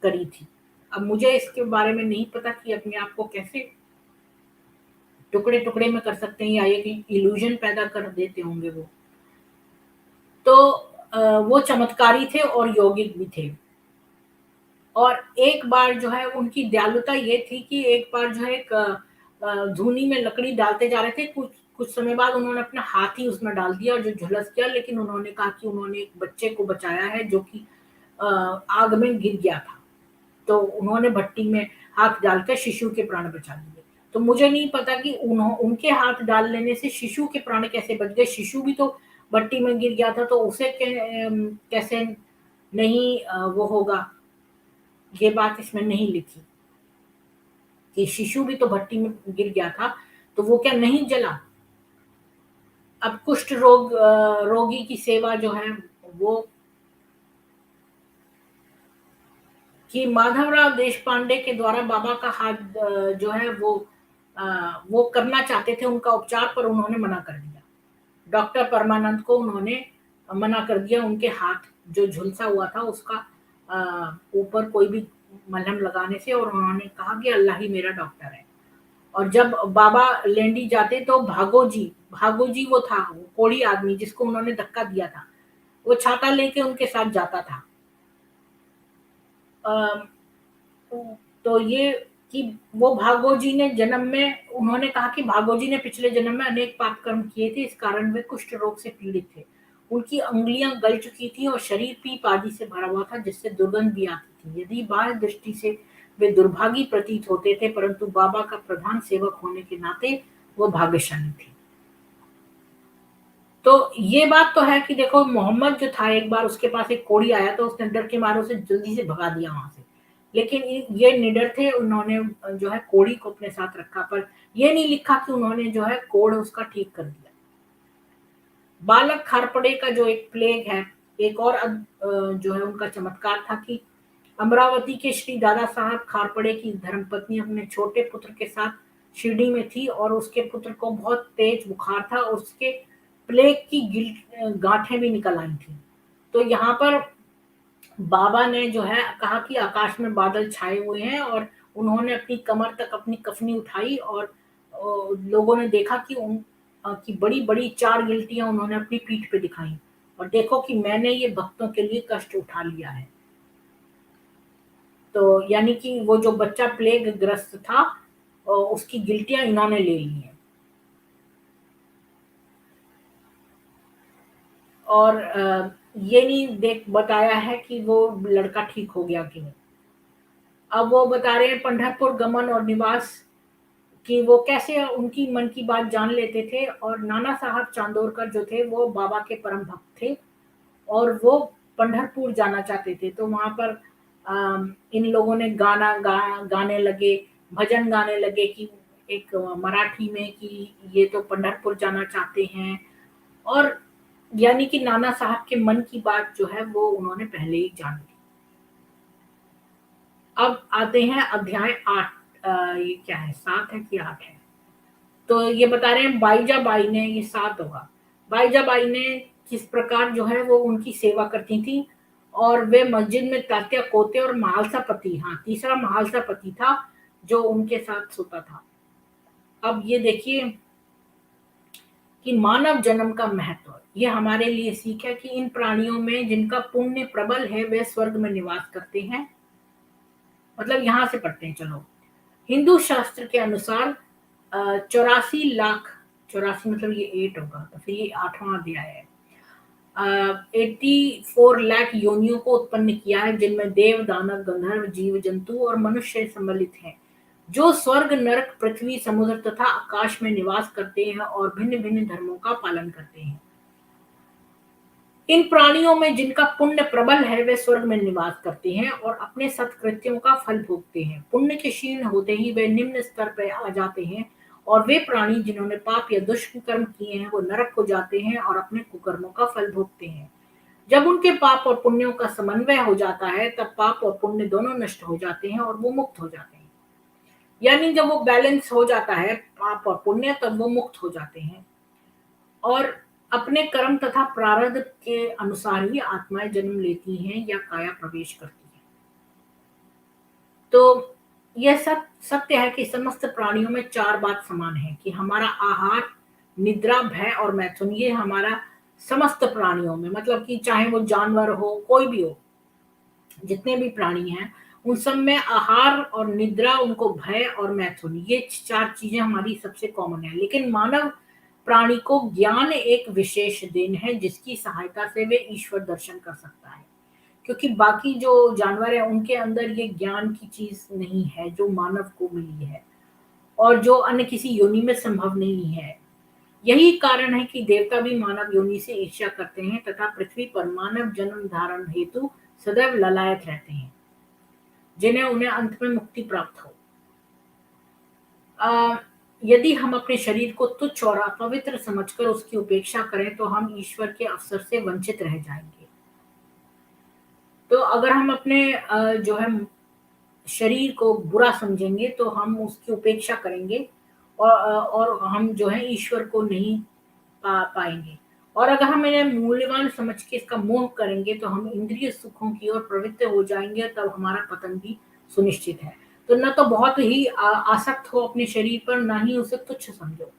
करी थी। अब मुझे इसके बारे में नहीं पता कि अपने आप को कैसे टुकड़े टुकड़े में कर सकते हैं, या ये इल्यूजन पैदा कर देते होंगे वो। तो वो चमत्कारी थे और यौगिक भी थे। और एक बार जो है उनकी दयालुता ये थी कि एक बार जो है एक धूनी में लकड़ी डालते जा रहे थे, कुछ कुछ समय बाद उन्होंने अपना हाथ ही उसमें डाल दिया और जो झुलस गया। लेकिन उन्होंने कहा कि उन्होंने एक बच्चे को बचाया है जो कि आग में गिर गया था। तो उन्होंने भट्टी में हाथ डालकर शिशु के प्राण बचा लिए। तो मुझे नहीं पता कि उनके हाथ डाल लेने से शिशु के प्राण कैसे बच गए। शिशु भी तो भट्टी में गिर गया था, तो उसे कैसे नहीं वो होगा। ये बात इसमें नहीं लिखी कि शिशु भी तो भट्टी में गिर गया था, तो वो क्या नहीं जला। अब कुष्ठ रोगी की सेवा जो है वो कि माधवराव देशपांडे के द्वारा बाबा का हाथ जो है वो करना चाहते थे उनका उपचार, पर उन्होंने मना कर दिया। डॉक्टर परमानंद को उन्होंने मना कर दिया उनके हाथ जो झुलसा हुआ था उसका ऊपर कोई भी मलहम लगाने से, और उन्होंने कहा कि अल्लाह ही मेरा डॉक्टर है। और जब बाबा लेंडी जाते तो भागोजी वो था, वो कोढ़ी आदमी जिसको उन्होंने धक्का दिया था, वो छाता लेके उनके साथ जाता था। अ, तो ये कि वो भागोजी ने जन्म में उन्होंने कहा कि भागोजी ने पिछले जन्म में अनेक पाप कर्म किए थे, इस कारण वे कुष्ठ रोग से पीड़ित थे। उनकी अंगुलियां गल चुकी थी और शरीर पीप आदि से भरा हुआ था, जिससे दुर्गंध भी आती थी। यदि बाह्य दृष्टि से वे दुर्भागी प्रतीत होते थे, परंतु बाबा का प्रधान सेवक होने के नाते वो भाग्यशाली थे। तो ये बात तो है कि देखो मोहम्मद जो था, एक बार उसके पास एक कोढ़ी आया तो उसने डर के मारे उसे जल्दी से भगा दिया वहां से। लेकिन ये निडर थे, उन्होंने जो है कोढ़ी को अपने साथ रखा, पर ये नहीं लिखा कि उन्होंने जो है कोढ़ उसका ठीक कर दिया। बालक खारपड़े का जो एक प्लेग है, एक और जो है उनका चमत्कार था कि अमरावती के श्री दादा साहब खारपड़े की धर्मपत्नी अपने छोटे पुत्र के साथ शिरडी में थी और उसके पुत्र को बहुत तेज बुखार था, उसके प्लेग की गांठें भी निकल आई थी। तो यहाँ पर बाबा ने जो है कहा कि आकाश में बादल छाए हुए हैं, और उन्होंने अपनी कमर तक अपनी कफनी उठाई और लोगों ने देखा कि कि बड़ी-बड़ी 4 गिल्टियाँ उन्होंने अपनी पीठ पे दिखाई, और देखो कि मैंने ये भक्तों के लिए कष्ट उठा लिया है। तो यानी कि वो जो बच्चा प्लेग ग्रस्त था उसकी गिल्टियाँ इन्होंने ले ली हैं। और ये नहीं देख बताया है कि वो लड़का ठीक हो गया कि नहीं। अब वो बता रहे हैं पंढरपुर गमन और निवास कि वो कैसे उनकी मन की बात जान लेते थे, और नाना साहब चांदोरकर जो थे वो बाबा के परम भक्त थे, और वो पंढरपुर जाना चाहते थे। तो वहां पर इन लोगों ने गाने लगे, भजन गाने लगे कि एक मराठी में कि ये तो पंढरपुर जाना चाहते हैं। और यानी कि नाना साहब के मन की बात जो है वो उन्होंने पहले ही जान ली। अब आते हैं अध्याय 8। ये क्या है, 7 है कि 8 है? तो ये बता रहे हैं बाईजाबाई ने, ये 7 होगा। बाईजाबाई ने किस प्रकार जो है वो उनकी सेवा करती थी, और वे मस्जिद में तात्या कोते और महालसा पति, हाँ तीसरा महालसा पति था जो उनके साथ सोता था। अब ये देखिए कि मानव जन्म का महत्व, ये हमारे लिए सीख है कि इन प्राणियों में जिनका पुण्य प्रबल है वे स्वर्ग में निवास करते हैं। मतलब यहाँ से पढ़ते हैं, चलो। हिंदू शास्त्र के अनुसार 84 लाख, 84 मतलब ये 8 होगा, तो फिर ये 8वां अध्याय है। 84 लाख योनियों को उत्पन्न किया है, जिनमें देव दानव गंधर्व जीव जंतु और मनुष्य सम्मिलित हैं, जो स्वर्ग नरक पृथ्वी समुद्र तथा आकाश में निवास करते हैं और भिन्न भिन्न धर्मों का पालन करते हैं। इन प्राणियों में जिनका पुण्य प्रबल है वे स्वर्ग में निवास करते हैं और अपने सत्कृत्यों का फल भोगते हैं। पुण्य के क्षीण होते ही वे निम्न स्तर पर आ जाते हैं, और वे प्राणी जिन्होंने पाप या दुष्कर्म किए हैं वो नरक को जाते हैं और अपने कुकर्मों का फल भोगते हैं। जब उनके पाप और पुण्यों का समन्वय हो जाता है तब पाप और पुण्य दोनों नष्ट हो जाते हैं और वो मुक्त हो जाते हैं। यानी जब वो बैलेंस हो जाता है पाप और पुण्य, तब वो मुक्त हो जाते हैं, और अपने कर्म तथा प्रारब्ध के अनुसार ही आत्माएं जन्म लेती हैं या काया प्रवेश करती हैं। तो यह सब सत्य है कि समस्त प्राणियों में 4 बात समान है कि हमारा आहार, निद्रा, भय और मैथुन, ये हमारा समस्त प्राणियों में, मतलब कि चाहे वो जानवर हो कोई भी हो, जितने भी प्राणी हैं उन सब में आहार और निद्रा, उनको भय और मैथुन, ये 4 चीजें हमारी सबसे कॉमन है। लेकिन मानव प्राणी को ज्ञान एक विशेष देन है जिसकी सहायता से वे ईश्वर दर्शन कर सकता है, क्योंकि बाकी जो जानवर है उनके अंदर ये ज्ञान की चीज नहीं है जो मानव को मिली है, और जो अन्य किसी योनि में संभव नहीं है। यही कारण है कि देवता भी मानव योनि से ईर्ष्या करते हैं तथा पृथ्वी पर मानव जन्म धारण हेतु सदैव ललायत रहते हैं, जिन्हें उन्हें अंत में मुक्ति प्राप्त हो। यदि हम अपने शरीर को तुच्छ और अपवित्र समझकर उसकी उपेक्षा करें तो हम ईश्वर के अवसर से वंचित रह जाएंगे। तो अगर हम अपने जो है शरीर को बुरा समझेंगे तो हम उसकी उपेक्षा करेंगे और हम जो है ईश्वर को नहीं पाएंगे। और अगर हम इन्हें मूल्यवान समझ के इसका मोह करेंगे तो हम इंद्रिय सुखों की ओर प्रवृत्त हो जाएंगे, तब हमारा पतन भी सुनिश्चित है। तो न तो बहुत ही आसक्त हो अपने शरीर पर, ना ही उसे तुच्छ समझो।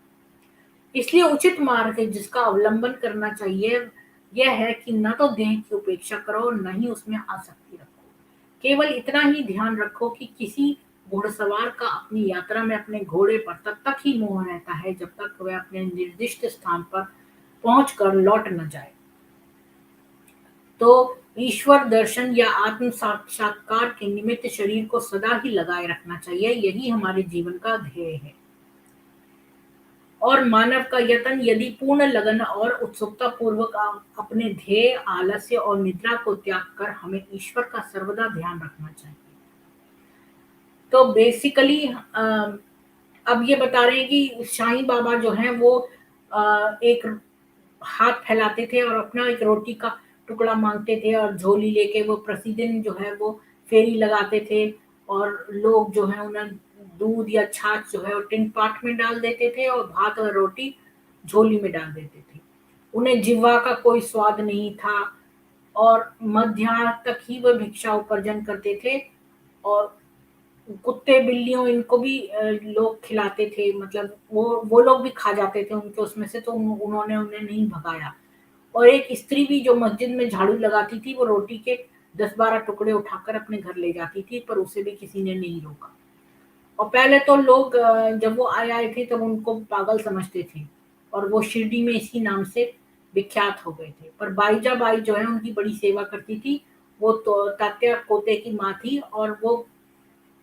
इसलिए उचित मार्ग जिसका अवलंबन करना चाहिए यह है कि न तो देह की उपेक्षा करो और न ही उसमें आसक्ति रखो। केवल इतना ही ध्यान रखो कि किसी घुड़सवार का अपनी यात्रा में अपने घोड़े पर तब तक ही मोह रहता है जब तक वह अपने निर्दिष्ट स्थान पर पहुंचकर लौट न जाए। तो ईश्वर दर्शन या आत्म साक्षात्कार के निमित्त शरीर को सदा ही लगाए रखना चाहिए, यही हमारे जीवन का ध्येय है। और मानव का यत्न यदि पूर्ण लगन और उत्सुकता पूर्वक अपने ध्येय, आलस्य और निद्रा को त्याग कर हमें ईश्वर का सर्वदा ध्यान रखना चाहिए। तो बेसिकली अब ये बता रहे हैं कि साईं बाबा जो हैं वो एक हाथ फैलाते थे और अपना एक रोटी का टुकड़ा मांगते थे और झोली लेके वो प्रतिदिन जो है वो फेरी लगाते थे। और लोग जो है उन्हें दूध या छाछ जो है वो टिन पाट में डाल देते थे और भात और रोटी झोली में डाल देते थे। उन्हें जिह्वा का कोई स्वाद नहीं था और मध्याह्न तक ही वह भिक्षा उपार्जन करते थे। और कुत्ते बिल्लियों इनको भी लोग खिलाते थे, मतलब वो लोग भी खा जाते थे उनके उसमें से, तो उन्होंने उन्हें नहीं भगाया। और एक स्त्री भी जो मस्जिद में झाड़ू लगाती थी वो रोटी के 10-12 टुकड़े उठाकर अपने घर ले जाती थी, पर उसे भी किसी ने नहीं रोका। और पहले तो लोग जब वो आए थे तब उनको पागल समझते थे और वो शिरडी में इसी नाम से विख्यात हो गए थे। पर बाईजा बाई जो है उनकी बड़ी सेवा करती थी। वो तो तात्या पोते की माँ थी और वो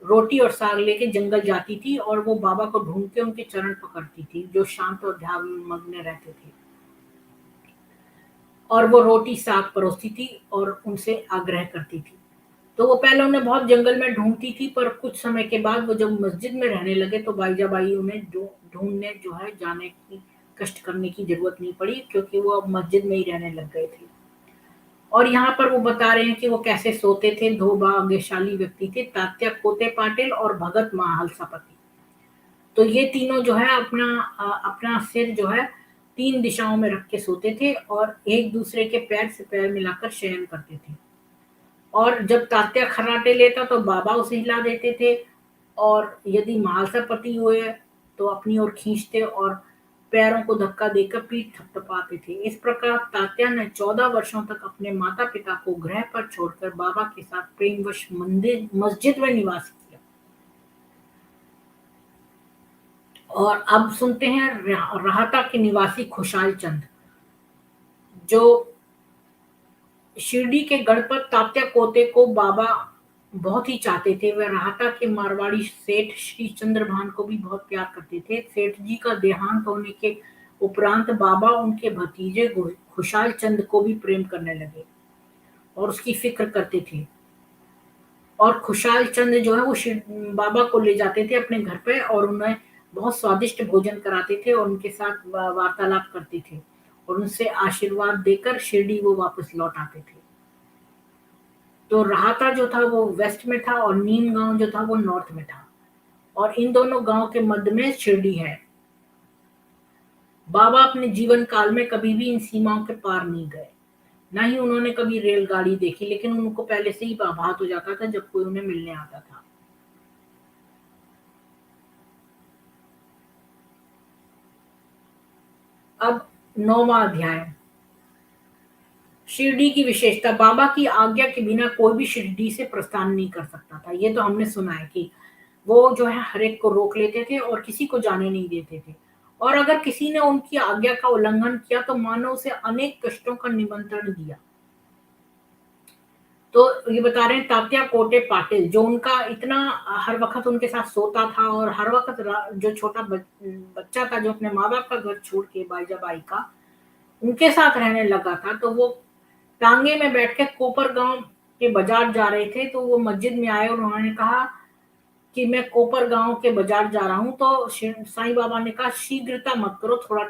रोटी और साग लेके जंगल जाती थी और वो बाबा को ढूंढ के उनके चरण पकड़ती थी जो शांत और ध्यान मग्न रहते थे। और वो रोटी साग परोसती थी और उनसे आग्रह करती थी। तो वो पहले उन्हें बहुत जंगल में ढूंढती थी, पर कुछ समय के बाद वो जब मस्जिद में रहने लगे तो बाईजाबाई उन्हें ढूंढने जो है जाने की कष्ट करने की जरूरत नहीं पड़ी, क्योंकि वो अब मस्जिद में ही रहने लग गए थे। और यहाँ पर वो बता रहे हैं कि वो कैसे सोते थे। दो भाग्यशाली व्यक्ति थे, तात्या कोते पाटिल और भगत महालसापति। तो ये तीनों जो है अपना सिर जो है 3 दिशाओं में रख के सोते थे और एक दूसरे के पैर से पैर मिलाकर शयन करते थे। और जब तात्या खर्राटे लेता तो बाबा उसे हिला देते थे, और यदि महालसापति हुए तो अपनी ओर खींचते और पैरों को धक्का देकर पीठ थपथपाते थे। इस प्रकार तात्या ने 14 वर्षों तक अपने माता-पिता को गृह पर छोड़कर बाबा के साथ प्रेमवश मंदिर मस्जिद में निवास किया। और अब सुनते हैं राहता के निवासी खुशाल चंद, जो शिरडी के गणपत तात्या कोते को बाबा बहुत ही चाहते थे। वह राहता के मारवाड़ी सेठ श्री चंद्रभान को भी बहुत प्यार करते थे। सेठ जी का देहांत होने के उपरांत बाबा उनके भतीजे खुशाल चंद को भी प्रेम करने लगे और उसकी फिक्र करते थे। और खुशाल चंद जो है वो बाबा को ले जाते थे अपने घर पे और उन्हें बहुत स्वादिष्ट भोजन कराते थे और उनके साथ वार्तालाप करते थे और उनसे आशीर्वाद देकर शिरडी वो वापस लौट आते थे। तो राहता जो था वो वेस्ट में था और नीम गांव जो था वो नॉर्थ में था, और इन दोनों गांव के मध्य में शिरडी है। बाबा अपने जीवन काल में कभी भी इन सीमाओं के पार नहीं गए, ना ही उन्होंने कभी रेलगाड़ी देखी, लेकिन उनको पहले से ही आभास हो जाता था जब कोई उन्हें मिलने आता था। अब 9वां अध्याय, शिरडी की विशेषता। बाबा की आज्ञा के बिना कोई भी शिरडी से प्रस्थान नहीं कर सकता था। ये तो हमने सुना है कि वो जो है हर एक को रोक लेते थे और किसी को जाने नहीं देते थे, और अगर किसी ने उनकी आज्ञा का उल्लंघन किया तो मानो उसे अनेक कष्टों का निमंत्रण दिया। तो ये बता रहे हैं तात्या कोटे पाटिल, जो उनका इतना हर वक्त उनके साथ सोता था और हर वक्त जो छोटा बच्चा था जो अपने माँ बाप का घर छोड़ के बाईजाबाई का उनके साथ रहने लगा था, तो वो टांगे में बैठ के कोपर गांव के बाजार जा रहे थे। तो वो मस्जिद में आए और उन्होंने कहा कि मैं कोपर गांव के बाजार जा रहा हूँ, तो साईं बाबा ने कहा शीघ्रता मत करो, थोड़ा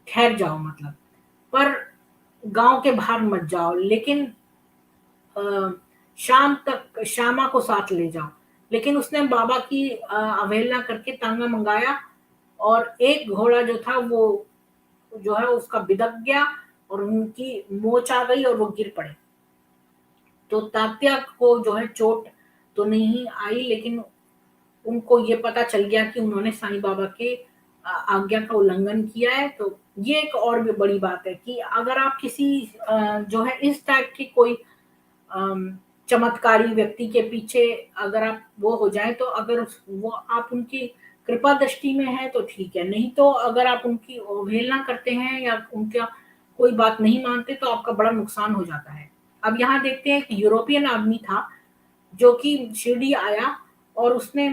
ठहर जाओ मतलब, पर गांव के बाहर मत जाओ, लेकिन अ, शाम तक श्यामा को साथ ले जाओ। लेकिन उसने बाबा की अवहेलना करके तांगा मंगाया, और एक घोड़ा जो था वो जो है उसका बिदक गया, और उनकी मोच आ गई और वो गिर पड़े। तो तात्या को जो है चोट तो नहीं आई, लेकिन उनको ये पता चल गया कि उन्होंने साईं बाबा के आज्ञा का उल्लंघन किया है। तो ये एक और भी बड़ी बात है कि अगर आप किसी जो है इस टाइप की कोई अम, चमत्कारी व्यक्ति के पीछे अगर आप वो हो जाएं, तो अगर वो आप उनकी कृपा दृष्टि में है तो ठीक है, नहीं तो अगर आप उनकी अवहेलना करते हैं या उनका कोई बात नहीं मानते तो आपका बड़ा नुकसान हो जाता है। अब यहाँ देखते हैं कि यूरोपियन आदमी था जो कि शिरडी आया, और उसने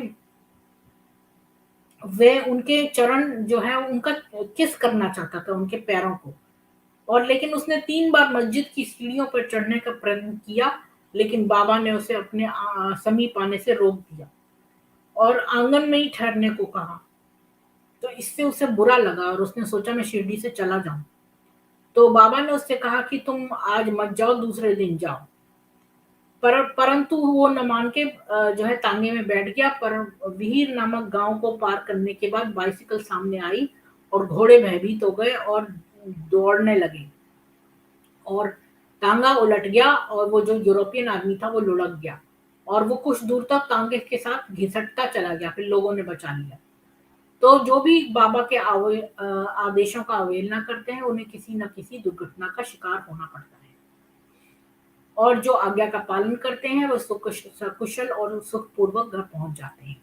वे उनके चरण जो है उनका किस करना चाहता था, उनके पैरों को। और लेकिन उसने 3 बार मस्जिद की सीढ़ियों पर चढ़ने का प्रयत्न किया, लेकिन बाबा ने उसे अपने समीप आने से रोक दिया और आंगन में ही ठहरने को कहा। तो इससे उसे बुरा लगा और उसने सोचा मैं शिरडी से चला जाऊं। तो बाबा ने उससे कहा कि तुम आज मत जाओ, दूसरे दिन जाओ। परंतु वो न मान के जो है तांगे में बैठ गया। पर विहीर नामक गांव को पार करने के बाद बाइसिकल सामने आई और घोड़े भयभीत हो गए और दौड़ने लगे, और तांगा उलट गया और वो जो यूरोपियन आदमी था वो लुढ़क गया, और वो कुछ दूर तक तांगे के साथ घिसटता चला गया। फिर लोगों ने बचा लिया। तो जो भी बाबा के आदेशों का अवहेलना करते हैं उन्हें किसी न किसी दुर्घटना का शिकार होना पड़ता है, और जो आज्ञा का पालन करते हैं वो सकुशल और सुखपूर्वक घर पहुंच जाते हैं।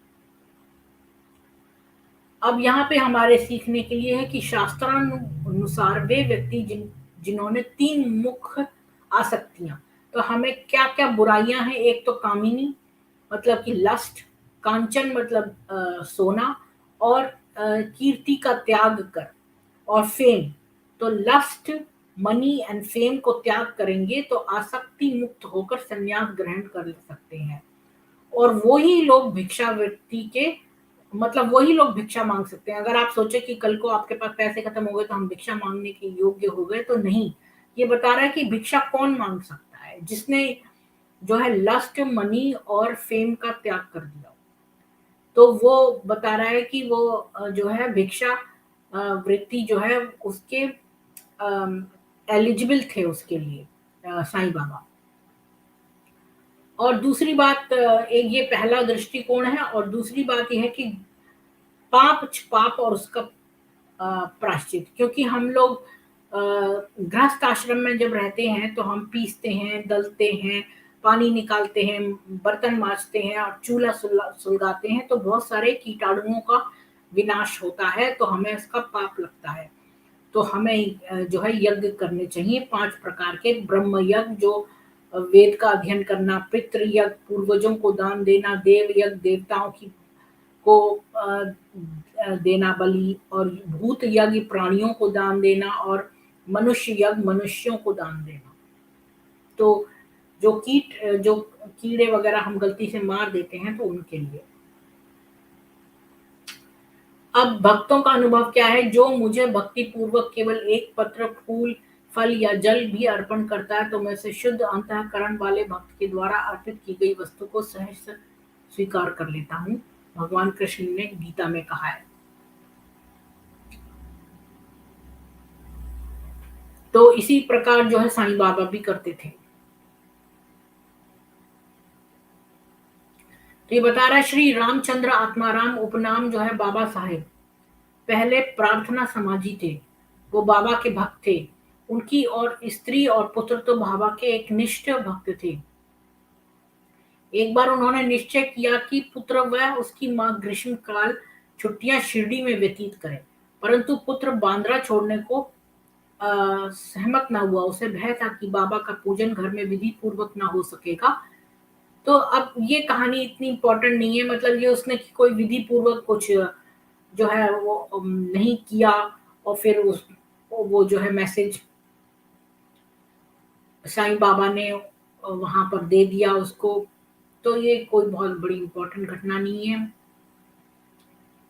अब यहाँ पे हमारे सीखने के लिए है कि शास्त्रानुसार वे व्यक्ति जिन्होंने 3 मुख्य आसक्तियां, तो हमें क्या क्या बुराइयां हैं। एक तो कामिनी मतलब कि लस्ट, कांचन मतलब सोना, और कीर्ति का त्याग कर, और फेम। तो लस्ट, मनी एंड फेम को त्याग करेंगे तो आसक्ति मुक्त होकर संन्यास ग्रहण कर सकते हैं। और वही लोग भिक्षावृत्ति के मतलब वही लोग भिक्षा मांग सकते हैं। अगर आप सोचे कि कल को आपके पास पैसे खत्म हो गए तो हम भिक्षा मांगने के योग्य हो गए, तो नहीं। ये बता रहा है कि भिक्षा कौन मांग सकता है, जिसने जो है लस्ट, मनी और फेम का त्याग कर दिया। तो वो बता रहा है कि वो जो है भिक्षा वृत्ति जो है उसके एलिजिबल थे उसके लिए साईं बाबा। और दूसरी बात, एक ये पहला दृष्टिकोण है, और दूसरी बात ये है कि पाप और उसका प्रायश्चित। क्योंकि हम लोग गृहस्थ आश्रम में जब रहते हैं तो हम पीसते हैं, दलते हैं, पानी निकालते हैं, बर्तन मांजते हैं और चूल्हा सुलगाते हैं, तो बहुत सारे कीटाणुओं का विनाश होता है, तो हमें इसका पाप लगता है। तो हमें जो है यज्ञ करने चाहिए 5 प्रकार के। ब्रह्म यज्ञ जो वेद का अध्ययन करना, पितृ यज्ञ पूर्वजों को दान देना, देव यज्ञ देवताओं की को देना बलि, और भूत यज्ञ प्राणियों को दान देना, और मनुष्य यज्ञ मनुष्यों को दान देना। तो जो कीड़े वगैरह हम गलती से मार देते हैं तो उनके लिए। अब भक्तों का अनुभव क्या है। जो मुझे भक्ति पूर्वक केवल एक पत्र, फूल, फल या जल भी अर्पण करता है, तो मैं उसे शुद्ध अंतःकरण वाले भक्त के द्वारा अर्पित की गई वस्तु को सहर्ष स्वीकार कर लेता हूँ। भगवान कृष्ण ने गीता में कहा है। तो इसी प्रकार जो है साईं बाबा भी करते थे। तो ये बता रहा है श्री रामचंद्र आत्माराम उपनाम जो है बाबा साहेब पहले प्रार्थना समाजी थे। वो बाबा के भक्त थे। उनकी और स्त्री और पुत्र तो बाबा के एक निष्ठ भक्त थे। एक बार उन्होंने निश्चय किया कि पुत्र व उसकी मां ग्रीष्म काल छुट्टियां शिरडी में व्यतीत करें, परंतु पुत्र बांद्रा छोड़ने को सहमत ना हुआ। उसे भय था कि बाबा का पूजन घर में विधि पूर्वक ना हो सकेगा। तो अब ये कहानी इतनी इम्पोर्टेंट नहीं है, मतलब ये उसने कोई विधि पूर्वक कुछ जो है वो नहीं किया, और फिर वो जो है मैसेज साईं बाबा ने वहां पर दे दिया उसको, तो ये कोई बहुत बड़ी इंपॉर्टेंट घटना नहीं है।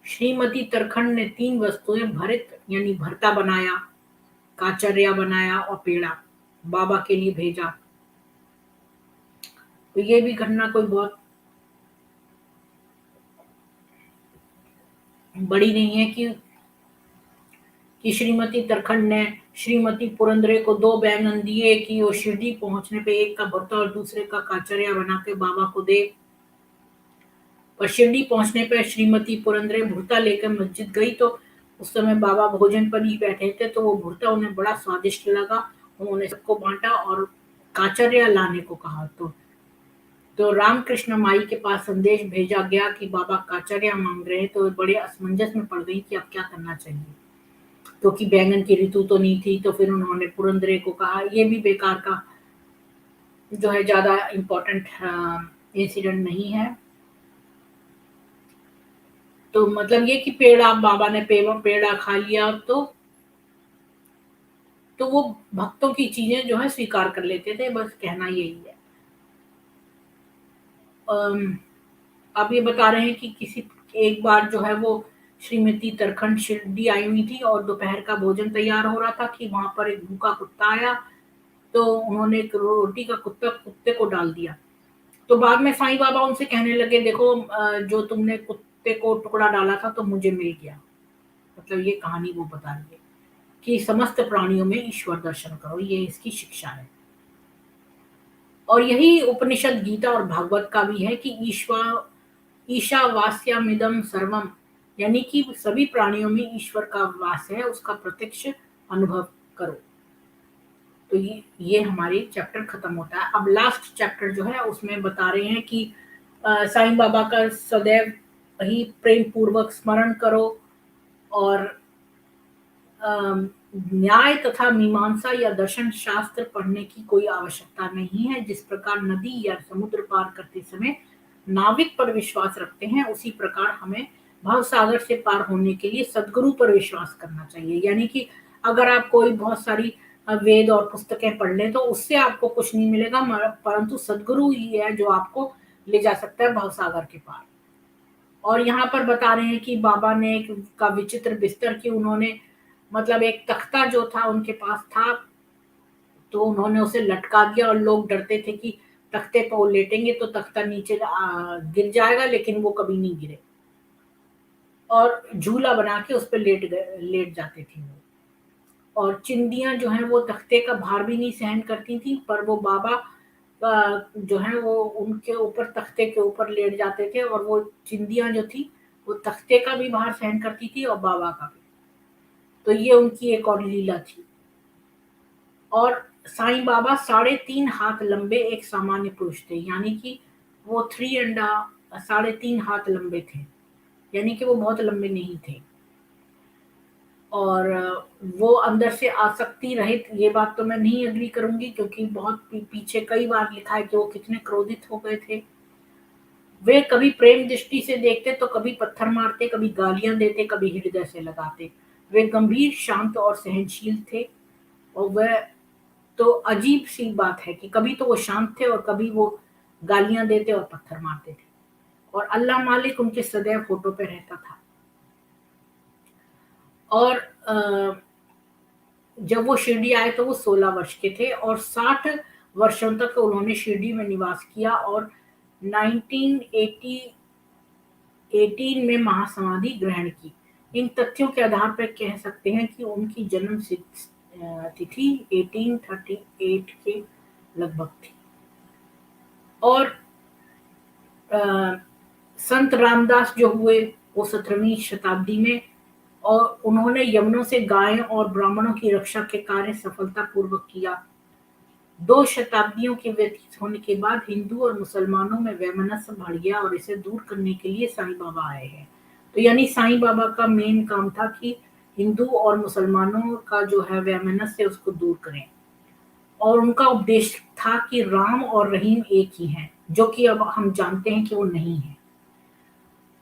श्रीमती तरखंड ने 3 वस्तुएं भरित यानी भरता बनाया, काचर्या बनाया और पेड़ा बाबा के लिए भेजा। तो ये भी घटना कोई बहुत बड़ी नहीं है कि श्रीमती तरखंड ने श्रीमती पुरंदरे को 2 बैंगन दिए कि वो शिरडी पहुंचने पे एक का भरता और दूसरे का काचर्या बना के बाबा को दे। पर शिरडी पहुंचने पर श्रीमती पुरंदरे भुर्ता लेकर मस्जिद गई तो उस समय बाबा भोजन पर ही बैठे थे, तो वो भुर्ता उन्हें बड़ा स्वादिष्ट लगा। उन्होंने सबको बांटा और काचर्या लाने को कहा। तो रामकृष्ण माई के पास संदेश भेजा गया कि बाबा काचर्या मांग रहे हैं। तो वे बड़े असमंजस में पड़ गई कि अब क्या करना चाहिए, क्योंकि बैंगन की ऋतु तो नहीं थी। तो फिर उन्होंने पुरंदरे को कहा, ये भी बेकार का जो है, ज्यादा इम्पोर्टेंट इंसिडेंट नहीं है। तो मतलब ये कि पेड़ा बाबा ने पेड़ा खा लिया, तो वो भक्तों की चीजें जो है स्वीकार कर लेते थे, बस कहना यही है। आप ये बता रहे हैं कि किसी एक बार जो है वो श्रीमती तरखंड शिरडी आई हुई थी और दोपहर का भोजन तैयार हो रहा था कि वहां पर एक भूखा कुत्ता आया। तो उन्होंने एक रोटी का कुत्ते को डाल दिया। तो बाद में साईं बाबा उनसे कहने लगे, देखो जो तुमने कुत्ते को टुकड़ा डाला था तो मुझे मिल गया। मतलब ये कहानी वो बता रही है कि समस्त प्राणियों में ईश्वर दर्शन करो, ये इसकी शिक्षा है। और यही उपनिषद गीता और भागवत का भी है कि ईशावास्यमिदं सर्वम, यानी कि सभी प्राणियों में ईश्वर का वास है, उसका प्रत्यक्ष अनुभव करो। तो ये हमारे चैप्टर खत्म होता है। अब लास्ट चैप्टर जो है उसमें बता रहे हैं कि साईं बाबा का सदैव ही प्रेम पूर्वक स्मरण करो और न्याय तथा मीमांसा या दर्शन शास्त्र पढ़ने की कोई आवश्यकता नहीं है। जिस प्रकार नदी या समुद्र पार करते समय नाविक पर विश्वास रखते हैं, उसी प्रकार हमें भव सागर से पार होने के लिए सदगुरु पर विश्वास करना चाहिए। यानी कि अगर आप कोई बहुत सारी वेद और पुस्तकें पढ़ लें तो उससे आपको कुछ नहीं मिलेगा, परंतु सदगुरु ही है जो आपको ले जा सकता है भव सागर के पार। और यहाँ पर बता रहे हैं कि बाबा ने का विचित्र बिस्तर की उन्होंने, मतलब एक तख्ता जो था उनके पास था, तो उन्होंने उसे लटका दिया और लोग डरते थे कि तख्ते पर वो लेटेंगे तो तख्ता नीचे गिर जाएगा, लेकिन वो कभी नहीं गिरे और झूला बना के उस पर लेट जाते थे वो। और चिंदियां जो हैं वो तख्ते का भार भी नहीं सहन करती थी, पर वो बाबा जो है वो उनके ऊपर तख्ते के ऊपर लेट जाते थे और वो चिंदियां जो थी वो तख्ते का भी भार सहन करती थी और बाबा का भी। तो ये उनकी एक और लीला थी। और साईं बाबा 3.5 हाथ लंबे एक सामान्य पुरुष थे, यानी कि वो 3.5 लंबे थे, यानी कि वो बहुत लंबे नहीं थे। और वो अंदर से आसक्ति रहित, ये बात तो मैं नहीं एग्री करूंगी, क्योंकि बहुत पीछे कई बार लिखा है कि वो कितने क्रोधित हो गए थे। वे कभी प्रेम दृष्टि से देखते तो कभी पत्थर मारते, कभी गालियां देते, कभी हृदय से लगाते। वे गंभीर, शांत और सहनशील थे। और वह तो अजीब सी बात है कि कभी तो वो शांत थे और कभी वो गालियां देते और पत्थर मारते थे। और अल्लाह मालिक उनके सदैव फोटो पे रहता था। और जब वो शिरडी आए तो वो 16 वर्ष के थे और 60 वर्षों तक उन्होंने शिरडी में निवास किया और 1918 में महासमाधि ग्रहण की। इन तथ्यों के आधार पर कह सकते हैं कि उनकी जन्म तिथि 1838 के लगभग थी। और अ, संत रामदास जो हुए वो 17वीं शताब्दी में, और उन्होंने यमनों से गायों और ब्राह्मणों की रक्षा के कार्य सफलतापूर्वक किया। 2 शताब्दियों के व्यतीत होने के बाद हिंदू और मुसलमानों में वैमनस्य बढ़ गया और इसे दूर करने के लिए साईं बाबा आए हैं। तो यानी साईं बाबा का मेन काम था कि हिंदू और मुसलमानों का जो है वैमनस्य उसको दूर करें। और उनका उपदेश था कि राम और रहीम एक ही हैं, जो कि अब हम जानते हैं कि वो नहीं है।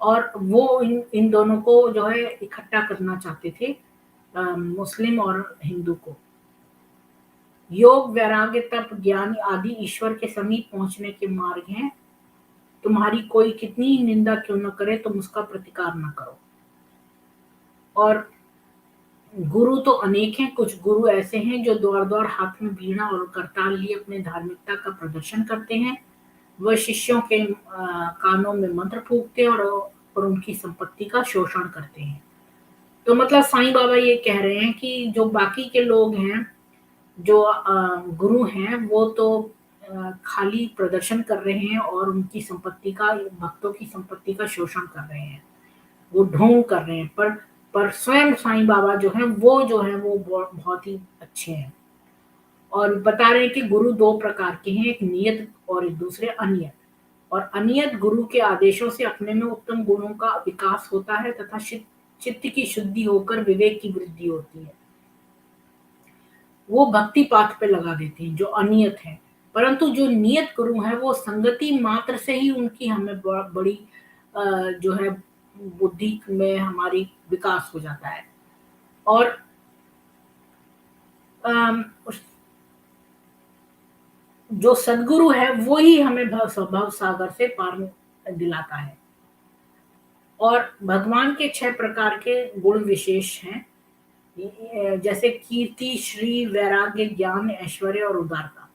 और वो इन दोनों को जो है इकट्ठा करना चाहते थे, मुस्लिम और हिंदू को। योग, वैराग्य, तप, ज्ञान आदि ईश्वर के समीप पहुंचने के मार्ग हैं। तुम्हारी कोई कितनी ही निंदा क्यों न करे, तुम उसका प्रतिकार न करो। और गुरु तो अनेक हैं, कुछ गुरु ऐसे हैं जो द्वार-द्वार हाथ में वीणा और करताल लिए अपने धार्मिकता का प्रदर्शन करते हैं। वह शिष्यों के कानों में मंत्र फूँकते हैं और उनकी संपत्ति का शोषण करते हैं। तो मतलब साईं बाबा ये कह रहे हैं कि जो बाकी के लोग हैं, जो गुरु हैं, वो तो खाली प्रदर्शन कर रहे हैं और उनकी संपत्ति का, भक्तों की संपत्ति का शोषण कर रहे हैं। वो ढोंग कर रहे हैं, पर स्वयं साईं बाबा जो हैं, वो जो हैं वो बहुत ही अच्छे हैं। और बता रहे हैं कि गुरु 2 प्रकार के हैं, एक नियत और एक दूसरे अनियत। और अनियत गुरु के आदेशों से अपने में उत्तम गुणों का विकास होता है तथा चित्त की शुद्धि होकर विवेक की वृद्धि होती है। वो भक्ति पाथ पे लगा देते हैं, जो अनियत है। परंतु जो नियत गुरु हैं, वो संगति मात्र से ही उनकी हमें बड़ी जो है बुद्धि में हमारी विकास हो जाता है। और उस जो सद्गुरु है, वो ही हमें भव सागर से पार दिलाता है। और भगवान के 6 प्रकार के गुण विशेष हैं, जैसे कीर्ति, श्री, वैराग्य, ज्ञान, ऐश्वर्य और उदारता।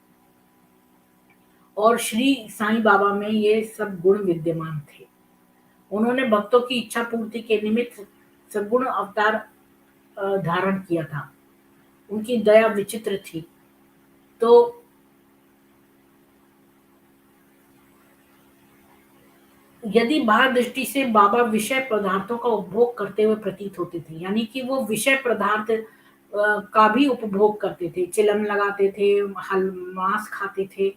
और श्री साईं बाबा में ये सब गुण विद्यमान थे। उन्होंने भक्तों की इच्छा पूर्ति के निमित्त सद्गुण अवतार धारण किया था। उनकी दया विचित्र थी। तो यदि बाह्य दृष्टि से बाबा विषय पदार्थों का उपभोग करते हुए प्रतीत होते थे, यानी कि वो विषय पदार्थ का भी उपभोग करते थे, चिलम लगाते थे, हल मांस खाते थे,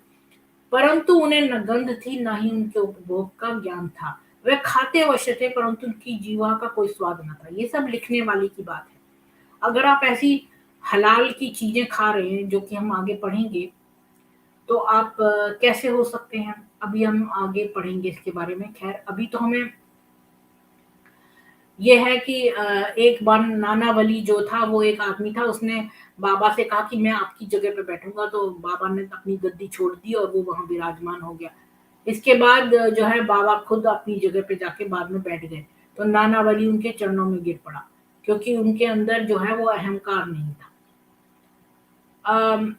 परंतु उन्हें न गंध थी, न ही उनके उपभोग का ज्ञान था। वे खाते अवश्य थे, परंतु उनकी जीवा का कोई स्वाद न था। ये सब लिखने वाले की बात है। अगर आप ऐसी हलाल की चीजें खा रहे हैं, जो कि हम आगे पढ़ेंगे, तो आप कैसे हो सकते हैं? अभी हम आगे पढ़ेंगे इसके बारे में। खैर, अभी तो हमें ये है कि एक बार नाना वली जो था, वो एक आदमी था, उसने बाबा से कहा कि मैं आपकी जगह पे बैठूँगा, तो बाबा ने अपनी गद्दी छोड़ दी और वो वहाँ विराजमान हो गया। इसके बाद जो है बाबा खुद अपनी जगह पे जाके बाद में बैठ गए, तो नाना वली उनके चरणों में गिर पड़ा, क्योंकि उनके अंदर जो है वो अहंकार नहीं था। अम,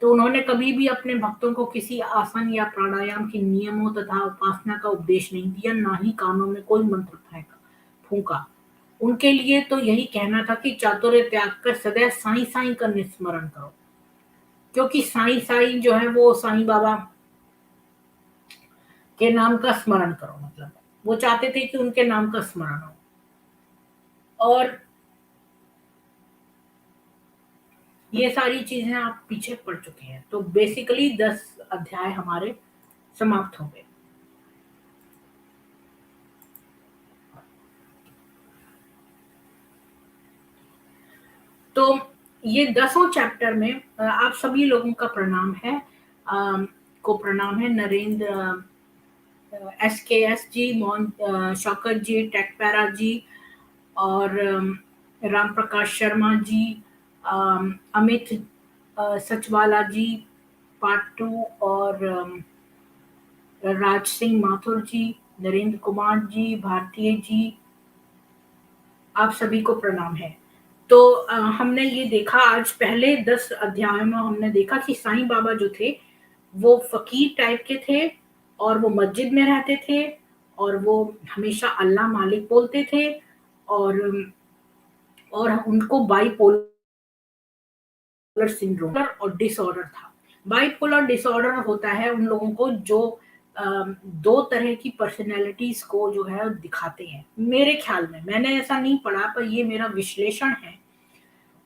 तो उन्होंने कभी भी अपने भक्तों को किसी आसन या प्राणायाम के नियमों तथा उपासना का उपदेश नहीं दिया, ना ही कानों में कोई मंत्र फूंका। उनके लिए तो यही कहना था कि चातुर्य त्याग कर सदैव साईं साईं का निस्मरण करो, क्योंकि साईं साईं जो है वो साईं बाबा के नाम का स्मरण करो। मतलब वो चाहते थे कि उनके नाम का स्मरण हो। और ये सारी चीजें आप पीछे पढ़ चुके हैं। तो बेसिकली 10 अध्याय हमारे समाप्त हो गए। तो ये 10वें चैप्टर में आप सभी लोगों का प्रणाम है, को प्रणाम है। नरेंद्र, एसकेएस जी, शौकत जी, टेकपैरा जी, और राम प्रकाश शर्मा जी, अमित सचवाला जी, पाटू, और राज सिंह माथुर जी, नरेंद्र कुमार जी, भारतीय जी, आप सभी को प्रणाम है। तो हमने ये देखा, आज पहले 10 अध्यायों में हमने देखा कि साईं बाबा जो थे, वो फकीर टाइप के थे, और वो मस्जिद में रहते थे, और वो हमेशा अल्लाह मालिक बोलते थे, और उनको बाइपोलर सिंड्रोम और डिसऑर्डर था। बाइपोलर डिसऑर्डर होता है उन लोगों को जो दो तरह की पर्सनैलिटीज को जो है दिखाते हैं। मेरे ख्याल में, मैंने ऐसा नहीं पढ़ा, पर ये मेरा विश्लेषण है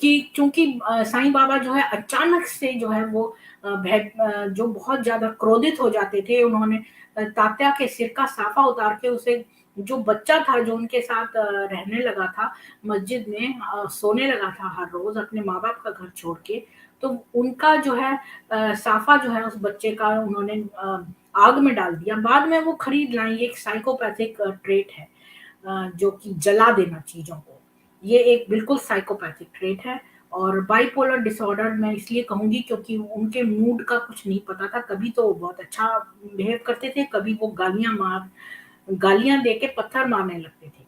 कि चूंकि साईं बाबा जो है अचानक से जो है वो जो बहुत ज्यादा क्रोधित हो जाते थे। उन्होंने तात्या के सिर का साफा उतार के उसे, जो बच्चा था जो उनके साथ रहने लगा था मस्जिद में, सोने लगा था हर रोज अपने माँ बाप का घर छोड़ के, तो उनका जो है साफा जो है उस बच्चे का उन्होंने आग में डाल दिया। बाद में वो खरीद लाई। एक साइकोपैथिक ट्रेट है, जो कि जला देना चीजों को। ये एक बिल्कुल साइकोपैथिक ट्रेट है। और बाइपोलर डिसऑर्डर मैं इसलिए कहूँगी क्योंकि उनके मूड का कुछ नहीं पता था, कभी तो वो बहुत अच्छा बिहेव करते थे, कभी वो गालियाँ दे के पत्थर मारने लगते थे।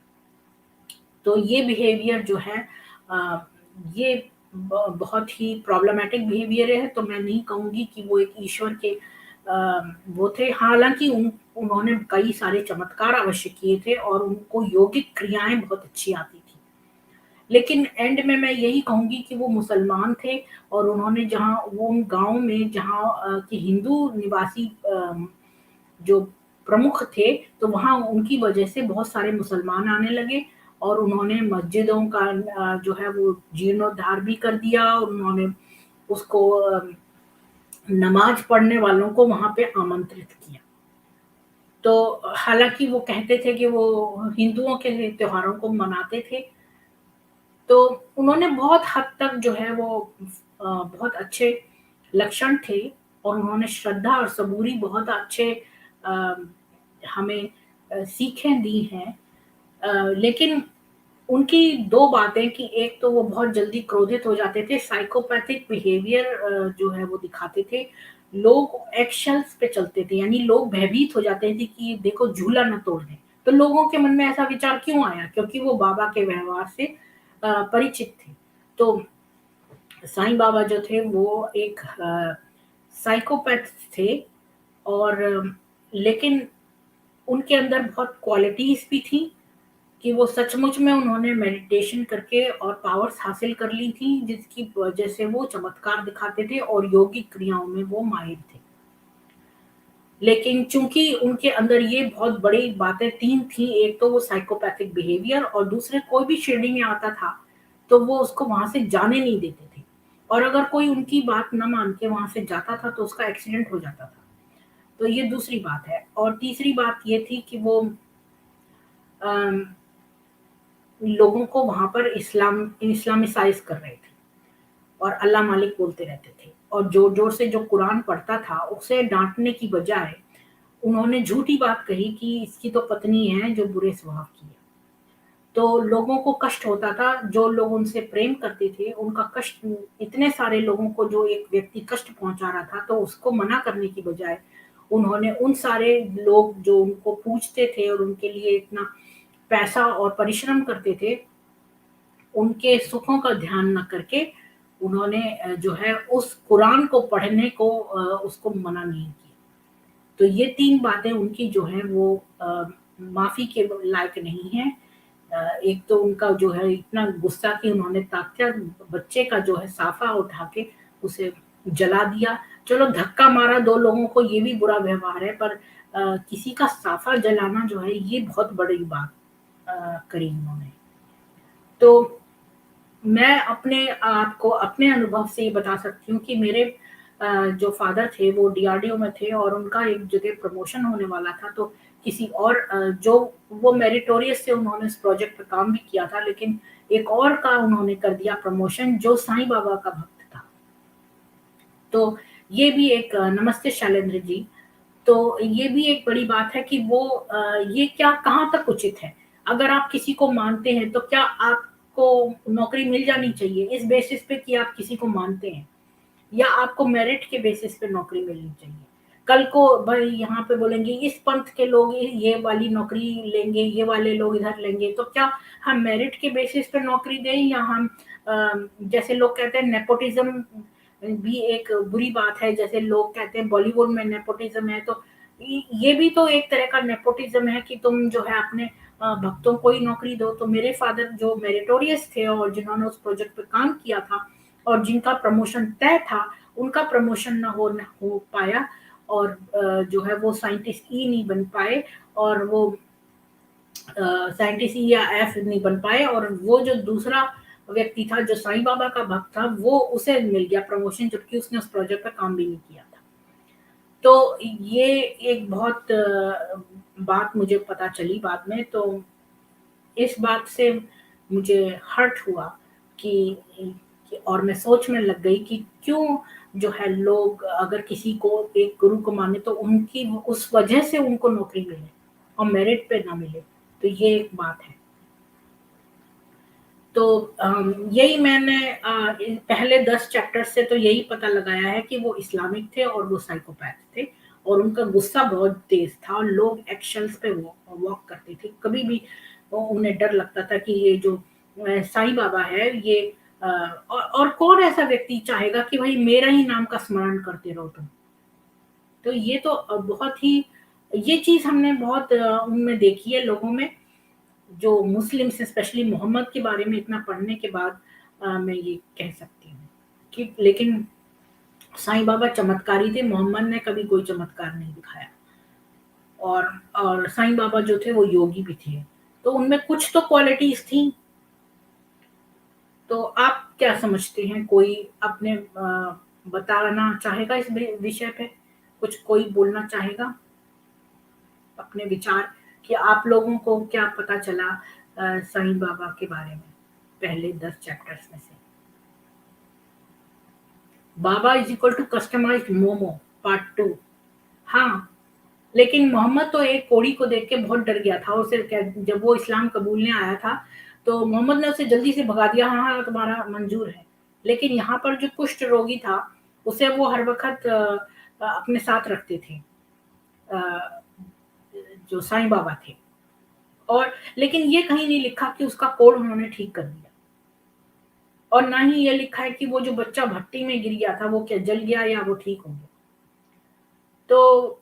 तो ये बिहेवियर जो है अ, ये बहुत ही प्रॉब्लमैटिक बिहेवियर है, तो मैं नहीं कहूँगी कि वो एक ईश्वर के वो थे। हालाँकि उन्होंने कई सारे चमत्कार अवश्य किए थे और उनको योगिक क्रियाएँ बहुत अच्छी आती थी। लेकिन एंड में मैं यही कहूँगी कि वो मुसलमान थे और उन्होंने जहाँ वो उन गाँव में जहाँ कि हिंदू निवासी जो प्रमुख थे, तो वहाँ उनकी वजह से बहुत सारे मुसलमान आने लगे और उन्होंने मस्जिदों का जो है वो जीर्णोद्धार भी कर दिया और उन्होंने उसको नमाज़ पढ़ने वालों को वहाँ पे आमंत्रित किया। तो हालाँकि वो कहते थे कि वो हिंदुओं के त्योहारों को मनाते थे, तो उन्होंने बहुत हद तक जो है वो बहुत अच्छे लक्षण थे और उन्होंने श्रद्धा और सबूरी बहुत अच्छे अ, हमें सीखें दी हैं। लेकिन उनकी 2 बातें कि एक तो वो बहुत जल्दी क्रोधित हो जाते थे, साइकोपैथिक बिहेवियर जो है वो दिखाते थे। लोग एगशेल्स पे चलते थे, यानी लोग भयभीत हो जाते थे कि देखो झूला ना तोड़ दें। तो लोगों के मन में ऐसा विचार क्यों आया? क्योंकि वो बाबा के व्यवहार से परिचित थे। तो साईं बाबा जो थे वो एक साइकोपैथ थे और लेकिन उनके अंदर बहुत क्वालिटीज़ भी थी कि वो सचमुच में उन्होंने मेडिटेशन करके और पावर्स हासिल कर ली थी, जिसकी वजह से वो चमत्कार दिखाते थे और योगिक क्रियाओं में वो माहिर थे। लेकिन चूँकि उनके अंदर ये बहुत बड़ी बातें 3 थी, एक तो वो साइकोपैथिक बिहेवियर और दूसरे कोई भी शिरडी में आता था, तो वो उसको वहाँ से जाने नहीं देते थे। और अगर कोई उनकी बात ना मान के वहाँ से जाता था, तो उसका एक्सीडेंट हो जाता था। तो ये दूसरी बात है और तीसरी बात ये थी कि वो अम लोगों को वहाँ पर इस्लामिसाइज़ कर रहे थे और अल्लाह मालिक बोलते रहते थे और ज़ोर-ज़ोर से जो कुरान पढ़ता था, उसे डाँटने की बजाय उन्होंने झूठी बात कही कि इसकी तो पत्नी है जो बुरे स्वभाव की है। तो लोगों को कष्ट होता था, जो लोग उनसे प्रेम करते थे, उनका कष्ट इतने सारे लोगों को जो एक व्यक्ति कष्ट पहुँचा रहा था, तो उसको मना करने की बजाय उन्होंने उन सारे लोग जो उनको पूजते थे और उनके लिए इतना पैसा और परिश्रम करते थे, उनके सुखों का ध्यान ना करके उन्होंने जो है उस कुरान को पढ़ने को उसको मना नहीं किया। तो ये 3 बातें उनकी जो हैं वो माफ़ी के लायक नहीं हैं। एक तो उनका जो है इतना गुस्सा कि उन्होंने तात्या बच्चे का जो है साफ़ा उठा के उसे जला दिया। चलो धक्का मारा 2 लोगों को ये भी बुरा व्यवहार है पर किसी का साफ़ा जलाना जो है ये बहुत बड़ी बात करी उन्होंने। तो मैं अपने आपको अपने अनुभव से ये बता सकती हूँ कि मेरे जो फ़ादर थे वो डीआरडीओ में थे और उनका एक जगह प्रमोशन होने वाला था तो किसी और जो वो मेरिटोरियस थे उन्होंने इस प्रोजेक्ट पे काम भी किया था लेकिन एक और का उन्होंने कर दिया प्रमोशन जो साईं बाबा का भक्त था। तो ये भी एक नमस्ते शैलेंद्र जी। तो ये भी एक बड़ी बात है कि वो ये क्या कहाँ तक उचित है? अगर आप किसी को मानते हैं, तो क्या आपको नौकरी मिल जानी चाहिए इस बेसिस पे कि आप किसी को मानते हैं? या आपको मेरिट के बेसिस पे नौकरी मिलनी चाहिए? कल को भई यहाँ पे बोलेंगे इस पंथ के लोग ये वाली नौकरी लेंगे, ये वाले लोग इधर लेंगे, तो क्या हम मेरिट के बेसिस पे नौकरी दें या हम जैसे लोग कहते हैं नेपोटिज़्म भी एक बुरी बात है, जैसे लोग कहते हैं बॉलीवुड में नेपोटिज़्म है, तो ये भी तो एक तरह का नेपोटिज़्म है कि तुम जो है अपने भक्तों को ही नौकरी दो। तो मेरे फादर जो मेरिटोरियस थे और जिन्होंने उस प्रोजेक्ट पे काम किया था और जिनका प्रमोशन तय था, उनका प्रमोशन ना हो पाया और जो है वो साइंटिस्ट ई नहीं बन पाए और वो साइंटिस्ट ई या एफ नहीं बन पाए और वो जो दूसरा व्यक्ति था जो साईं बाबा का भक्त था, वो उसे मिल गया प्रमोशन जबकि उसने उस प्रोजेक्ट पे काम भी नहीं किया था। तो ये एक बहुत बात मुझे पता चली बाद में तो इस बात से मुझे हर्ट हुआ कि और मैं सोच में लग गई कि क्यों जो है लोग अगर किसी को एक गुरु को माने तो उनकी उस वजह से उनको नौकरी मिले और मेरिट पे ना मिले। तो ये एक बात है। तो यही मैंने पहले 10 चैप्टर से तो यही पता लगाया है कि वो इस्लामिक थे और वो साइकोपैथ थे, और उनका गुस्सा बहुत तेज था और लोग एक्शंस पे वॉक करते थे। कभी भी उन्हें डर लगता था कि ये जो साईं बाबा है ये और कौन ऐसा व्यक्ति चाहेगा कि भाई मेरा ही नाम का स्मरण करते रहो तुम। तो ये तो बहुत ही, ये चीज हमने बहुत उनमें देखी है लोगों में, जो मुस्लिम्स स्पेशली मोहम्मद के बारे में इतना पढ़ने के बाद मैं ये कह सकती हूँ कि लेकिन साईं बाबा चमत्कारी थे, मोहम्मद ने कभी कोई चमत्कार नहीं दिखाया। और साईं बाबा जो थे वो योगी भी थे, तो उनमें कुछ तो क्वालिटीज थी। तो आप क्या समझते हैं, कोई अपने बताना चाहेगा इस विषय पे, कुछ कोई बोलना चाहेगा अपने विचार, कि आप लोगों को क्या पता चला साईं बाबा के बारे में पहले 10 चैप्टर्स में से। बाबा is equal to customised momo part 2। हाँ, लेकिन मोहम्मद तो एक कोड़ी को देख के बहुत डर गया था, उसे जब वो इस्लाम कबूलने आया था तो मोहम्मद ने उसे जल्दी से भगा दिया, हाँ हाँ तुम्हारा मंजूर है। लेकिन यहाँ पर जो कुष्ठ रोगी था उसे वो हर वक्त अपने साथ रखते थे, अ, जो साईं बाबा थे। और लेकिन ये कहीं नहीं लिखा कि उसका कोढ़ उन्होंने ठीक कर दिया, और ना ही ये लिखा है कि वो जो बच्चा भट्टी में गिर गया था वो क्या जल गया या वो ठीक हो गया। तो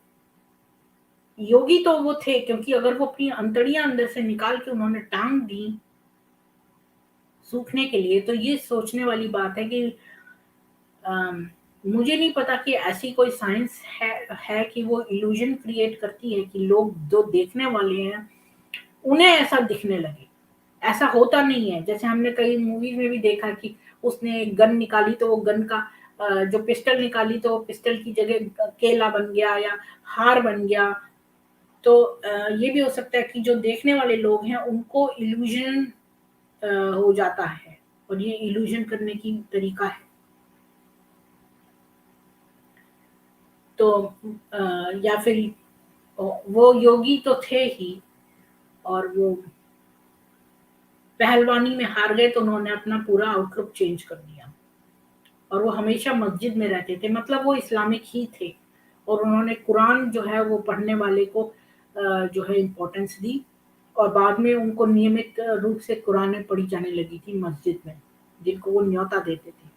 योगी तो वो थे, क्योंकि अगर वो अपनी अंतड़ियां अंदर से निकाल के उन्होंने टांग दी सूखने के लिए, तो ये सोचने वाली बात है कि अम, मुझे नहीं पता कि ऐसी कोई साइंस है कि वो इल्यूजन क्रिएट करती है कि लोग जो देखने वाले हैं उन्हें ऐसा दिखने लगे। ऐसा होता नहीं है, जैसे हमने कई मूवीज में भी देखा कि उसने गन निकाली तो वो गन का जो पिस्टल निकाली तो वो पिस्टल की जगह केला बन गया या हार बन गया। तो ये भी हो सकता है कि जो देखने वाले लोग हैं उनको इल्यूजन हो जाता है, और ये इल्यूजन करने की तरीका है। तो या फिर वो योगी तो थे ही, और वो पहलवानी में हार गए तो उन्होंने अपना पूरा आउटलुक चेंज कर दिया, और वो हमेशा मस्जिद में रहते थे, मतलब वो इस्लामिक ही थे। और उन्होंने कुरान जो है वो पढ़ने वाले को जो है इम्पोर्टेंस दी, और बाद में उनको नियमित रूप से कुरानें पढ़ी जाने लगी थी मस्जिद में, जिनको वो न्योता देते थे।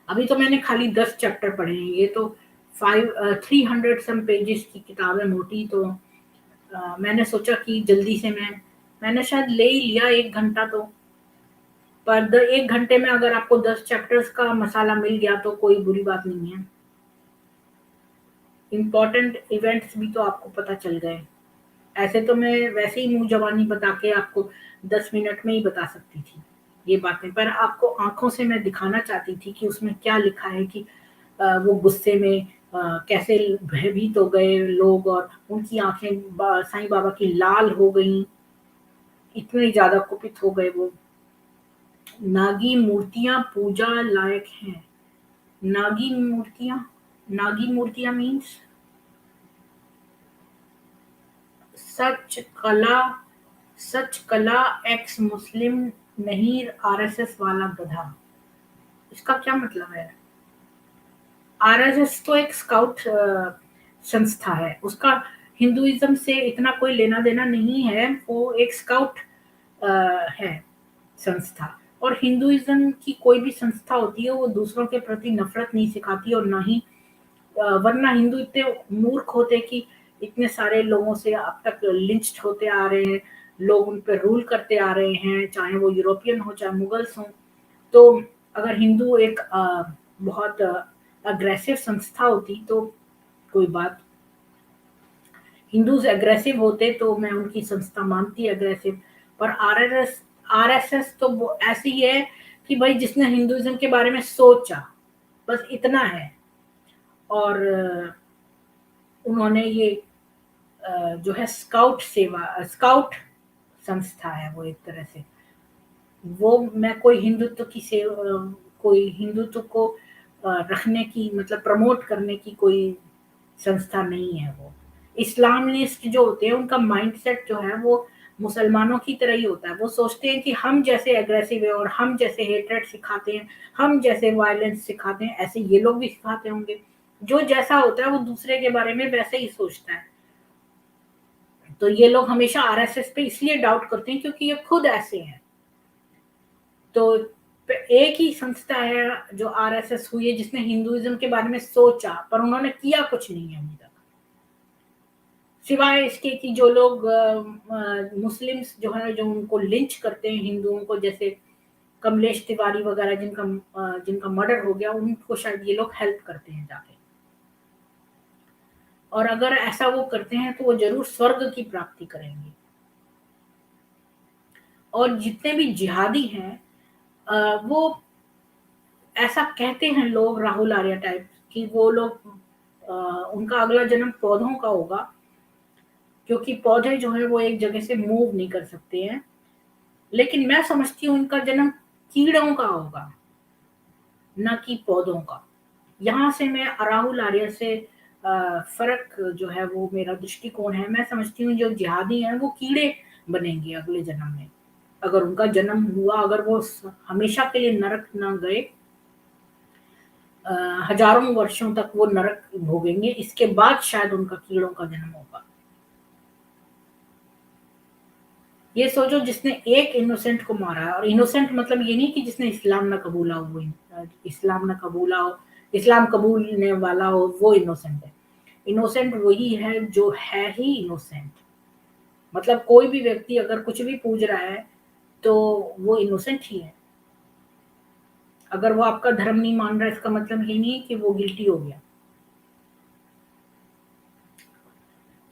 अभी तो मैंने खाली 10 चैप्टर पढ़े हैं, ये तो 300 सम पेजेस की किताब है मोटी। तो मैंने सोचा कि जल्दी से मैंने शायद ले ही लिया 1 घंटा तो, पर 1 घंटे में अगर आपको 10 चैप्टर्स का मसाला मिल गया तो कोई बुरी बात नहीं है। इम्पोर्टेंट इवेंट्स भी तो आपको पता चल गए। ऐसे तो मैं वैसे ही मुँह ज़बानी बता के आपको 10 मिनट में ही बता सकती थी ये बातें, पर आपको आँखों से मैं दिखाना चाहती थी कि उसमें क्या लिखा है कि वो गुस्से में कैसे भयभीत हो गए लोग, और उनकी आँखें साईं बाबा की लाल हो गईं, इतने ज़्यादा कुपित हो गए वो। नागी मूर्तियाँ पूजा लायक हैं। नागी मूर्तियाँ, नागी मूर्तियाँ मीन्स सच कला, सच कला एक्स मुस्लिम नहीं आरएसएस वाला गधा। इसका क्या मतलब है? आरएसएस तो एक स्काउट संस्था है, उसका हिंदुइज्म से इतना कोई लेना देना नहीं है, वो एक स्काउट है संस्था। और हिंदुइज्म की कोई भी संस्था होती है वो दूसरों के प्रति नफरत नहीं सिखाती, और ना ही वरना हिंदू इतने मूर्ख होते कि इतने सारे लोगों से अब तक लिंच्ड होते आ रहे हैं, लोग उन पे रूल करते आ रहे हैं, चाहे वो यूरोपियन हो चाहे मुगल्स हों। तो अगर हिंदू एक बहुत अग्रेसिव संस्था होती तो कोई बात, हिंदूज एग्रेसिव होते तो मैं उनकी संस्था मानती अग्रेसिव। पर आरएसएस तो वो ऐसी है कि भाई जिसने हिंदुइज्म के बारे में सोचा, बस इतना है। और उन्होंने ये जो है स्काउट संस्था है वो एक तरह से। वो मैं कोई हिंदुत्व की कोई हिंदुत्व को रखने की मतलब प्रमोट करने की कोई संस्था नहीं है वो। इस्लामिस्ट जो होते हैं उनका माइंडसेट जो है वो मुसलमानों की तरह ही होता है। वो सोचते हैं कि हम जैसे एग्रेसिव है और हम जैसे हेट्रेड सिखाते हैं, हम जैसे वायलेंस सिखाते हैं, ऐसे ये लोग भी सिखाते होंगे। जो जैसा होता है वो दूसरे के बारे में वैसे ही सोचता है। तो ये लोग हमेशा आरएसएस पे इसलिए डाउट करते हैं क्योंकि ये खुद ऐसे हैं। तो एक ही संस्था है जो आरएसएस हुई है जिसने हिंदुइज्म के बारे में सोचा, पर उन्होंने किया कुछ नहीं है अभी तक, सिवाय इसके कि जो लोग मुस्लिम्स जो है जो उनको लिंच करते हैं हिंदुओं को, जैसे कमलेश तिवारी वगैरह जिनका मर्डर हो गया, उनको शायद ये लोग हेल्प करते हैं जाके। और अगर ऐसा वो करते हैं तो वो जरूर स्वर्ग की प्राप्ति करेंगे। और जितने भी जिहादी हैं वो ऐसा कहते हैं लोग, राहुल आर्या टाइप, कि वो लोग उनका अगला जन्म पौधों का होगा, क्योंकि पौधे जो है वो एक जगह से मूव नहीं कर सकते हैं। लेकिन मैं समझती हूँ इनका जन्म कीड़ों का होगा, न कि पौधों का। यहाँ से मैं राहुल आर्या से फर्क जो है वो मेरा दृष्टिकोण है। मैं समझती हूँ जो जिहादी हैं वो कीड़े बनेंगे अगले जन्म में, अगर उनका जन्म हुआ, अगर वो हमेशा के लिए नरक न गए, हजारों वर्षों तक वो नरक भोगेंगे, इसके बाद शायद उनका कीड़ों का जन्म होगा। ये सोचो, जिसने एक इनोसेंट को मारा है, और इनोसेंट मतलब ये नहीं कि जिसने इस्लाम ना कबूला हो, इस्लाम ना कबूला हो, इस्लाम कबूलने वाला हो वो इनोसेंट है। इनोसेंट वही है जो है ही इनोसेंट। मतलब कोई भी व्यक्ति अगर कुछ भी पूज रहा है तो वो इनोसेंट ही है। अगर वो आपका धर्म नहीं मान रहा, इसका मतलब ये नहीं है कि वो गिल्टी हो गया।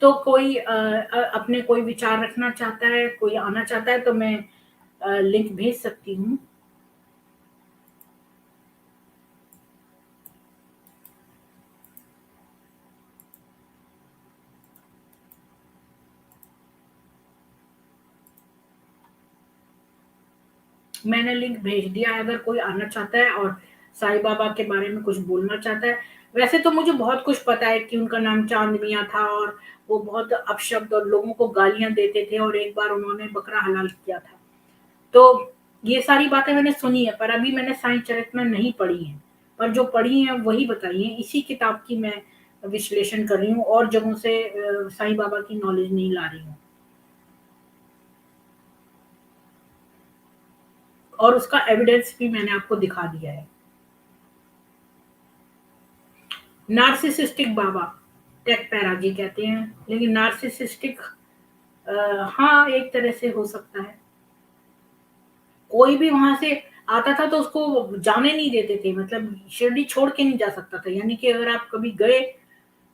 तो कोई अपने कोई विचार रखना चाहता है, कोई आना चाहता है, तो मैं लिंक भेज सकती हूँ। मैंने लिंक भेज दिया है, अगर कोई आना चाहता है और साईं बाबा के बारे में कुछ बोलना चाहता है। वैसे तो मुझे बहुत कुछ पता है कि उनका नाम चांद मियाँ था, और वो बहुत अपशब्द और लोगों को गालियाँ देते थे, और एक बार उन्होंने बकरा हलाल किया था। तो ये सारी बातें मैंने सुनी है, पर अभी मैंने साईं चरित में नहीं पढ़ी है। पर जो पढ़ी है वही बताई है। इसी किताब की मैं विश्लेषण कर रही हूँ, और जगहों से साईं बाबा की नॉलेज नहीं ला रही हूँ। और उसका एविडेंस भी मैंने आपको दिखा दिया है। नार्सिसिस्टिक बाबा टेक पैराजी कहते हैं, लेकिन नार्सिसिस्टिक हाँ एक तरह से हो सकता है। कोई भी वहां से आता था तो उसको जाने नहीं देते थे, मतलब शिरडी छोड़ के नहीं जा सकता था। यानी कि अगर आप कभी गए,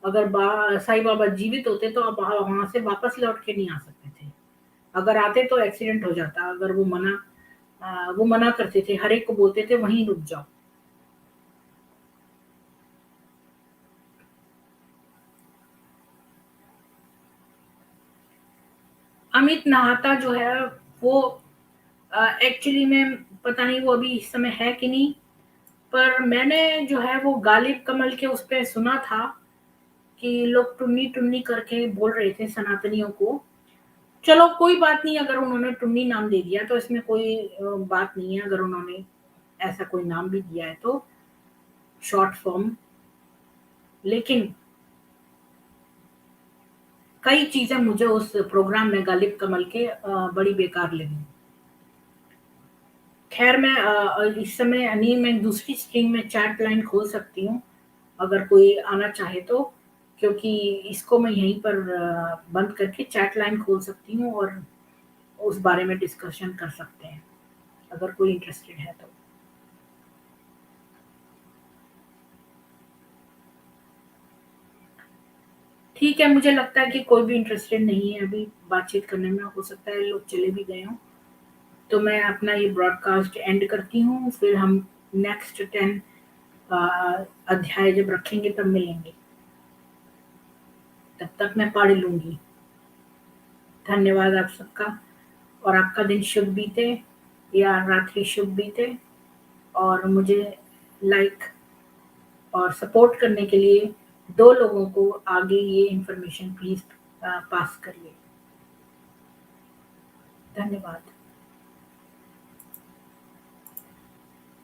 अगर साईं बाबा जीवित होते तो आप वहां से वापस लौट के नहीं आ सकते थे। अगर आते तो एक्सीडेंट हो जाता। अगर वो मना करते थे, हर एक को बोलते थे वहीं रुक जाओ। अमित नाहता जो है वो एक्चुअली में पता नहीं वो अभी इस समय है कि नहीं, पर मैंने जो है वो गालिब कमल के उस पे सुना था कि लोग टुन्नी टुन्नी करके बोल रहे थे सनातनियों को। चलो कोई बात नहीं, अगर उन्होंने टुन्नी नाम दे दिया तो इसमें कोई बात नहीं है। अगर उन्होंने ऐसा कोई नाम भी दिया है तो शॉर्ट फॉर्म, लेकिन कई चीजें मुझे उस प्रोग्राम में गालिब कमल के बड़ी बेकार लगी। खैर मैं इस समय नहीं, मैं दूसरी स्ट्रीम में चैट लाइन खोल सकती हूँ अगर कोई आना चाहे तो, क्योंकि इसको मैं यहीं पर बंद करके चैट लाइन खोल सकती हूँ और उस बारे में डिस्कशन कर सकते हैं अगर कोई इंटरेस्टेड है तो। ठीक है, मुझे लगता है कि कोई भी इंटरेस्टेड नहीं है अभी बातचीत करने में। हो सकता है लोग चले भी गए हों। तो मैं अपना ये ब्रॉडकास्ट एंड करती हूँ, फिर हम नेक्स्ट 10 अध्याय जब रखेंगे तब मिलेंगे। तब तक मैं पढ़ लूँगी। धन्यवाद आप सबका, और आपका दिन शुभ बीते या रात्रि शुभ बीते। और मुझे लाइक और सपोर्ट करने के लिए 2 लोगों को आगे ये इन्फॉर्मेशन प्लीज़ पास करिए। धन्यवाद।